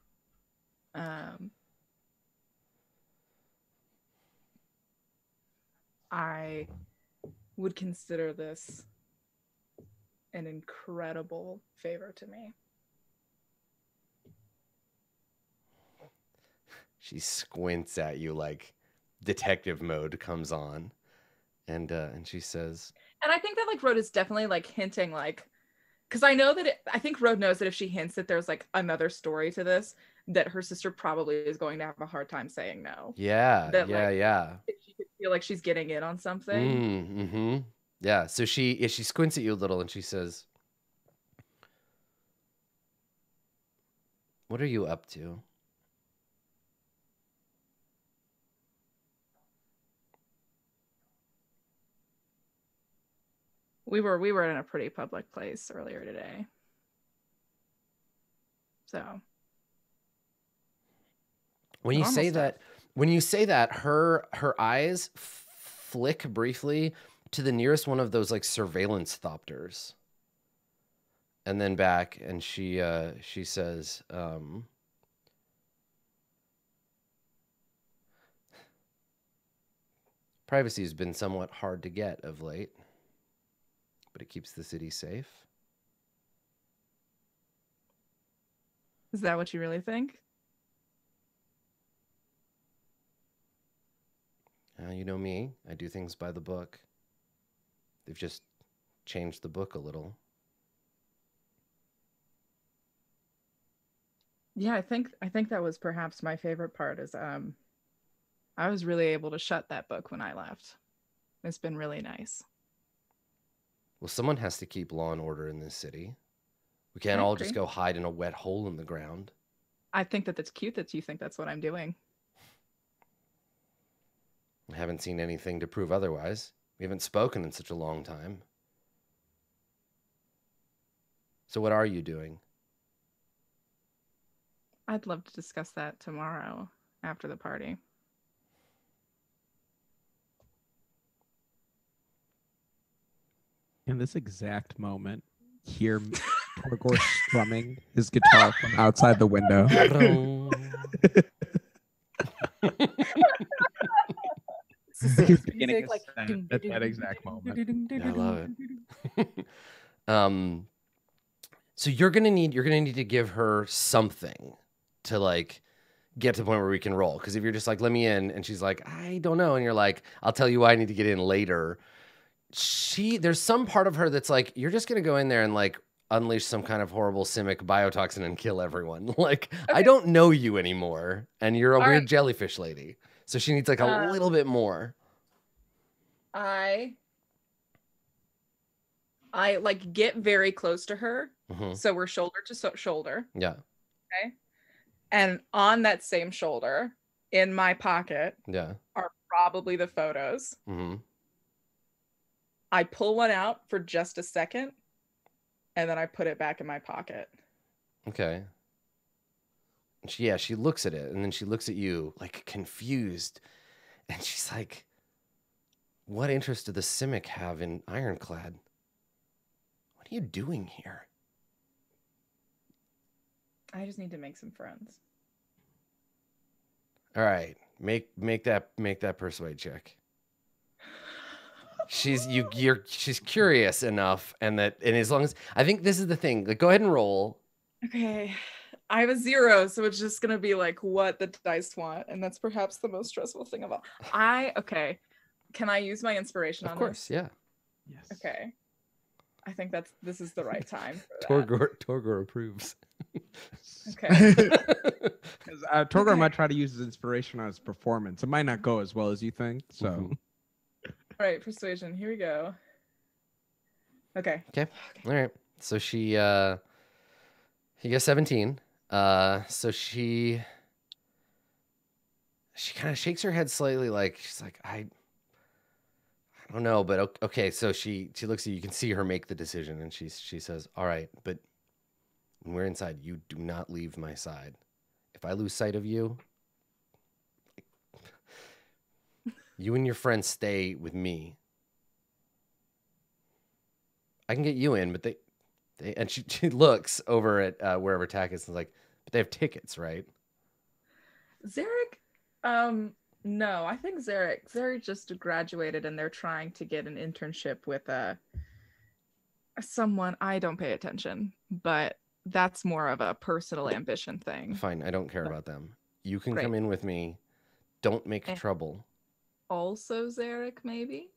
Speaker 2: I would consider this an incredible favor to me.
Speaker 1: She squints at you like detective mode comes on, and she says,
Speaker 2: and I think that like Rhoda is definitely like hinting like, because I know that I think Rhoda knows that if she hints that there's like another story to this, that her sister probably is going to have a hard time saying no.
Speaker 1: Yeah,
Speaker 2: that,
Speaker 1: yeah.
Speaker 2: If she could feel like she's getting in on something.
Speaker 1: Yeah. So she squints at you a little and she says, "What are you up to?"
Speaker 2: We were in a pretty public place earlier today. So
Speaker 1: when you say that, her eyes flick briefly to the nearest one of those like surveillance thopters, and then back, and she says, "Privacy has been somewhat hard to get of late, but it keeps the city safe."
Speaker 2: Is that what you really think?
Speaker 1: You know me. I do things by the book. They've just changed the book a little.
Speaker 2: Yeah, I think that was perhaps my favorite part is I was really able to shut that book when I left. It's been really nice.
Speaker 1: Well, someone has to keep law and order in this city. We can't all just go hide in a wet hole in the ground.
Speaker 2: I think that that's cute that you think that's what I'm doing.
Speaker 1: I haven't seen anything to prove otherwise. We haven't spoken in such a long time. So what are you doing?
Speaker 2: I'd love to discuss that tomorrow after the party.
Speaker 5: In this exact moment, hear Torgor strumming his guitar from outside the window. He's beginning
Speaker 3: like,
Speaker 5: at that exact moment.
Speaker 1: I love it. So you're gonna need to give her something to like get to the point where we can roll. Because if you're just like, let me in, and she's like, I don't know, and you're like, I'll tell you why I need to get in later. There's some part of her that's like, you're just gonna go in there and like unleash some kind of horrible simic biotoxin and kill everyone. Like, okay. I don't know you anymore, and you're a weird jellyfish lady. So she needs like a little bit more.
Speaker 2: I like get very close to her. So we're shoulder to shoulder.
Speaker 1: Yeah.
Speaker 2: Okay. And on that same shoulder, in my pocket, are probably the photos. I pull one out for just a second, and then I put it back in my pocket.
Speaker 1: Okay. She looks at it, and then she looks at you like confused, and she's like, what interest do the Simic have in Ironclad? What are you doing here?
Speaker 2: I just need to make some friends.
Speaker 1: All right, make that persuade check. She's curious enough, and as long as I think this is the thing, like, go ahead and roll.
Speaker 2: Okay, I have a 0, so it's just gonna be like what the dice want, and that's perhaps the most stressful thing of all. Okay, can I use my inspiration on this?
Speaker 1: Of course, yeah.
Speaker 5: Yes.
Speaker 2: Okay, I think this is the right time for that.
Speaker 1: Torgor approves.
Speaker 2: Okay.
Speaker 5: Because Torgor might try to use his inspiration on his performance. It might not go as well as you think. So,
Speaker 2: All right, persuasion. Here we go. Okay.
Speaker 1: All right. So he gets 17. So she kind of shakes her head slightly, like she's like, I don't know, but okay. So she looks at you. You can see her make the decision, and she says, "All right, but when we're inside, you do not leave my side. If I lose sight of you, you and your friends stay with me. I can get you in, but they and she looks over at wherever Tack is and is like, but they have tickets, right?"
Speaker 2: Zarek, no, I think Zarek just graduated and they're trying to get an internship with someone. I don't pay attention, but that's more of a personal ambition thing.
Speaker 1: Fine, I don't care about them. You can
Speaker 2: Great.
Speaker 1: come in with me. Don't make trouble.
Speaker 2: Also Zarek, maybe?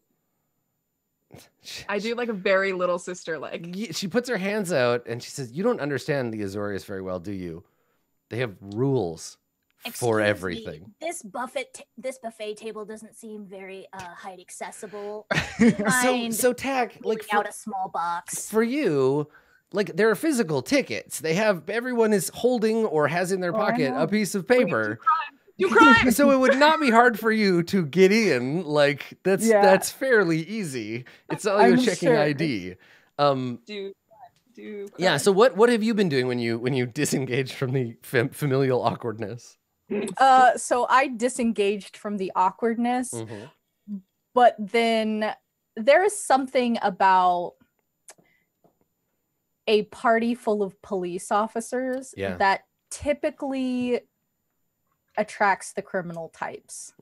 Speaker 2: I do like a very little sister like.
Speaker 1: She puts her hands out and she says, "You don't understand the Azorius very well, do you? They have rules for everything."
Speaker 7: Me. This buffet table doesn't seem very height accessible.
Speaker 1: So Tack, like,
Speaker 7: out a small box
Speaker 1: for you. Like, there are physical tickets. Everyone is holding or has in their pocket a piece of paper.
Speaker 2: You crime.
Speaker 1: So it would not be hard for you to get in. Like, that's fairly easy. It's not like you're checking ID. Yeah. So what have you been doing when you disengaged from the familial awkwardness?
Speaker 3: So I disengaged from the awkwardness, but then there is something about a party full of police officers that typically attracts the criminal types.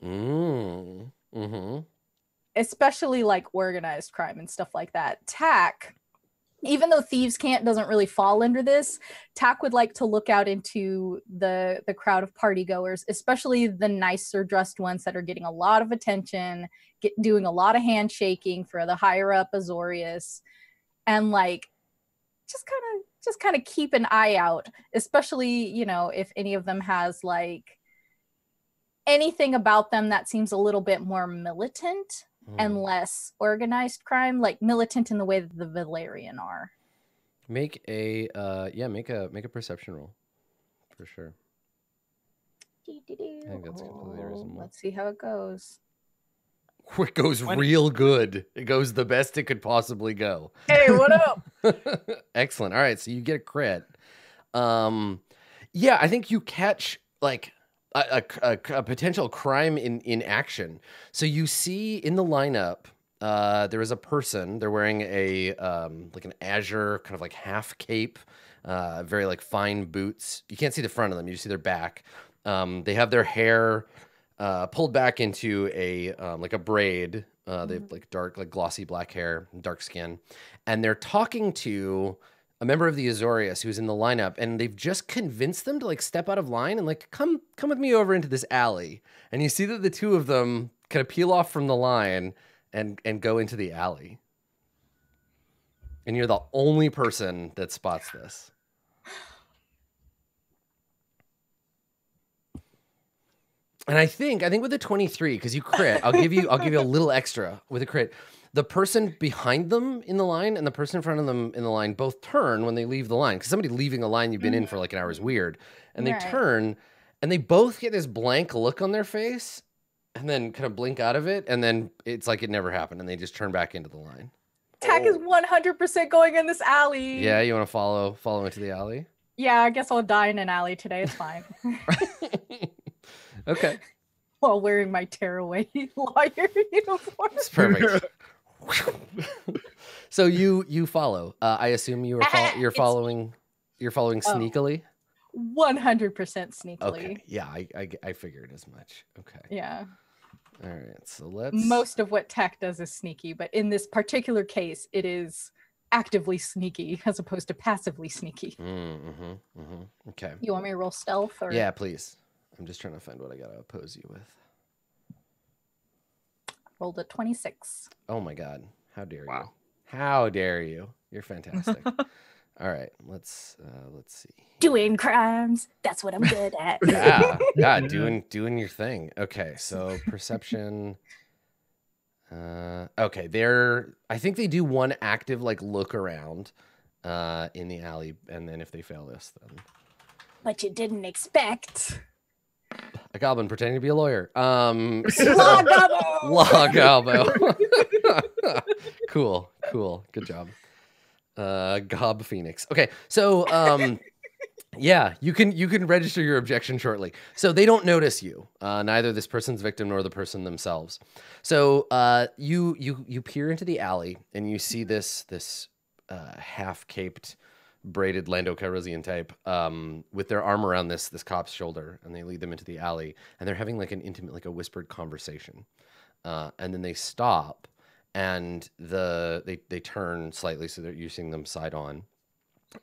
Speaker 3: Especially like organized crime and stuff like that. Tack, even though thieves can't doesn't really fall under this, Tack would like to look out into the crowd of party goers, especially the nicer dressed ones that are getting a lot of attention, doing a lot of handshaking for the higher up Azorius, and like just kind of keep an eye out, especially, you know, if any of them has like anything about them that seems a little bit more militant and less organized crime, like militant in the way that the Beleren are.
Speaker 1: Make a perception roll for sure. I think that's completely reasonable.
Speaker 3: Let's see how it goes.
Speaker 1: It goes real good. It goes the best it could possibly go.
Speaker 3: Hey, what up?
Speaker 1: Excellent. All right, so you get a crit. Yeah, I think you catch like a potential crime in action. So you see in the lineup, there is a person. They're wearing a like an azure kind of like half cape, very like fine boots. You can't see the front of them. You just see their back. They have their hair pulled back into a like a braid. They have like dark, like glossy black hair, dark skin, and they're talking to a member of the Azorius who's in the lineup, and they've just convinced them to like step out of line and like come with me over into this alley. And you see that the two of them kind of peel off from the line and go into the alley. And you're the only person that spots this. And I think with a 23, because you crit, I'll give you a little extra with a crit. The person behind them in the line and the person in front of them in the line both turn when they leave the line. Because somebody leaving a line you've been in for like an hour is weird. And they turn and they both get this blank look on their face and then kind of blink out of it. And then it's like it never happened. And they just turn back into the line.
Speaker 3: Tack is 100% going in this alley.
Speaker 1: Yeah, you want to follow into the alley?
Speaker 3: Yeah, I guess I'll die in an alley today. It's fine.
Speaker 1: Okay.
Speaker 3: While wearing my tearaway lawyer uniform.
Speaker 1: It's perfect. So you follow. I assume you're following sneakily.
Speaker 3: 100% sneakily.
Speaker 1: Okay. Yeah, I figured as much. Okay.
Speaker 3: Yeah.
Speaker 1: All right. So let's.
Speaker 3: Most of what Tack does is sneaky, but in this particular case, it is actively sneaky as opposed to passively sneaky.
Speaker 1: Okay.
Speaker 3: You want me to roll stealth or?
Speaker 1: Yeah, please. I'm just trying to find what I gotta oppose you with.
Speaker 3: Rolled a 26.
Speaker 1: Oh my God! How dare you? How dare you? You're fantastic. All right, let's see.
Speaker 7: Doing crimes. That's what I'm good at.
Speaker 1: Yeah, doing your thing. Okay, so perception. Okay, I think they do one active like look around in the alley, and then if they fail this, then.
Speaker 7: But you didn't expect.
Speaker 1: A goblin pretending to be a lawyer.
Speaker 7: Law Gobbo!
Speaker 1: Law Gobbo. Cool. Good job. Gob Phoenix. Okay, so yeah, you can register your objection shortly. So they don't notice you, neither this person's victim nor the person themselves. So you peer into the alley and you see this half-caped, braided Lando Calrissian type with their arm around this cop's shoulder, and they lead them into the alley, and they're having like an intimate, like a whispered conversation, and then they stop, and they turn slightly, so you're seeing them side on,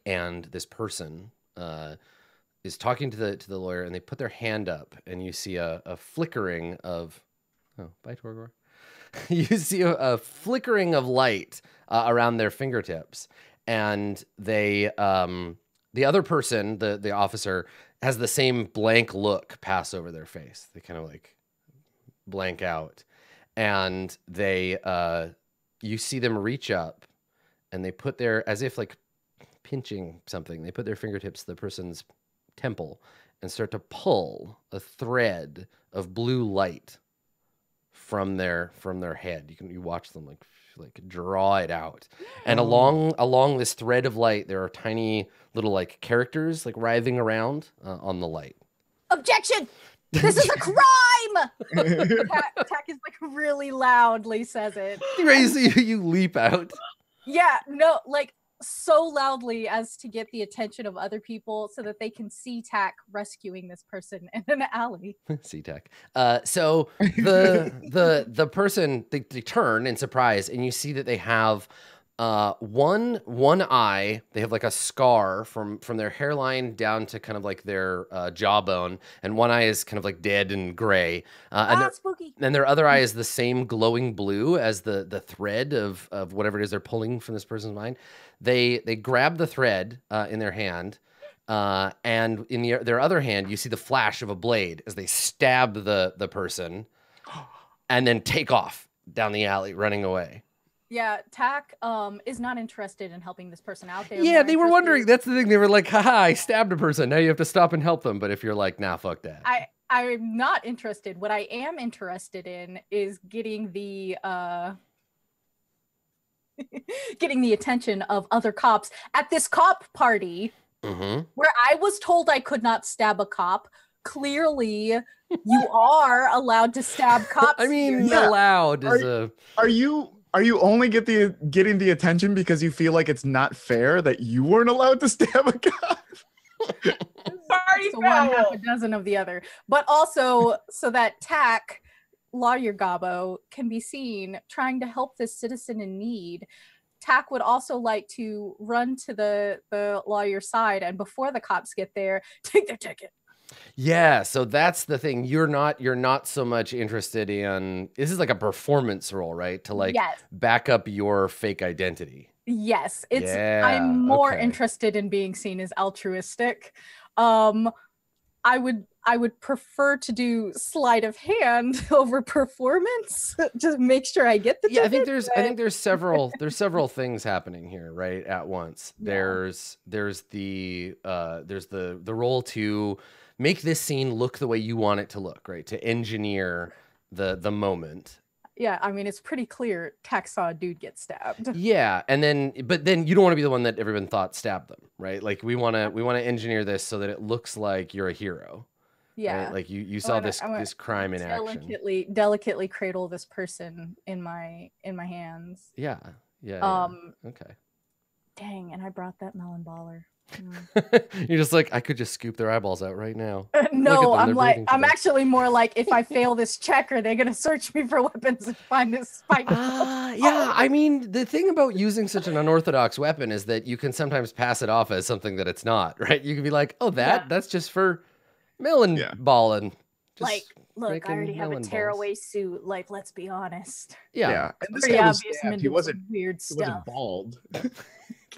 Speaker 1: and this person is talking to the lawyer, and they put their hand up, and you see a flickering of bye Torgor. You see a flickering of light around their fingertips. And they, the other person, the officer, has the same blank look pass over their face. They kind of like blank out, and they, you see them reach up, and they put as if like pinching something. They put their fingertips to the person's temple and start to pull a thread of blue light from their head. You watch them like draw it out, and along this thread of light there are tiny little like characters like writhing around on the light.
Speaker 7: Objection! This is a crime!
Speaker 3: Tack is like really loudly says it.
Speaker 1: Crazy, you leap out.
Speaker 3: Yeah, no, like so loudly as to get the attention of other people so that they can see Tack rescuing this person in an alley.
Speaker 1: See Tack. So the person they turn in surprise, and you see that they have one eye. They have like a scar from their hairline down to kind of like their jawbone, and one eye is kind of like dead and gray.
Speaker 7: Spooky.
Speaker 1: And their other eye is the same glowing blue as the thread of whatever it is they're pulling from this person's mind. They grab the thread in their hand, and in their other hand, you see the flash of a blade as they stab the person, and then take off down the alley, running away.
Speaker 3: Yeah, Tack is not interested in helping this person out there.
Speaker 1: Yeah, they were wondering. That's the thing. They were like, haha, I stabbed a person. Now you have to stop and help them. But if you're like, nah, fuck that.
Speaker 3: I'm not interested. What I am interested in is getting the attention of other cops at this cop party where I was told I could not stab a cop. Clearly, you are allowed to stab cops.
Speaker 1: I mean, allowed is a.
Speaker 4: Are you only getting the attention because you feel like it's not fair that you weren't allowed to stab a cop?
Speaker 2: Party
Speaker 3: so one half a dozen of the other, but also so that Tack, Lawyer Gobbo, can be seen trying to help this citizen in need. Tack would also like to run to the lawyer's side, and before the cops get there, take their ticket.
Speaker 1: Yeah, so that's the thing. You're not so much interested in, this is like a performance role, right? To like back up your fake identity.
Speaker 3: Yes, I'm more interested in being seen as altruistic. I would prefer to do sleight of hand over performance. Just make sure I get the ticket.
Speaker 1: I think there's several things happening here, right, at once. Yeah. There's the role to make this scene look the way you want it to look, right? To engineer the moment.
Speaker 3: Yeah, I mean, it's pretty clear Tack saw a dude get stabbed.
Speaker 1: Yeah, but then you don't want to be the one that everyone thought stabbed them, right? Like we want to engineer this so that it looks like you're a hero.
Speaker 3: Yeah,
Speaker 1: right? Like you saw this crime in action.
Speaker 3: Delicately cradle this person in my hands.
Speaker 1: Yeah, Yeah. Okay.
Speaker 3: Dang, and I brought that melon baller.
Speaker 1: You're just like, I could just scoop their eyeballs out right now.
Speaker 3: No, I'm like, I'm actually more like, if I fail this check, are they gonna search me for weapons and find this spike?
Speaker 1: Yeah, I mean, the thing about using such an unorthodox weapon is that you can sometimes pass it off as something that it's not, right? You can be like, oh, that's just for melon balling.
Speaker 3: Like, look, I already have a tearaway suit. Like, let's be honest.
Speaker 1: Yeah.
Speaker 4: And this guy was stabbed. He wasn't
Speaker 3: weird
Speaker 4: He
Speaker 3: stuff.
Speaker 4: wasn't bald.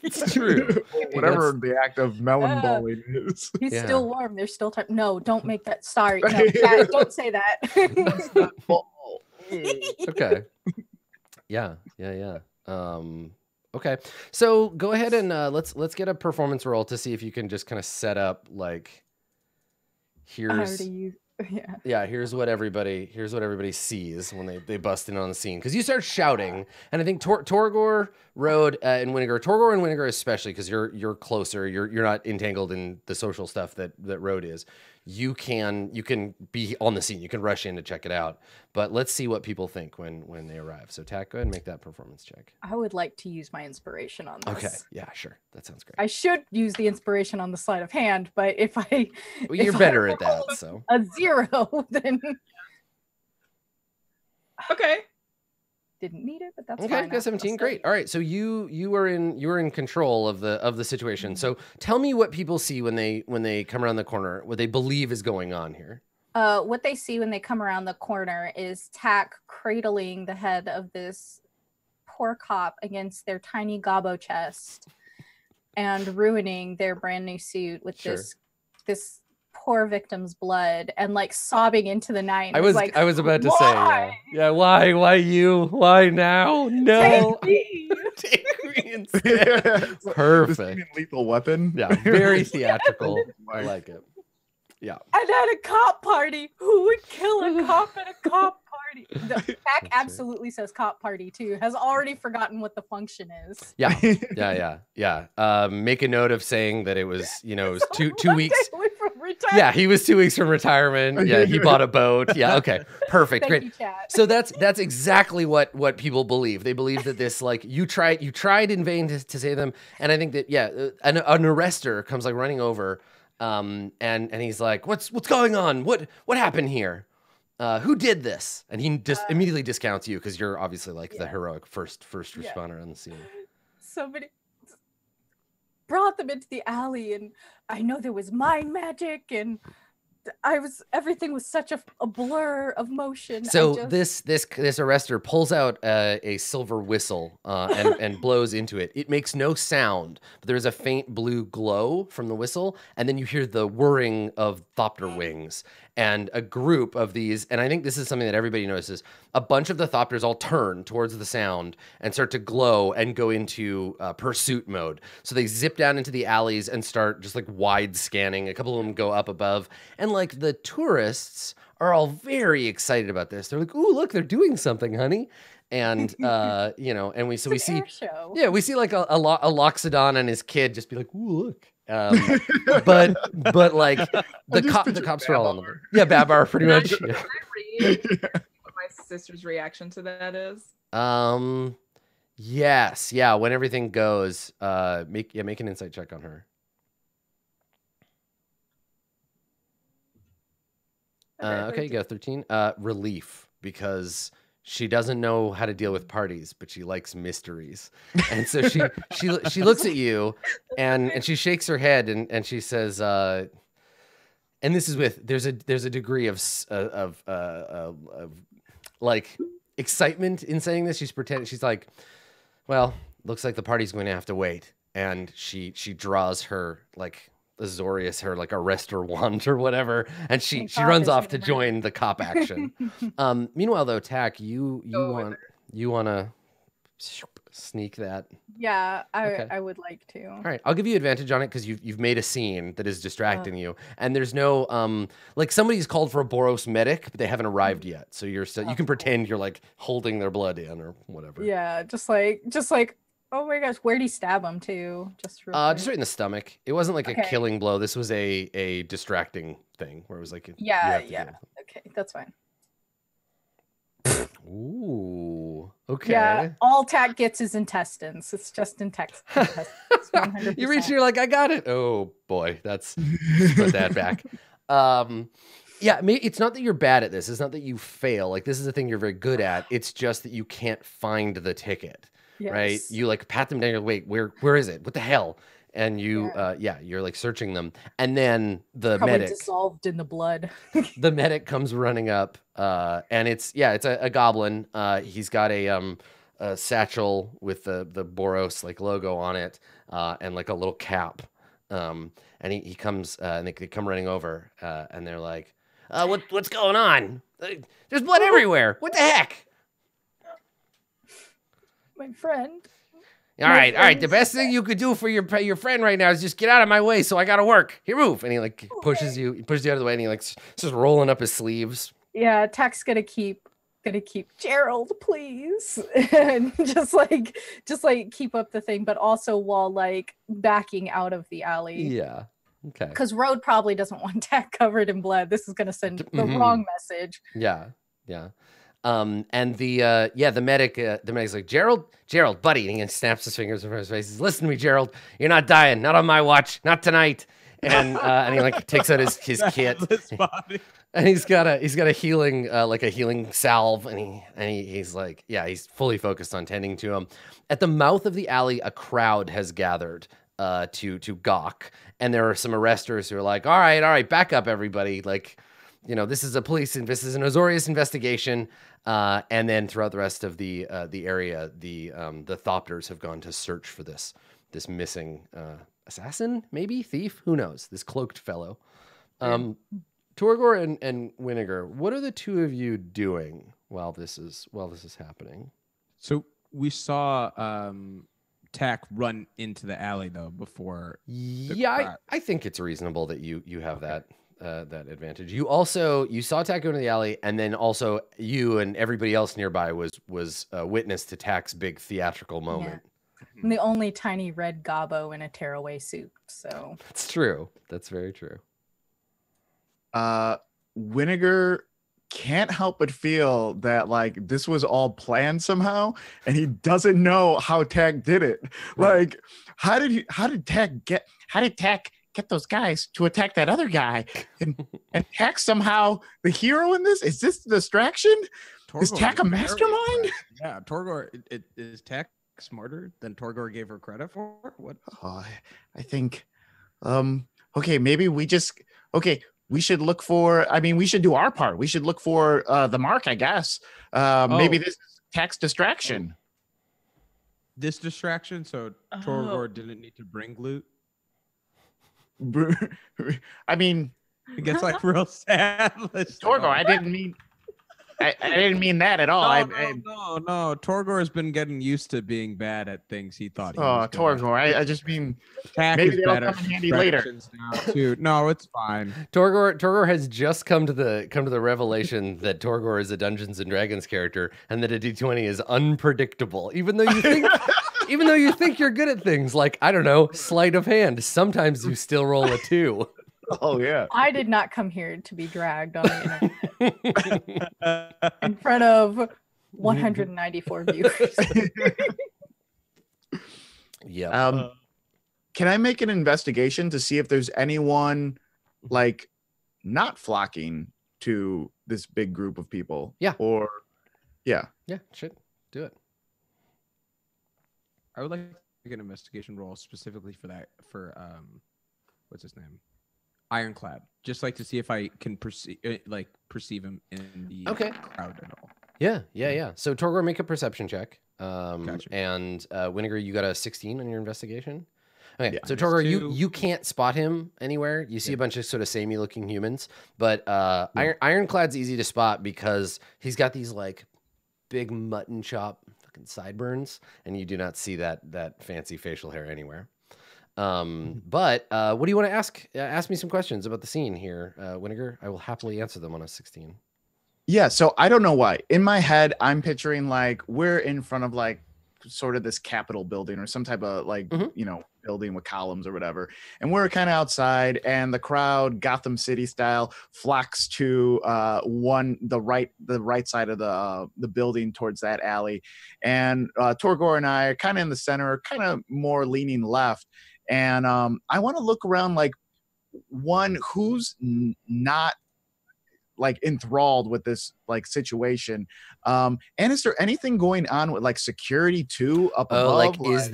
Speaker 1: It's true.
Speaker 4: Whatever the act of melon balling is.
Speaker 3: He's still warm. There's still time. No, don't make that. Sorry, no, Kat, don't say that.
Speaker 1: Okay. Yeah. Okay. So go ahead and let's get a performance roll to see if you can just kind of set up like here's here's what everybody sees when they bust in on the scene, because you start shouting, and I think Torgor, Road, and Winnegar especially, because you're closer, you're not entangled in the social stuff that Road is. You can be on the scene, you can rush in to check it out. But let's see what people think when they arrive. So Tack, go ahead and make that performance check.
Speaker 3: I would like to use my inspiration on this.
Speaker 1: Okay, yeah, sure, that sounds great.
Speaker 3: I should use the inspiration on the sleight of hand, but if
Speaker 1: you're better at that, so
Speaker 3: a 0, then
Speaker 2: okay.
Speaker 3: Didn't need it, but that's
Speaker 1: okay.
Speaker 3: fine.
Speaker 1: Got 17. Great. All right. So you are in control of the situation.
Speaker 3: Mm-hmm.
Speaker 1: So tell me what people see when they come around the corner. What they believe is going on here.
Speaker 3: What they see when they come around the corner is Tack cradling the head of this poor cop against their tiny gobbo chest and ruining their brand new suit with this poor victim's blood, and like sobbing into the night.
Speaker 1: I was about to say, why you? Why now? No. Take me instead. Perfect.
Speaker 4: Lethal Weapon.
Speaker 1: Yeah, very theatrical. I like it. Yeah.
Speaker 3: And at a cop party, who would kill a cop at a cop party? Tack absolutely says cop party too. Has already forgotten what the function is.
Speaker 1: Yeah. Make a note of saying that it was, it was two weeks. Yeah, he was 2 weeks from retirement. Yeah, he bought a boat. Yeah, okay, perfect, great. So that's exactly what people believe. They believe that this, like, you tried in vain to save them, and I think that an arrestor comes like running over, and he's like, what's going on? What happened here? Who did this? And he just immediately discounts you because you're obviously like the heroic first responder on the scene.
Speaker 3: Somebody brought them into the alley, and I know there was mind magic, and everything was such a blur of motion.
Speaker 1: So this arrestor pulls out a silver whistle and blows into it. It makes no sound, but there's a faint blue glow from the whistle, and then you hear the whirring of thopter wings. And a group of these, and I think this is something that everybody notices, a bunch of the thopters all turn towards the sound and start to glow and go into pursuit mode. So they zip down into the alleys and start just like wide scanning. A couple of them go up above. And like the tourists are all very excited about this. They're like, ooh, look, they're doing something, honey. And, and we see, we see like a Loxodon and his kid just be like, ooh, look. But like the cops are all on them. Yeah, Babar, pretty much.
Speaker 2: Can I read what my sister's reaction to that is?
Speaker 1: Yes, yeah. When everything goes, make an insight check on her. Okay, you got 13. Relief, because she doesn't know how to deal with parties, but she likes mysteries. And so she looks at you and she shakes her head and she says, and this is with, there's a degree of like excitement in saying this. She's pretending, she's like, well, looks like the party's going to have to wait. And she draws her like Azorius, her like arrestor wand or whatever, and she runs off to join the cop action. Meanwhile, though, Tack, you want to sneak that?
Speaker 3: Yeah, I would like to.
Speaker 1: All right, I'll give you advantage on it because you've made a scene that is distracting you, and there's no like somebody's called for a Boros medic, but they haven't arrived yet, so you can pretend you're like holding their blood in or whatever.
Speaker 3: Yeah, just like. Oh my gosh, where'd he stab him to? Just
Speaker 1: right in the stomach. It wasn't like a killing blow. This was a distracting thing where it was like
Speaker 3: yeah. Okay, that's fine.
Speaker 1: Ooh. Okay.
Speaker 3: Yeah, all Tack gets is intestines. It's just intestines. 100%.
Speaker 1: You reach and you're like, I got it. Oh boy, let's put that back. Yeah, it's not that you're bad at this. It's not that you fail. Like, this is a thing you're very good at. It's just that you can't find the ticket, right? You like pat them down. You're like, wait, where is it? What the hell? And you, you're like searching them. And then the
Speaker 3: Probably
Speaker 1: medic
Speaker 3: dissolved in the blood.
Speaker 1: the medic comes running up, and it's a goblin. He's got a satchel with the Boros like logo on it, and like a little cap. And he comes, and they come running over, and they're like, what's going on? There's blood everywhere. What the heck?
Speaker 3: My friend.
Speaker 1: All right. The best thing you could do for your friend right now is just get out of my way, so I gotta work. Here, move. And he like pushes you out of the way, and he like just rolling up his sleeves.
Speaker 3: Yeah, Tack's gonna keep Gerald, please, and just like keep up the thing, but also while like backing out of the alley.
Speaker 1: Yeah. Okay.
Speaker 3: Because Road probably doesn't want Tack covered in blood. This is gonna send the wrong message.
Speaker 1: Yeah. And the medic's like, Gerald, buddy, and he snaps his fingers in front of his face. He says, listen to me, Gerald, you're not dying, not on my watch, not tonight. And he like takes out his kit, and he's got a healing like a healing salve, and he's like, he's fully focused on tending to him. At the mouth of the alley, a crowd has gathered to gawk, and there are some arresters who are like, all right, back up, everybody, like, this is this is an Azorius investigation. And then throughout the rest of the area, the Thopters have gone to search for this missing assassin, maybe thief, who knows? This cloaked fellow. Torgor and Winnegar, what are the two of you doing while this is happening?
Speaker 5: So we saw Tack run into the alley though before.
Speaker 1: I think it's reasonable that you have that advantage. You saw Tack go into the alley, and then also you and everybody else nearby was witness to Tack's big theatrical moment.
Speaker 3: Yeah. I'm the only tiny red gobbo in a tearaway suit, so
Speaker 1: that's true. That's very true.
Speaker 4: Winnegar can't help but feel that like this was all planned somehow, and he doesn't know how Tack did it. Right. Like, how did Tack get those guys to attack that other guy, and Tack somehow the hero in this? Is this the distraction? Is Tack a mastermind?
Speaker 5: Yeah, Torgor. Is Tack smarter than Torgor gave her credit for? What?
Speaker 4: Oh, I think. Okay, maybe we should look for. I mean, we should do our part. We should look for the mark, I guess. Maybe this is Tack's distraction.
Speaker 5: This distraction, so Torgor didn't need to bring loot.
Speaker 4: I mean,
Speaker 5: it gets like real sad.
Speaker 6: Torgor, I didn't mean that at all.
Speaker 5: No. Torgor has been getting used to being bad at things he thought.
Speaker 4: Torgor, I just mean
Speaker 5: Tack
Speaker 4: maybe
Speaker 5: is better.
Speaker 4: Come in handy later.
Speaker 5: Too. No, it's fine.
Speaker 1: Torgor has just come to the revelation that Torgor is a Dungeons and Dragons character, and that a D20 is unpredictable. Even though you think you're good at things like, I don't know, sleight of hand, sometimes you still roll a 2.
Speaker 4: Oh yeah.
Speaker 3: I did not come here to be dragged on the internet in front of 194 viewers.
Speaker 1: Yeah.
Speaker 4: Can I make an investigation to see if there's anyone like not flocking to this big group of people?
Speaker 1: Yeah.
Speaker 4: Or yeah.
Speaker 1: Yeah, should do it.
Speaker 5: I would like to make an investigation roll specifically for that, for what's his name? Ironclad. Just like to see if I can perceive him in the crowd at all.
Speaker 1: Yeah. So Torgor, make a perception check.
Speaker 5: Gotcha.
Speaker 1: And Winnegar, you got a 16 on your investigation. Okay,
Speaker 4: Yeah.
Speaker 1: so Torgor, you can't spot him anywhere. You see a bunch of sort of samey looking humans, but Ironclad's easy to spot because he's got these like big mutton chop fucking sideburns, and you do not see that fancy facial hair anywhere. But what do you want to ask? Ask me some questions about the scene here, Winnegar. I will happily answer them on a 16.
Speaker 4: Yeah, so I don't know why. In my head, I'm picturing like we're in front of like sort of this Capitol building or some type of like, building with columns or whatever. And we're kind of outside, and the crowd, Gotham City style, flocks to the right side of the building towards that alley. And Torgor and I are kind of in the center, kind of more leaning left. And I want to look around, like, one who's not like enthralled with this like situation, and is there anything going on with like security too up above?
Speaker 1: Like, is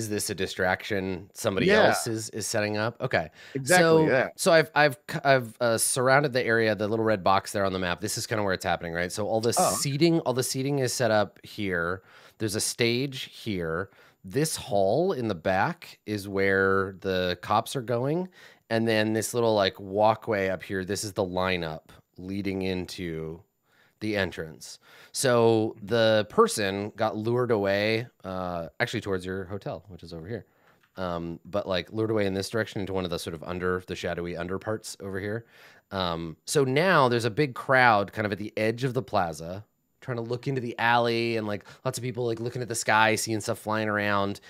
Speaker 1: this a distraction somebody else is setting up? Okay,
Speaker 4: exactly.
Speaker 1: So I've surrounded the area, the little red box there on the map. This is kind of where it's happening, right? So all the seating is set up here. There's a stage here. This hall in the back is where the cops are going, and then this little like walkway up here, this is the lineup leading into the entrance. So the person got lured away, actually towards your hotel, which is over here. But like lured away in this direction into one of the sort of under the shadowy under parts over here. So now there's a big crowd kind of at the edge of the plaza trying to look into the alley, and like lots of people like looking at the sky, seeing stuff flying around.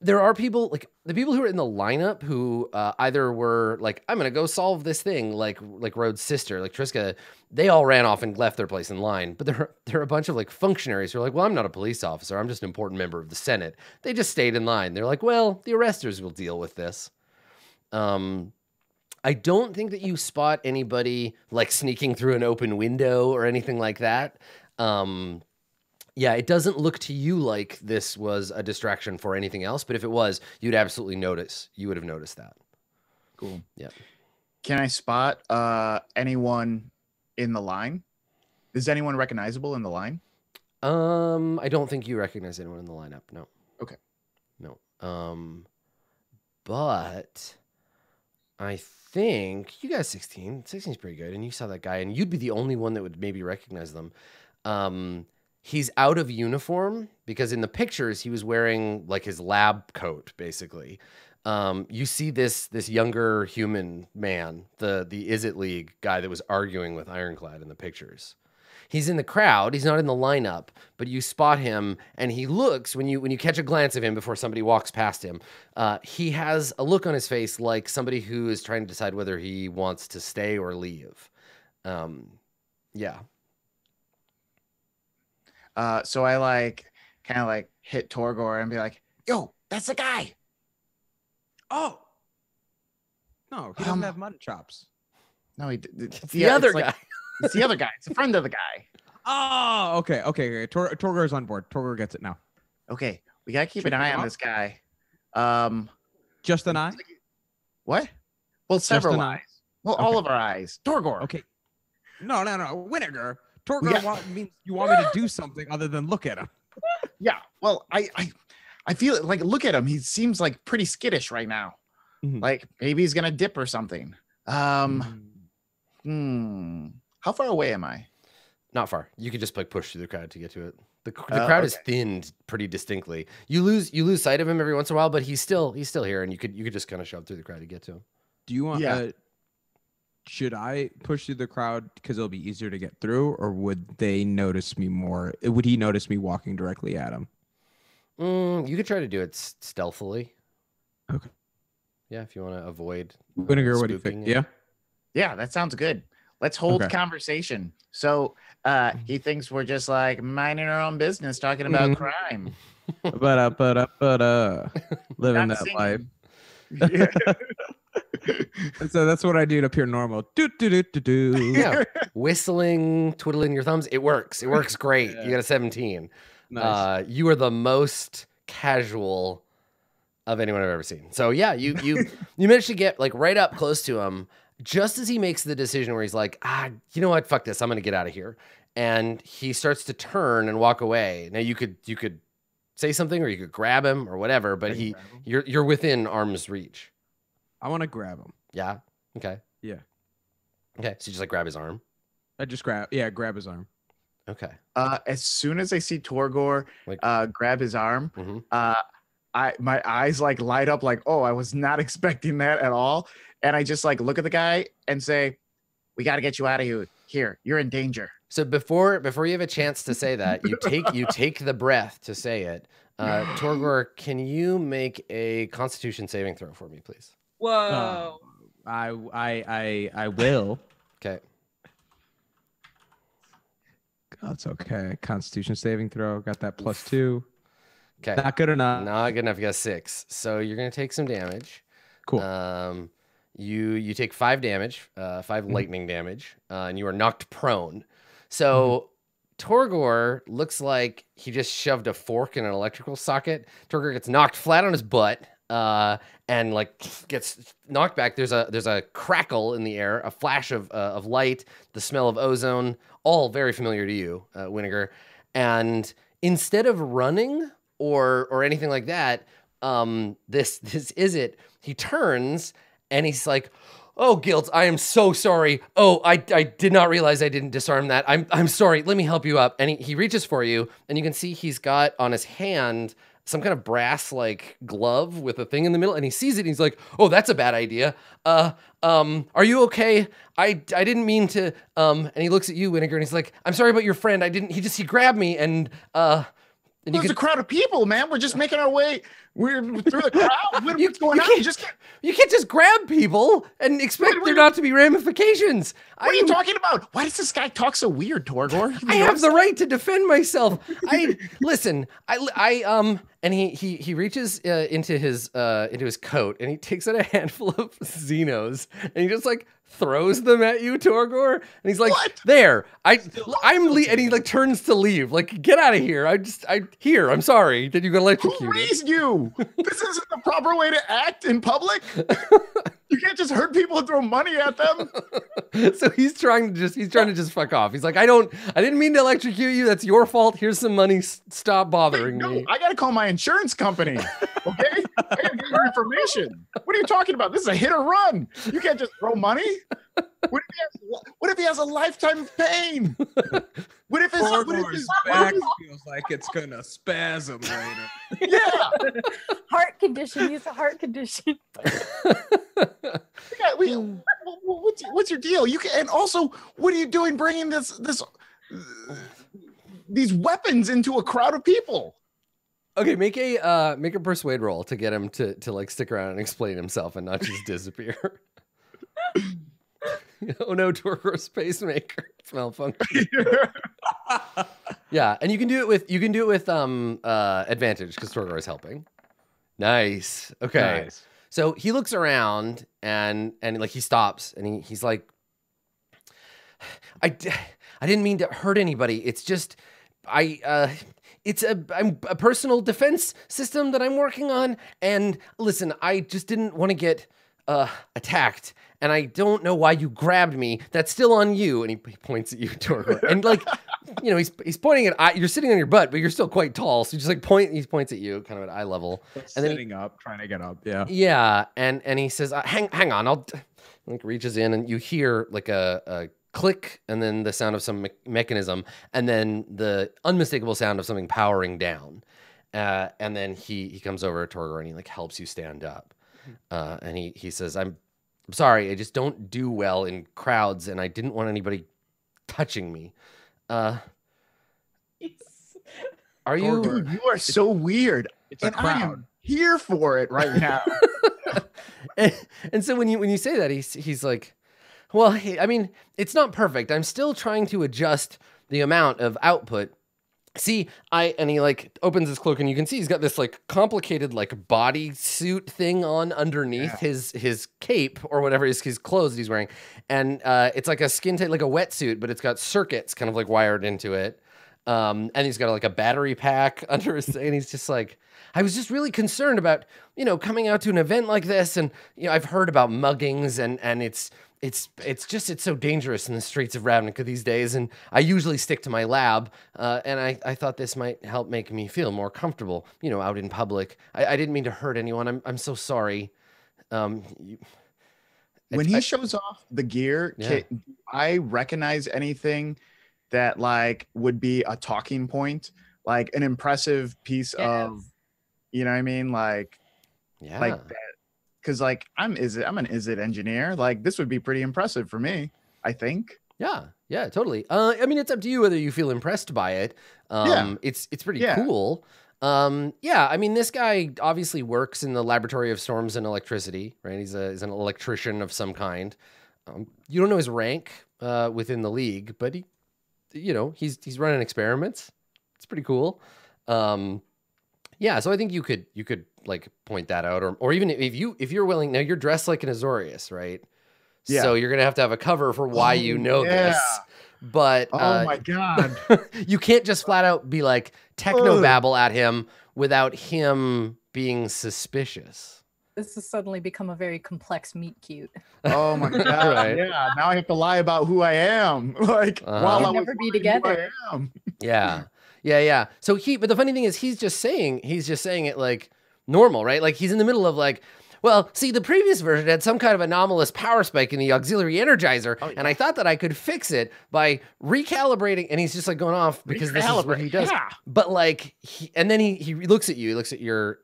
Speaker 1: There are people, like the people who are in the lineup who either were like, I'm going to go solve this thing, like Rhodes' sister, like Triska. They all ran off and left their place in line. But there are a bunch of like functionaries who are like, well, I'm not a police officer. I'm just an important member of the Senate. They just stayed in line. They're like, well, the arresters will deal with this. I don't think that you spot anybody like sneaking through an open window or anything like that. Yeah, it doesn't look to you like this was a distraction for anything else, but if it was, you'd absolutely notice. You would have noticed that.
Speaker 4: Cool.
Speaker 1: Yeah.
Speaker 4: Can I spot anyone in the line? Is anyone recognizable in the line?
Speaker 1: I don't think you recognize anyone in the lineup. No.
Speaker 4: Okay.
Speaker 1: No. But I think you guys 16. 16 is pretty good, and you saw that guy, and you'd be the only one that would maybe recognize them. He's out of uniform because in the pictures he was wearing like his lab coat, basically. You see this younger human man, the Is It League guy that was arguing with Ironclad in the pictures. He's in the crowd. He's not in the lineup, but you spot him, and he looks when you catch a glance of him before somebody walks past him. He has a look on his face like somebody who is trying to decide whether he wants to stay or leave. Yeah.
Speaker 6: So I like kind of like hit Torgor and be like, yo, that's the guy.
Speaker 5: Oh. No, he doesn't have mutton chops.
Speaker 6: No,
Speaker 1: it's the other guy.
Speaker 6: It's the other guy. It's a friend of the guy.
Speaker 5: Oh, okay. Torgor's on board. Torgor gets it now.
Speaker 6: Okay, we gotta keep an eye on this guy.
Speaker 5: Just an eye?
Speaker 6: What? Well, several eyes. Well,
Speaker 5: Okay.
Speaker 6: all of our eyes. Torgor.
Speaker 5: Okay. No. Vinegar. Torgor means you want me to do something other than look at him.
Speaker 6: Yeah. Well, I feel it. Like, look at him. He seems like pretty skittish right now.
Speaker 5: Mhm.
Speaker 6: Like maybe he's gonna dip or something. How far away am I?
Speaker 1: Not far. You could just like push through the crowd to get to it. The crowd is thinned pretty distinctly. You lose sight of him every once in a while, but he's still here, and you could just kind of shove through the crowd to get to him.
Speaker 5: Do you want? Should I push through the crowd because it'll be easier to get through, or would they notice me more? Would he notice me walking directly at him?
Speaker 1: You could try to do it stealthily.
Speaker 5: Okay.
Speaker 1: Yeah, if you want to avoid
Speaker 5: Vinegar, what do you think?
Speaker 1: spooking.
Speaker 6: Yeah, that sounds good. Let's hold conversation. So he thinks we're just like minding our own business, talking about crime.
Speaker 5: But living
Speaker 6: Not
Speaker 5: that
Speaker 6: singing.
Speaker 5: life. So that's what I do to appear normal. Do.
Speaker 1: Yeah, whistling, twiddling your thumbs. It works. It works great. You got a 17.
Speaker 5: Nice.
Speaker 1: You are the most casual of anyone I've ever seen. So yeah, you managed to get like right up close to him just as he makes the decision where he's like, you know what? Fuck this. I'm gonna get out of here. And he starts to turn and walk away. Now you could say something, or you could grab him or whatever, but you're within arm's reach.
Speaker 5: I want to grab him.
Speaker 1: Yeah. Okay.
Speaker 5: Yeah.
Speaker 1: Okay. So you just like grab his arm.
Speaker 5: I just grab his arm.
Speaker 1: Okay.
Speaker 4: As soon as I see Torgor grab his arm, my eyes like light up like, oh, I was not expecting that at all. And I just like look at the guy and say, we got to get you out of here. You're in danger.
Speaker 1: So before you have a chance to say that, you take the breath to say it. Torgor, can you make a Constitution saving throw for me, please?
Speaker 2: Whoa.
Speaker 5: I will.
Speaker 1: Okay.
Speaker 5: That's okay. Constitution saving throw. Got that +2.
Speaker 1: Okay.
Speaker 5: Not good enough.
Speaker 1: Not good enough. You got 6. So you're gonna take some damage.
Speaker 5: Cool.
Speaker 1: You take 5 damage, 5 lightning damage, and you are knocked prone. So Torgor looks like he just shoved a fork in an electrical socket. Torgor gets knocked flat on his butt, and like gets knocked back. There's a crackle in the air, a flash of light, the smell of ozone, all very familiar to you, Winnegar. And instead of running or anything like that, this is it. He turns and he's like, "Oh, Guilt, I am so sorry. Oh, I did not realize I didn't disarm that. I'm sorry. Let me help you up." And he reaches for you, and you can see he's got on his hand some kind of brass like glove with a thing in the middle, and he sees it and he's like, "Oh, that's a bad idea. Are you okay? I didn't mean to." And he looks at you, Winnegar, and he's like, "I'm sorry about your friend. He grabbed me and
Speaker 6: There's a crowd of people, man. We're just making our way. We're through the crowd. What's going on?
Speaker 1: You can't just grab people and expect there not to be ramifications.
Speaker 6: What are you talking about? Why does this guy talk so weird, Torgor?
Speaker 1: I have the right to defend myself. Listen. And he reaches into his coat and he takes out a handful of Xenos and he just like throws them at you, Torgor. And he's like,
Speaker 6: "What?
Speaker 1: There. And he like turns to leave. Like, get out of here. I'm sorry that you got electrocuted.
Speaker 6: Who raised you? This isn't the proper way to act in public. You can't just hurt people and throw money at them."
Speaker 1: So he's trying to just fuck off. He's like, I didn't mean to electrocute you. That's your fault. Here's some money. Stop bothering me.
Speaker 6: I gotta call my insurance company. Okay? I gotta get your information. What are you talking about? This is a hit or run. You can't just throw money. What if he has a lifetime of pain? What if his
Speaker 5: back feels like it's gonna spasm later?
Speaker 6: Yeah.
Speaker 3: Heart condition. He's a heart condition.
Speaker 6: What's your deal? And also, what are you doing bringing these weapons into a crowd of people?
Speaker 1: Okay, make a persuade roll to get him to like stick around and explain himself and not just disappear. Oh no, Torgor's pacemaker. It's malfunctioning. Yeah, and you can do it with advantage because Torgor is helping. Nice. Okay. Nice. So he looks around and like he stops and he's like, I didn't mean to hurt anybody. It's just I'm a personal defense system that I'm working on. And listen, I just didn't want to get attacked. And I don't know why you grabbed me. That's still on you. And he points at you, Torgor. And like, you know, he's pointing at you're sitting on your butt, but you're still quite tall. So just like he points at you kind of at eye level. And
Speaker 5: sitting up, trying to get up. Yeah.
Speaker 1: Yeah. And he says, hang on. I'll like reaches in and you hear like a click and then the sound of some mechanism and then the unmistakable sound of something powering down. And then he comes over to Torgor and he like helps you stand up. And he says, I'm sorry, I just don't do well in crowds and I didn't want anybody touching me. Are you?
Speaker 6: Dude, you are so weird.
Speaker 5: It's a crowd.
Speaker 6: I am here for it right now.
Speaker 1: and so when you say that, he's like, well, I mean, it's not perfect. I'm still trying to adjust the amount of output. See, and he like opens his cloak and you can see he's got this like complicated like body suit thing on underneath his cape or whatever his clothes that he's wearing. And it's like a skin tight, like a wetsuit, but it's got circuits kind of like wired into it. And he's got like a battery pack under his thing. And he's just like, I was just really concerned about, you know, coming out to an event like this. And, you know, I've heard about muggings and it's so dangerous in the streets of Ravnica these days. And I usually stick to my lab. And I thought this might help make me feel more comfortable, you know, out in public. I didn't mean to hurt anyone. I'm so sorry.
Speaker 6: When he shows off the gear, do I recognize anything that like would be a talking point, like an impressive piece of, you know what I mean? Like that. Cause like I'm an Izzet engineer. Like this would be pretty impressive for me, I think.
Speaker 1: Yeah, totally. I mean, it's up to you whether you feel impressed by it. It's pretty cool. I mean, this guy obviously works in the laboratory of storms and electricity, right? He's an electrician of some kind. You don't know his rank within the league, but he's running experiments. It's pretty cool. So I think you could like point that out, or even if you're willing. Now you're dressed like an Azorius, right? Yeah. So you're gonna have to have a cover for why this. But
Speaker 4: oh my god,
Speaker 1: you can't just flat out be like techno babble at him without him being suspicious.
Speaker 3: This has suddenly become a very complex meet cute.
Speaker 4: Oh my god! Right. Yeah, now I have to lie about who I am. Like while I
Speaker 3: never be together.
Speaker 1: Yeah. So but the funny thing is, he's just saying it like normal, right? Like he's in the middle of like, well, see, the previous version had some kind of anomalous power spike in the auxiliary energizer, and I thought that I could fix it by recalibrating. And he's just like going off because this is what he does. Yeah. But like, and then he looks at you, he looks at your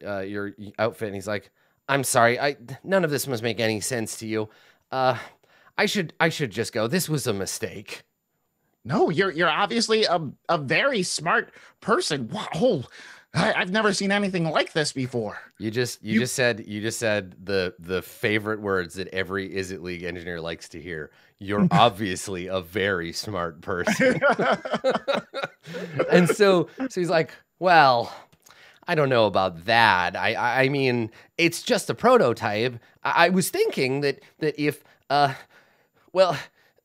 Speaker 1: outfit, and he's like, "I'm sorry, none of this must make any sense to you. I should just go. This was a mistake."
Speaker 6: No, you're obviously a very smart person. Wow. I've never seen anything like this before.
Speaker 1: You just said the favorite words that every Is It League engineer likes to hear. You're obviously a very smart person. And so he's like, well, I don't know about that. I mean, it's just a prototype. I was thinking that if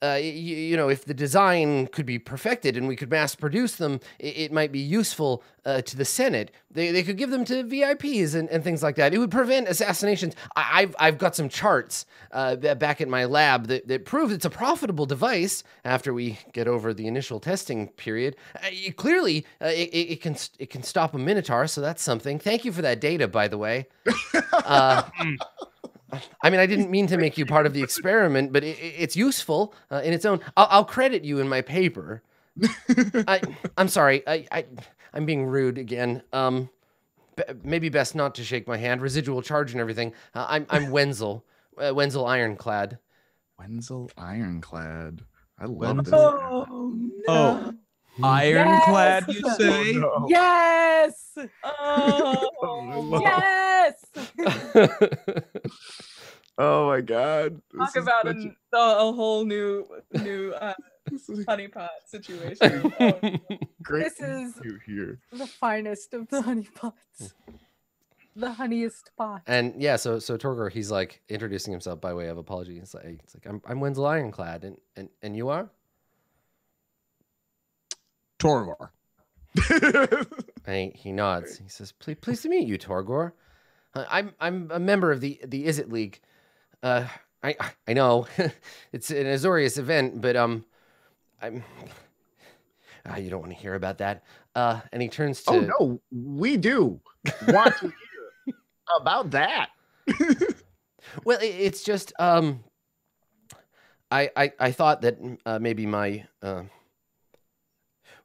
Speaker 1: if the design could be perfected and we could mass produce them, it might be useful to the Senate. They could give them to VIPs and things like that. It would prevent assassinations. I've got some charts back in my lab that prove it's a profitable device after we get over the initial testing period. Clearly, it can stop a Minotaur, so that's something. Thank you for that data, by the way. I mean, I didn't mean to make you part of the experiment, but it's useful in its own. I'll credit you in my paper. I'm sorry. I'm being rude again. Maybe best not to shake my hand. Residual charge and everything. I'm Wenzel. Wenzel Ironclad.
Speaker 4: Wenzel Ironclad. I love this.
Speaker 5: Oh, no. Ironclad, yes! You say?
Speaker 3: Oh, no. Yes! Oh, yes!
Speaker 4: Oh my god.
Speaker 2: Talk about a whole new honeypot situation.
Speaker 4: Great.
Speaker 3: This is
Speaker 4: here.
Speaker 3: The finest of the honeypots. The honeyest pot.
Speaker 1: And yeah, so Torgor, he's like introducing himself by way of apology. It's like I'm Wenzel Ironclad, and you are?
Speaker 5: Torgor.
Speaker 1: And he nods. He says, "Pleased to meet you, Torgor. I'm a member of the Is It League. I know it's an Azorius event, but I'm you don't want to hear about that." And he turns to,
Speaker 6: "Oh no, we do want to hear about that."
Speaker 1: Well, it's just I thought that maybe my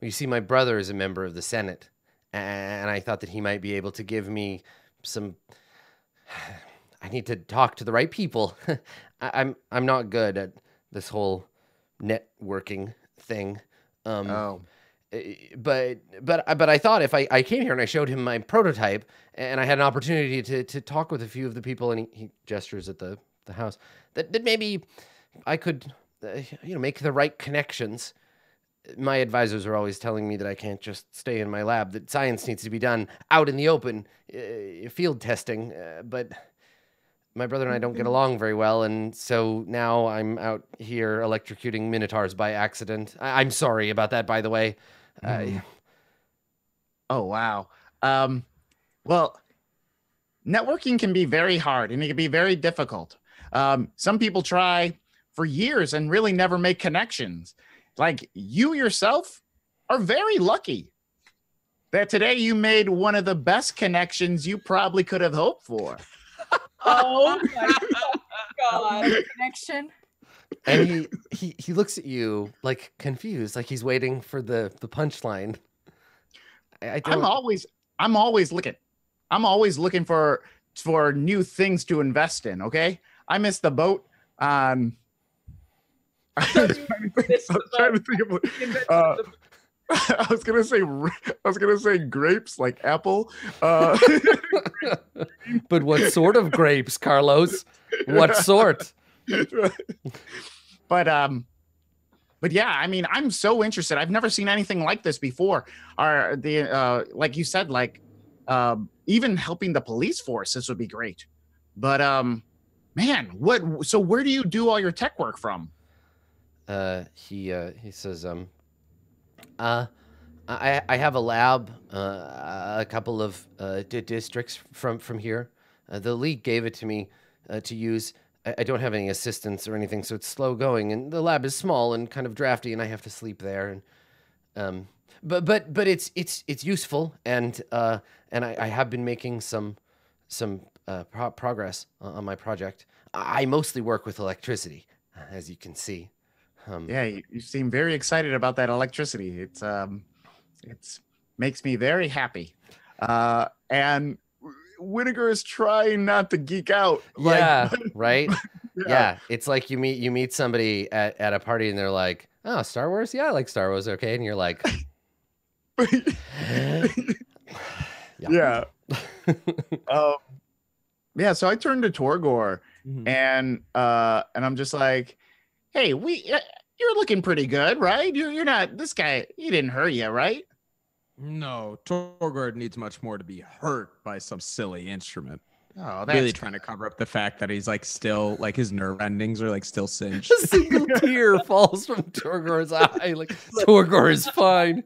Speaker 1: you see, my brother is a member of the Senate, and I thought that he might be able to give me some. I need to talk to the right people. I'm not good at this whole networking thing. But I thought if I came here and I showed him my prototype and I had an opportunity to talk with a few of the people, and he gestures at the house, that maybe I could make the right connections. My advisors are always telling me that I can't just stay in my lab, that science needs to be done out in the open, field testing. But my brother and I don't get along very well, and so now I'm out here electrocuting Minotaurs by accident. I'm sorry about that, by the way.
Speaker 6: Oh, wow. Well, networking can be very hard, and it can be very difficult. Some people try for years and really never make connections. Like, you yourself are very lucky that today you made one of the best connections you probably could have hoped for.
Speaker 3: Oh my god. Connection.
Speaker 1: And he looks at you like confused, like he's waiting for the punchline.
Speaker 6: I'm always looking. I'm always looking for new things to invest in, okay? I missed the boat on
Speaker 4: I'm trying to think of I was gonna say grapes, like apple.
Speaker 1: But what sort of grapes, Carlos? What sort?
Speaker 6: But yeah, I mean, I'm so interested. I've never seen anything like this before. Like you said, like even helping the police force, this would be great. But man, so where do you do all your tech work from?
Speaker 1: He says, I have a lab, a couple of districts from here. The league gave it to me to use. I don't have any assistants or anything, so it's slow going, and the lab is small and kind of drafty, and I have to sleep there. And but it's useful, and I have been making some progress on my project. I mostly work with electricity, as you can see.
Speaker 6: Yeah, you seem very excited about that electricity. It's makes me very happy.
Speaker 4: And Whittaker is trying not to geek out.
Speaker 1: Yeah, right. Yeah, it's like you meet somebody at a party and they're like, "Oh, Star Wars? Yeah, I like Star Wars." Okay, and you're like,
Speaker 4: "Yeah." Yeah. So I turned to Torgor, and I'm just like,
Speaker 6: "Hey, you're looking pretty good, right? You're not this guy. He didn't hurt you, right?"
Speaker 5: No, Torgor needs much more to be hurt by some silly instrument.
Speaker 6: Oh,
Speaker 5: that's really trying to cover up the fact that he's like still like his nerve endings are like still singed.
Speaker 1: A single tear falls from Torgor's eye. Like Torgor is fine.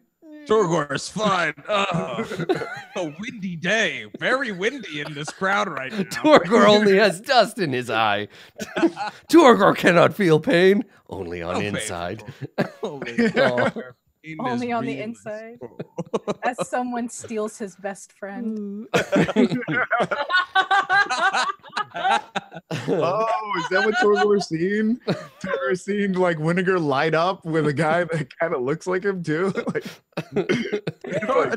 Speaker 5: Torgor is fine. Oh, a windy day. Very windy in this crowd right now.
Speaker 1: Torgor only has dust in his eye. Torgor cannot feel pain. Only on inside.
Speaker 3: Only on the inside. As someone steals his best friend.
Speaker 4: Oh, is that what Torgor's seen? Torgor's seen like Winnegar light up with a guy that kind of looks like him too. Like,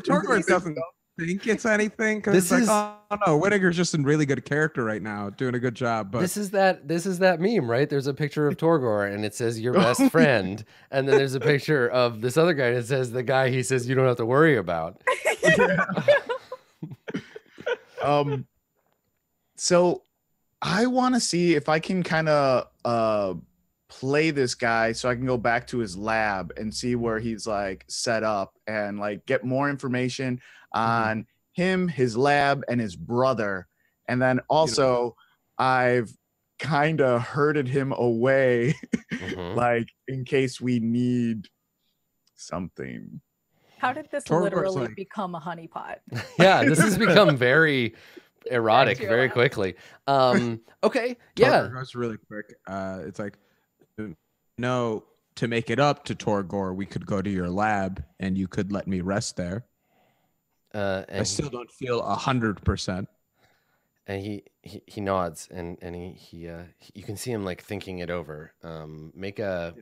Speaker 5: Torgor doesn't think it's anything because it's like, oh no, Whittaker's just in really good character right now, doing a good job. But
Speaker 1: this is that meme, right? There's a picture of Torgor and it says your best friend, and then there's a picture of this other guy and it says the guy he says you don't have to worry about.
Speaker 4: So I want to see if I can kind of play this guy so I can go back to his lab and see where he's like set up and like get more information on him, his lab, and his brother. And then also I've kind of herded him away like in case we need something.
Speaker 3: How did this literally become a honeypot?
Speaker 1: Yeah, this has become very erotic very quickly. Okay, yeah.
Speaker 5: Goes really quick. It's like, no, to make it up to Torgor, we could go to your lab and you could let me rest there. And I still don't feel 100%.
Speaker 1: And he nods and he you can see him like thinking it over. Make a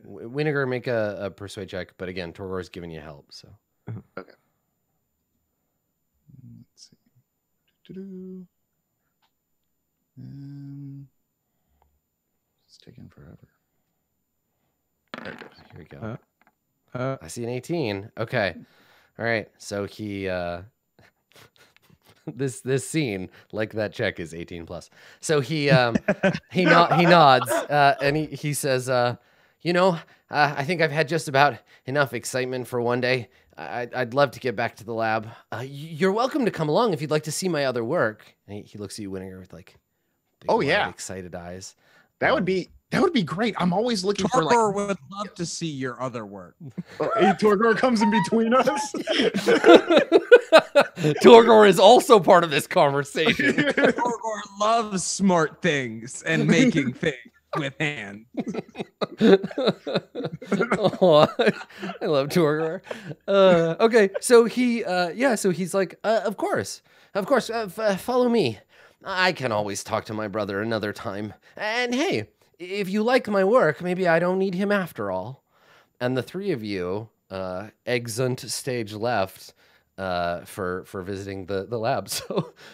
Speaker 1: persuade check, but again, Torgor's giving you help, so.
Speaker 4: Okay. Let's see. It's taking forever.
Speaker 1: There we go. I see an 18. Okay. All right. So he this scene, like that check, is 18 plus. So he nods and he says, I think I've had just about enough excitement for one day. I'd love to get back to the lab. You're welcome to come along if you'd like to see my other work. And he looks at you, Winninger, with like big, wide, excited eyes.
Speaker 6: That would be great. I'm always looking for like.
Speaker 5: Torgor would love to see your other work.
Speaker 4: Hey, Torgor comes in between us.
Speaker 1: Torgor is also part of this conversation.
Speaker 5: Torgor loves smart things and making things with hands.
Speaker 1: Oh, I love Torgor. Okay, so he's like, of course, follow me. I can always talk to my brother another time. And hey, if you like my work, maybe I don't need him after all. And the three of you, exeunt stage left, for visiting the lab.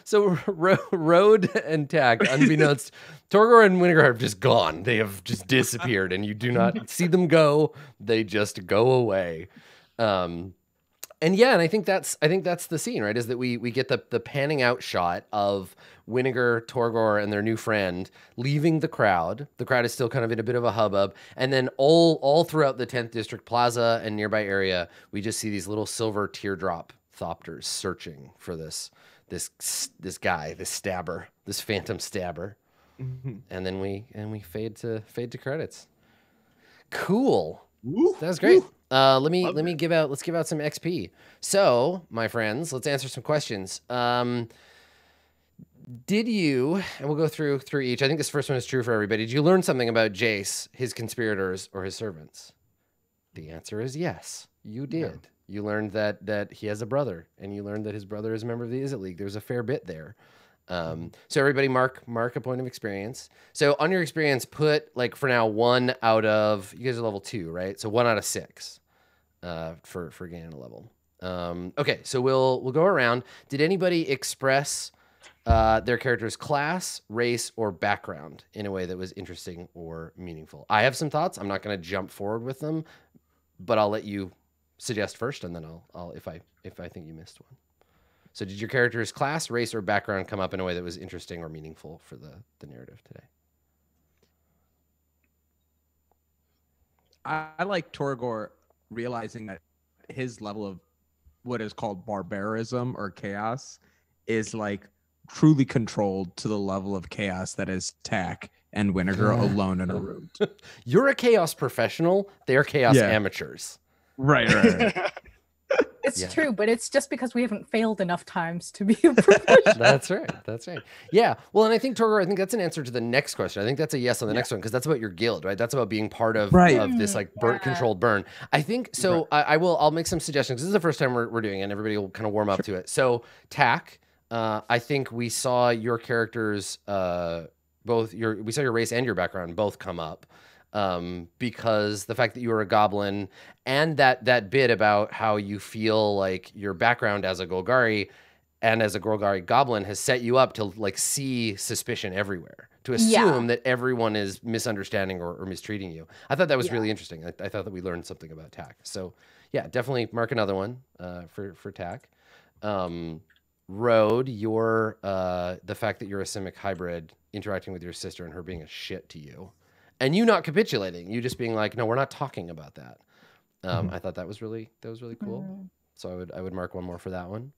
Speaker 1: So Road and Tack, unbeknownst, Torgor and Winnegar have just gone. They have just disappeared, and you do not see them go. They just go away. And I think that's the scene, right? Is that we get the panning out shot of Winnegar, Torgor, and their new friend leaving the crowd. The crowd is still kind of in a bit of a hubbub, and then all throughout the 10th District Plaza and nearby area, we just see these little silver teardrop thopters searching for this guy, this stabber, this phantom stabber. And then we fade to credits. Cool. That was great. Let's give out some XP. So, my friends, let's answer some questions. Did you, and we'll go through each. I think this first one is true for everybody. Did you learn something about Jace, his conspirators, or his servants? The answer is yes, you did. Yeah. You learned that he has a brother, and you learned that his brother is a member of the Izzet League. There's a fair bit there. So everybody mark a point of experience. So on your experience, put, like, for now, 1 out of, you guys are level 2, right? So 1 out of 6 for gaining a level. Okay, so we'll go around. Did anybody express their character's class, race, or background in a way that was interesting or meaningful? I have some thoughts. I'm not going to jump forward with them, but I'll let you suggest first, and then I'll if I think you missed one. So did your character's class, race, or background come up in a way that was interesting or meaningful for the narrative today?
Speaker 5: I like Torgor realizing that his level of what is called barbarism or chaos is, like, truly controlled to the level of chaos that is Tack and Winnegar alone in a room.
Speaker 1: You're a chaos professional. They're chaos amateurs.
Speaker 5: Right.
Speaker 3: It's true, but it's just because we haven't failed enough times to be a professional.
Speaker 1: That's right. Yeah. Well, and I think, Torgor, that's an answer to the next question. I think that's a yes on the next one, because that's about your guild, right? That's about being part of this, like, controlled burn. I think so. Right. I'll make some suggestions. This is the first time we're doing it, and everybody will kind of warm up to it. So, Tack, I think we saw your characters, we saw your race and your background both come up. Because the fact that you were a goblin and that bit about how you feel like your background as a Golgari and as a Golgari goblin has set you up to, like, see suspicion everywhere, to assume that everyone is misunderstanding or mistreating you. I thought that was really interesting. I thought that we learned something about Tack. So yeah, definitely mark another one for Tack. Road, your the fact that you're a Simic hybrid interacting with your sister and her being a shit to you. And you not capitulating, you just being like, no, we're not talking about that. I thought that was really cool. So I would mark one more for that one.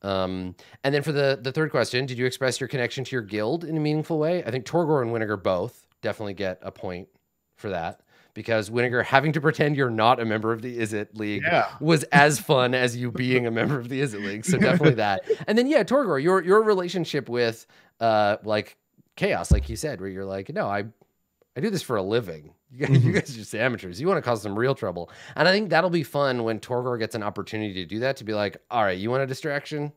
Speaker 1: And then for the third question, did you express your connection to your guild in a meaningful way? I think Torgor and Winnegar both definitely get a point for that, because Winnegar having to pretend you're not a member of the Izzet League was as fun as you being a member of the Izzet League. So definitely that. And then Torgor, your relationship with like chaos, like you said, where you're like, no, I do this for a living. You guys are just amateurs. You want to cause some real trouble. And I think that'll be fun when Torgor gets an opportunity to do that, to be like, all right, you want a distraction?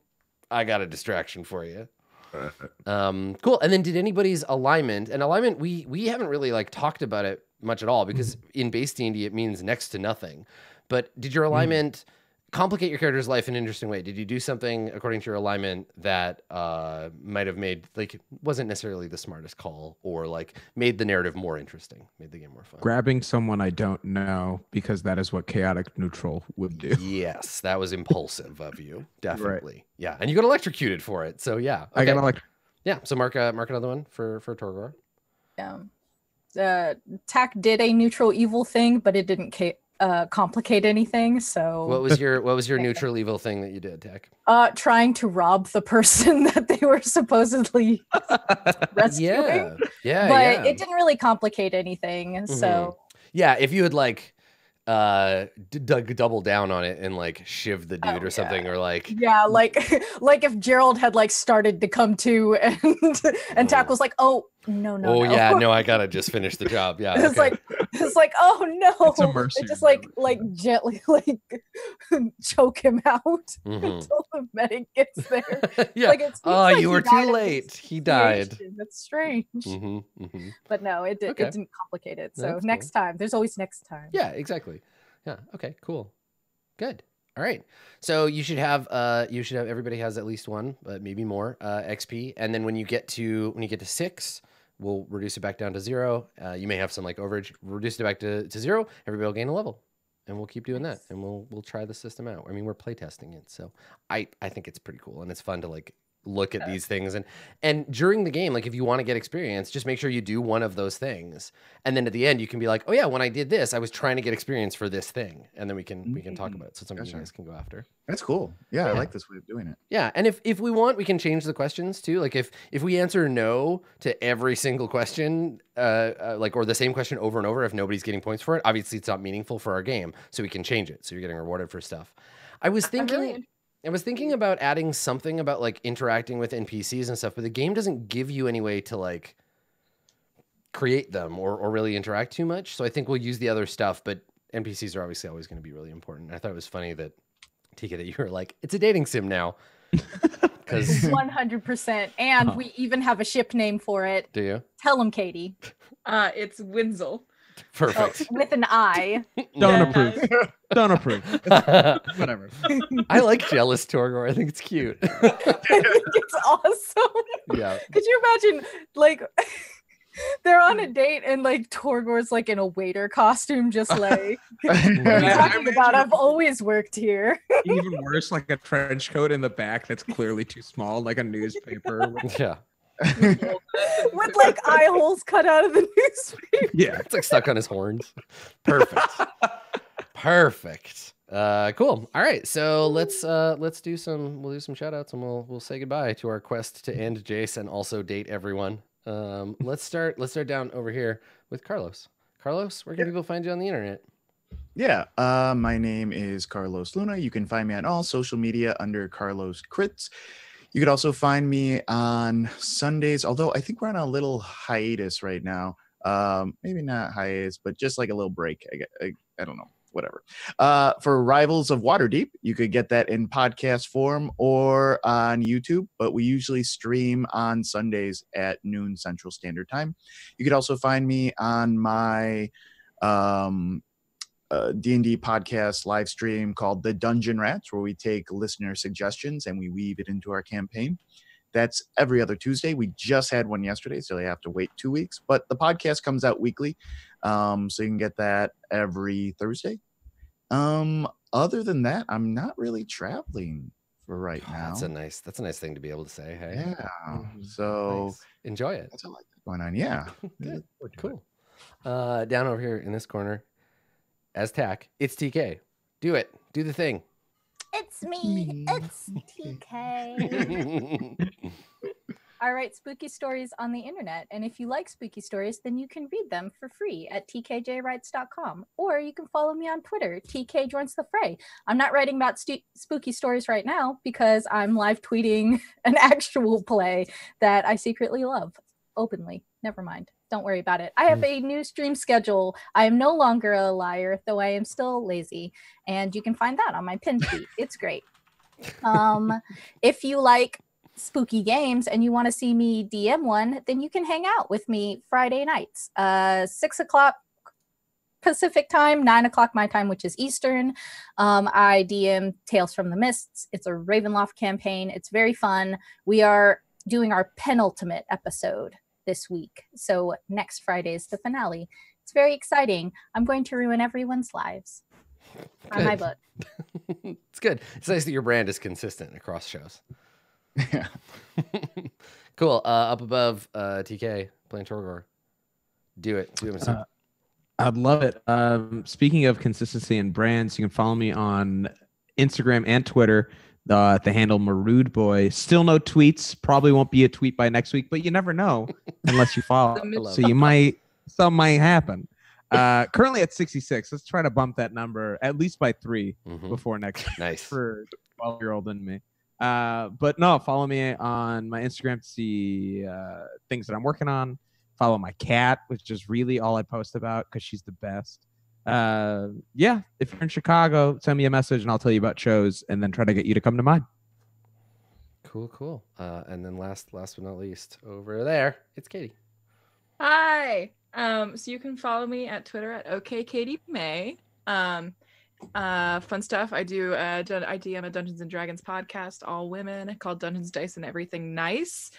Speaker 1: I got a distraction for you. Cool. And then did anybody's alignment, we haven't really, like, talked about it much at all, because in base D&D it means next to nothing. But did your alignment complicate your character's life in an interesting way? Did you do something according to your alignment that might have made, like, wasn't necessarily the smartest call, or, like, made the narrative more interesting, made the game more fun?
Speaker 5: Grabbing someone I don't know, because that is what chaotic neutral would do.
Speaker 1: Yes, that was impulsive of you, definitely. Right. Yeah, and you got electrocuted for it, so yeah. Okay.
Speaker 5: I got electrocuted.
Speaker 1: Yeah, so mark another one for Torgor.
Speaker 3: Yeah. Tack did a neutral evil thing, but it didn't complicate anything. So
Speaker 1: what was your neutral evil thing that you did, Tack?
Speaker 3: Trying to rob the person that they were supposedly rescuing. But it didn't really complicate anything. So
Speaker 1: yeah, if you had, like, double down on it and, like, shiv the dude or something, or like
Speaker 3: like if Gerald had, like, started to come to, and Tack was like, oh no.
Speaker 1: Yeah, no, I gotta just finish the job. Yeah,
Speaker 3: it's like oh no,
Speaker 5: it's a mercy.
Speaker 3: It just like gently, like, choke him out until the medic gets there.
Speaker 1: Like, you were too late. He died.
Speaker 3: That's strange. But no, it didn't complicate it. So next time, there's always next time.
Speaker 1: Yeah, exactly. Yeah. Okay. Cool. Good. All right. So you should have everybody has at least one, but maybe more XP. And then when you get to 6, we'll reduce it back down to 0. You may have some like overage. Reduce it back to 0. Everybody will gain a level, and we'll keep doing that. And we'll try the system out. I mean, we're playtesting it, so I think it's pretty cool, and it's fun to like look at these things. And during the game, like if you want to get experience, just make sure you do one of those things, and then at the end you can be like, oh yeah, when I did this, I was trying to get experience for this thing, and then we can talk about it. So something you guys can go after.
Speaker 4: That's cool. Yeah, I like this way of doing it.
Speaker 1: Yeah, and if we want, we can change the questions too. Like if we answer no to every single question, like or the same question over and over, if nobody's getting points for it, obviously it's not meaningful for our game. So we can change it. So you're getting rewarded for stuff. I was thinking about adding something about like interacting with NPCs and stuff, but the game doesn't give you any way to like create them or really interact too much. So I think we'll use the other stuff, but NPCs are obviously always going to be really important. I thought it was funny that TK, that you were like, it's a dating sim now.
Speaker 3: 100%. And we even have a ship name for it.
Speaker 1: Do you?
Speaker 3: Tell them, Katie.
Speaker 2: It's Winzel.
Speaker 1: Perfect.
Speaker 3: With an I.
Speaker 5: Don't approve. Don't approve. Whatever.
Speaker 1: I like jealous Torgor. I think it's cute.
Speaker 3: I think it's awesome.
Speaker 1: Yeah.
Speaker 3: Could you imagine, like, they're on a date and like Torgor's like in a waiter costume, just like talking about, I've always worked here.
Speaker 5: Even worse, like a trench coat in the back that's clearly too small, like a newspaper.
Speaker 1: Yeah.
Speaker 3: With like eye holes cut out of the newspaper.
Speaker 5: Yeah.
Speaker 1: It's like stuck on his horns. Perfect. Perfect. Cool. All right. So let's do some shout outs, and we'll say goodbye to our quest to end Jace and also date everyone. Let's start down over here with Carlos. Carlos, where can people find you on the internet?
Speaker 4: Yeah, my name is Carlos Luna. You can find me on all social media under Carlos Crits. You could also find me on Sundays, although I think we're on a little hiatus right now. Maybe not hiatus, but just like a little break. I don't know. Whatever. For Rivals of Waterdeep, you could get that in podcast form or on YouTube, but we usually stream on Sundays at noon Central Standard Time. You could also find me on my D&D podcast live stream called The Dungeon Rats, where we take listener suggestions and we weave it into our campaign. That's every other Tuesday. We just had one yesterday, so you have to wait 2 weeks. But the podcast comes out weekly, so you can get that every Thursday. Other than that, I'm not really traveling for right now.
Speaker 1: That's a nice thing to be able to say. Hey,
Speaker 4: yeah. So
Speaker 1: nice. Enjoy it.
Speaker 4: That's all I got going on. Yeah.
Speaker 1: Good. Cool. Down over here in this corner, as Tack, it's TK. Do it. Do the thing.
Speaker 7: It's me. It's TK.
Speaker 3: I write spooky stories on the internet, and if you like spooky stories, then you can read them for free at tkjwrites.com, or you can follow me on Twitter, TK Joins the Fray. I'm not writing about spooky stories right now because I'm live tweeting an actual play that I secretly love openly. Never mind. Don't worry about it. I have a new stream schedule. I am no longer a liar, though I am still lazy, and you can find that on my pin tweet. It's great. If you like spooky games and you want to see me DM one, then you can hang out with me Friday nights, 6 o'clock Pacific time, 9 o'clock my time, which is Eastern. I DM Tales from the Mists. It's a Ravenloft campaign. It's very fun. We are doing our penultimate episode this week, so next Friday is the finale. It's very exciting. I'm going to ruin everyone's lives on my book.
Speaker 1: It's good. It's nice that your brand is consistent across shows.
Speaker 4: Yeah.
Speaker 1: Cool. Up above, TK playing Torgor. Do it. Do it.
Speaker 5: I'd love it. Speaking of consistency and brands, you can follow me on Instagram and Twitter. The handle Marood Boy. Still no tweets. Probably won't be a tweet by next week, but you never know unless you follow. So something might happen. Currently at 66. Let's try to bump that number at least by 3 before next.
Speaker 1: Nice
Speaker 5: for 12-year-old and me. But no, follow me on my Instagram to see things that I'm working on. Follow my cat, which is really all I post about because she's the best. Yeah, if you're in Chicago, send me a message and I'll tell you about shows and then try to get you to come to mine.
Speaker 1: Cool. And then last but not least, over there, it's Katie.
Speaker 2: Hi. So you can follow me at Twitter at OKKatieMay. Fun stuff. I DM a Dungeons and Dragons podcast, all women, called Dungeons, Dice, and Everything Nice.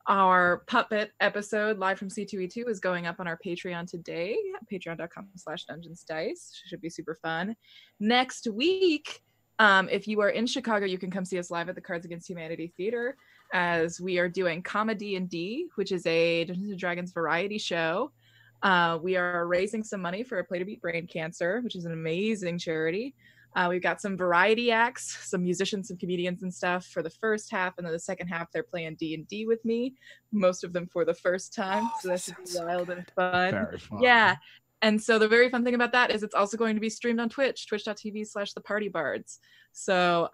Speaker 2: Our puppet episode live from C2E2 is going up on our Patreon today, patreon.com/dungeonsdice. Should be super fun. Next week, if you are in Chicago, you can come see us live at the Cards Against Humanity Theater, as we are doing Comedy and D, which is a Dungeons and Dragons variety show. We are raising some money for A Play to Beat Brain Cancer, which is an amazing charity. We've got some variety acts, some musicians, some comedians and stuff for the first half, and then the second half they're playing D&D with me, most of them for the first time. So that should be wild and fun.
Speaker 5: Very fun.
Speaker 2: Yeah. And so the very fun thing about that is it's also going to be streamed on Twitch, twitch.tv/thepartybards. So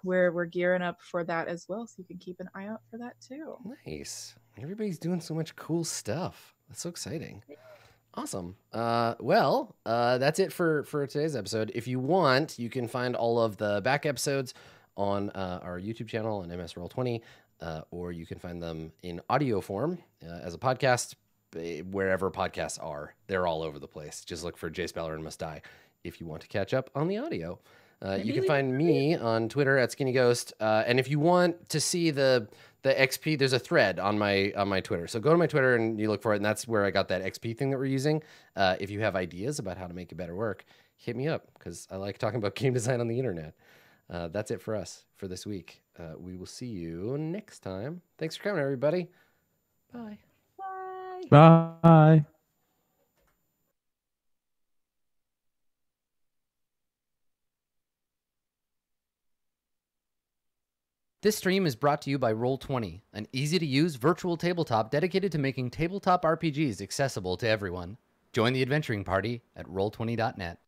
Speaker 2: we're gearing up for that as well. So you can keep an eye out for that too.
Speaker 1: Nice. Everybody's doing so much cool stuff. That's so exciting. Awesome. Well, that's it for today's episode. If you want, you can find all of the back episodes on our YouTube channel on MS Roll20, or you can find them in audio form as a podcast, wherever podcasts are. They're all over the place. Just look for Jace Beleren Must Die if you want to catch up on the audio. You can find me on Twitter at Skinny Ghost. And if you want to see the XP, there's a thread on my Twitter. So go to my Twitter and you look for it, and that's where I got that XP thing that we're using. If you have ideas about how to make it better work, hit me up, because I like talking about game design on the internet. That's it for us for this week. We will see you next time. Thanks for coming, everybody. Bye.
Speaker 5: Bye.
Speaker 8: This stream is brought to you by Roll20, an easy-to-use virtual tabletop dedicated to making tabletop RPGs accessible to everyone. Join the adventuring party at roll20.net.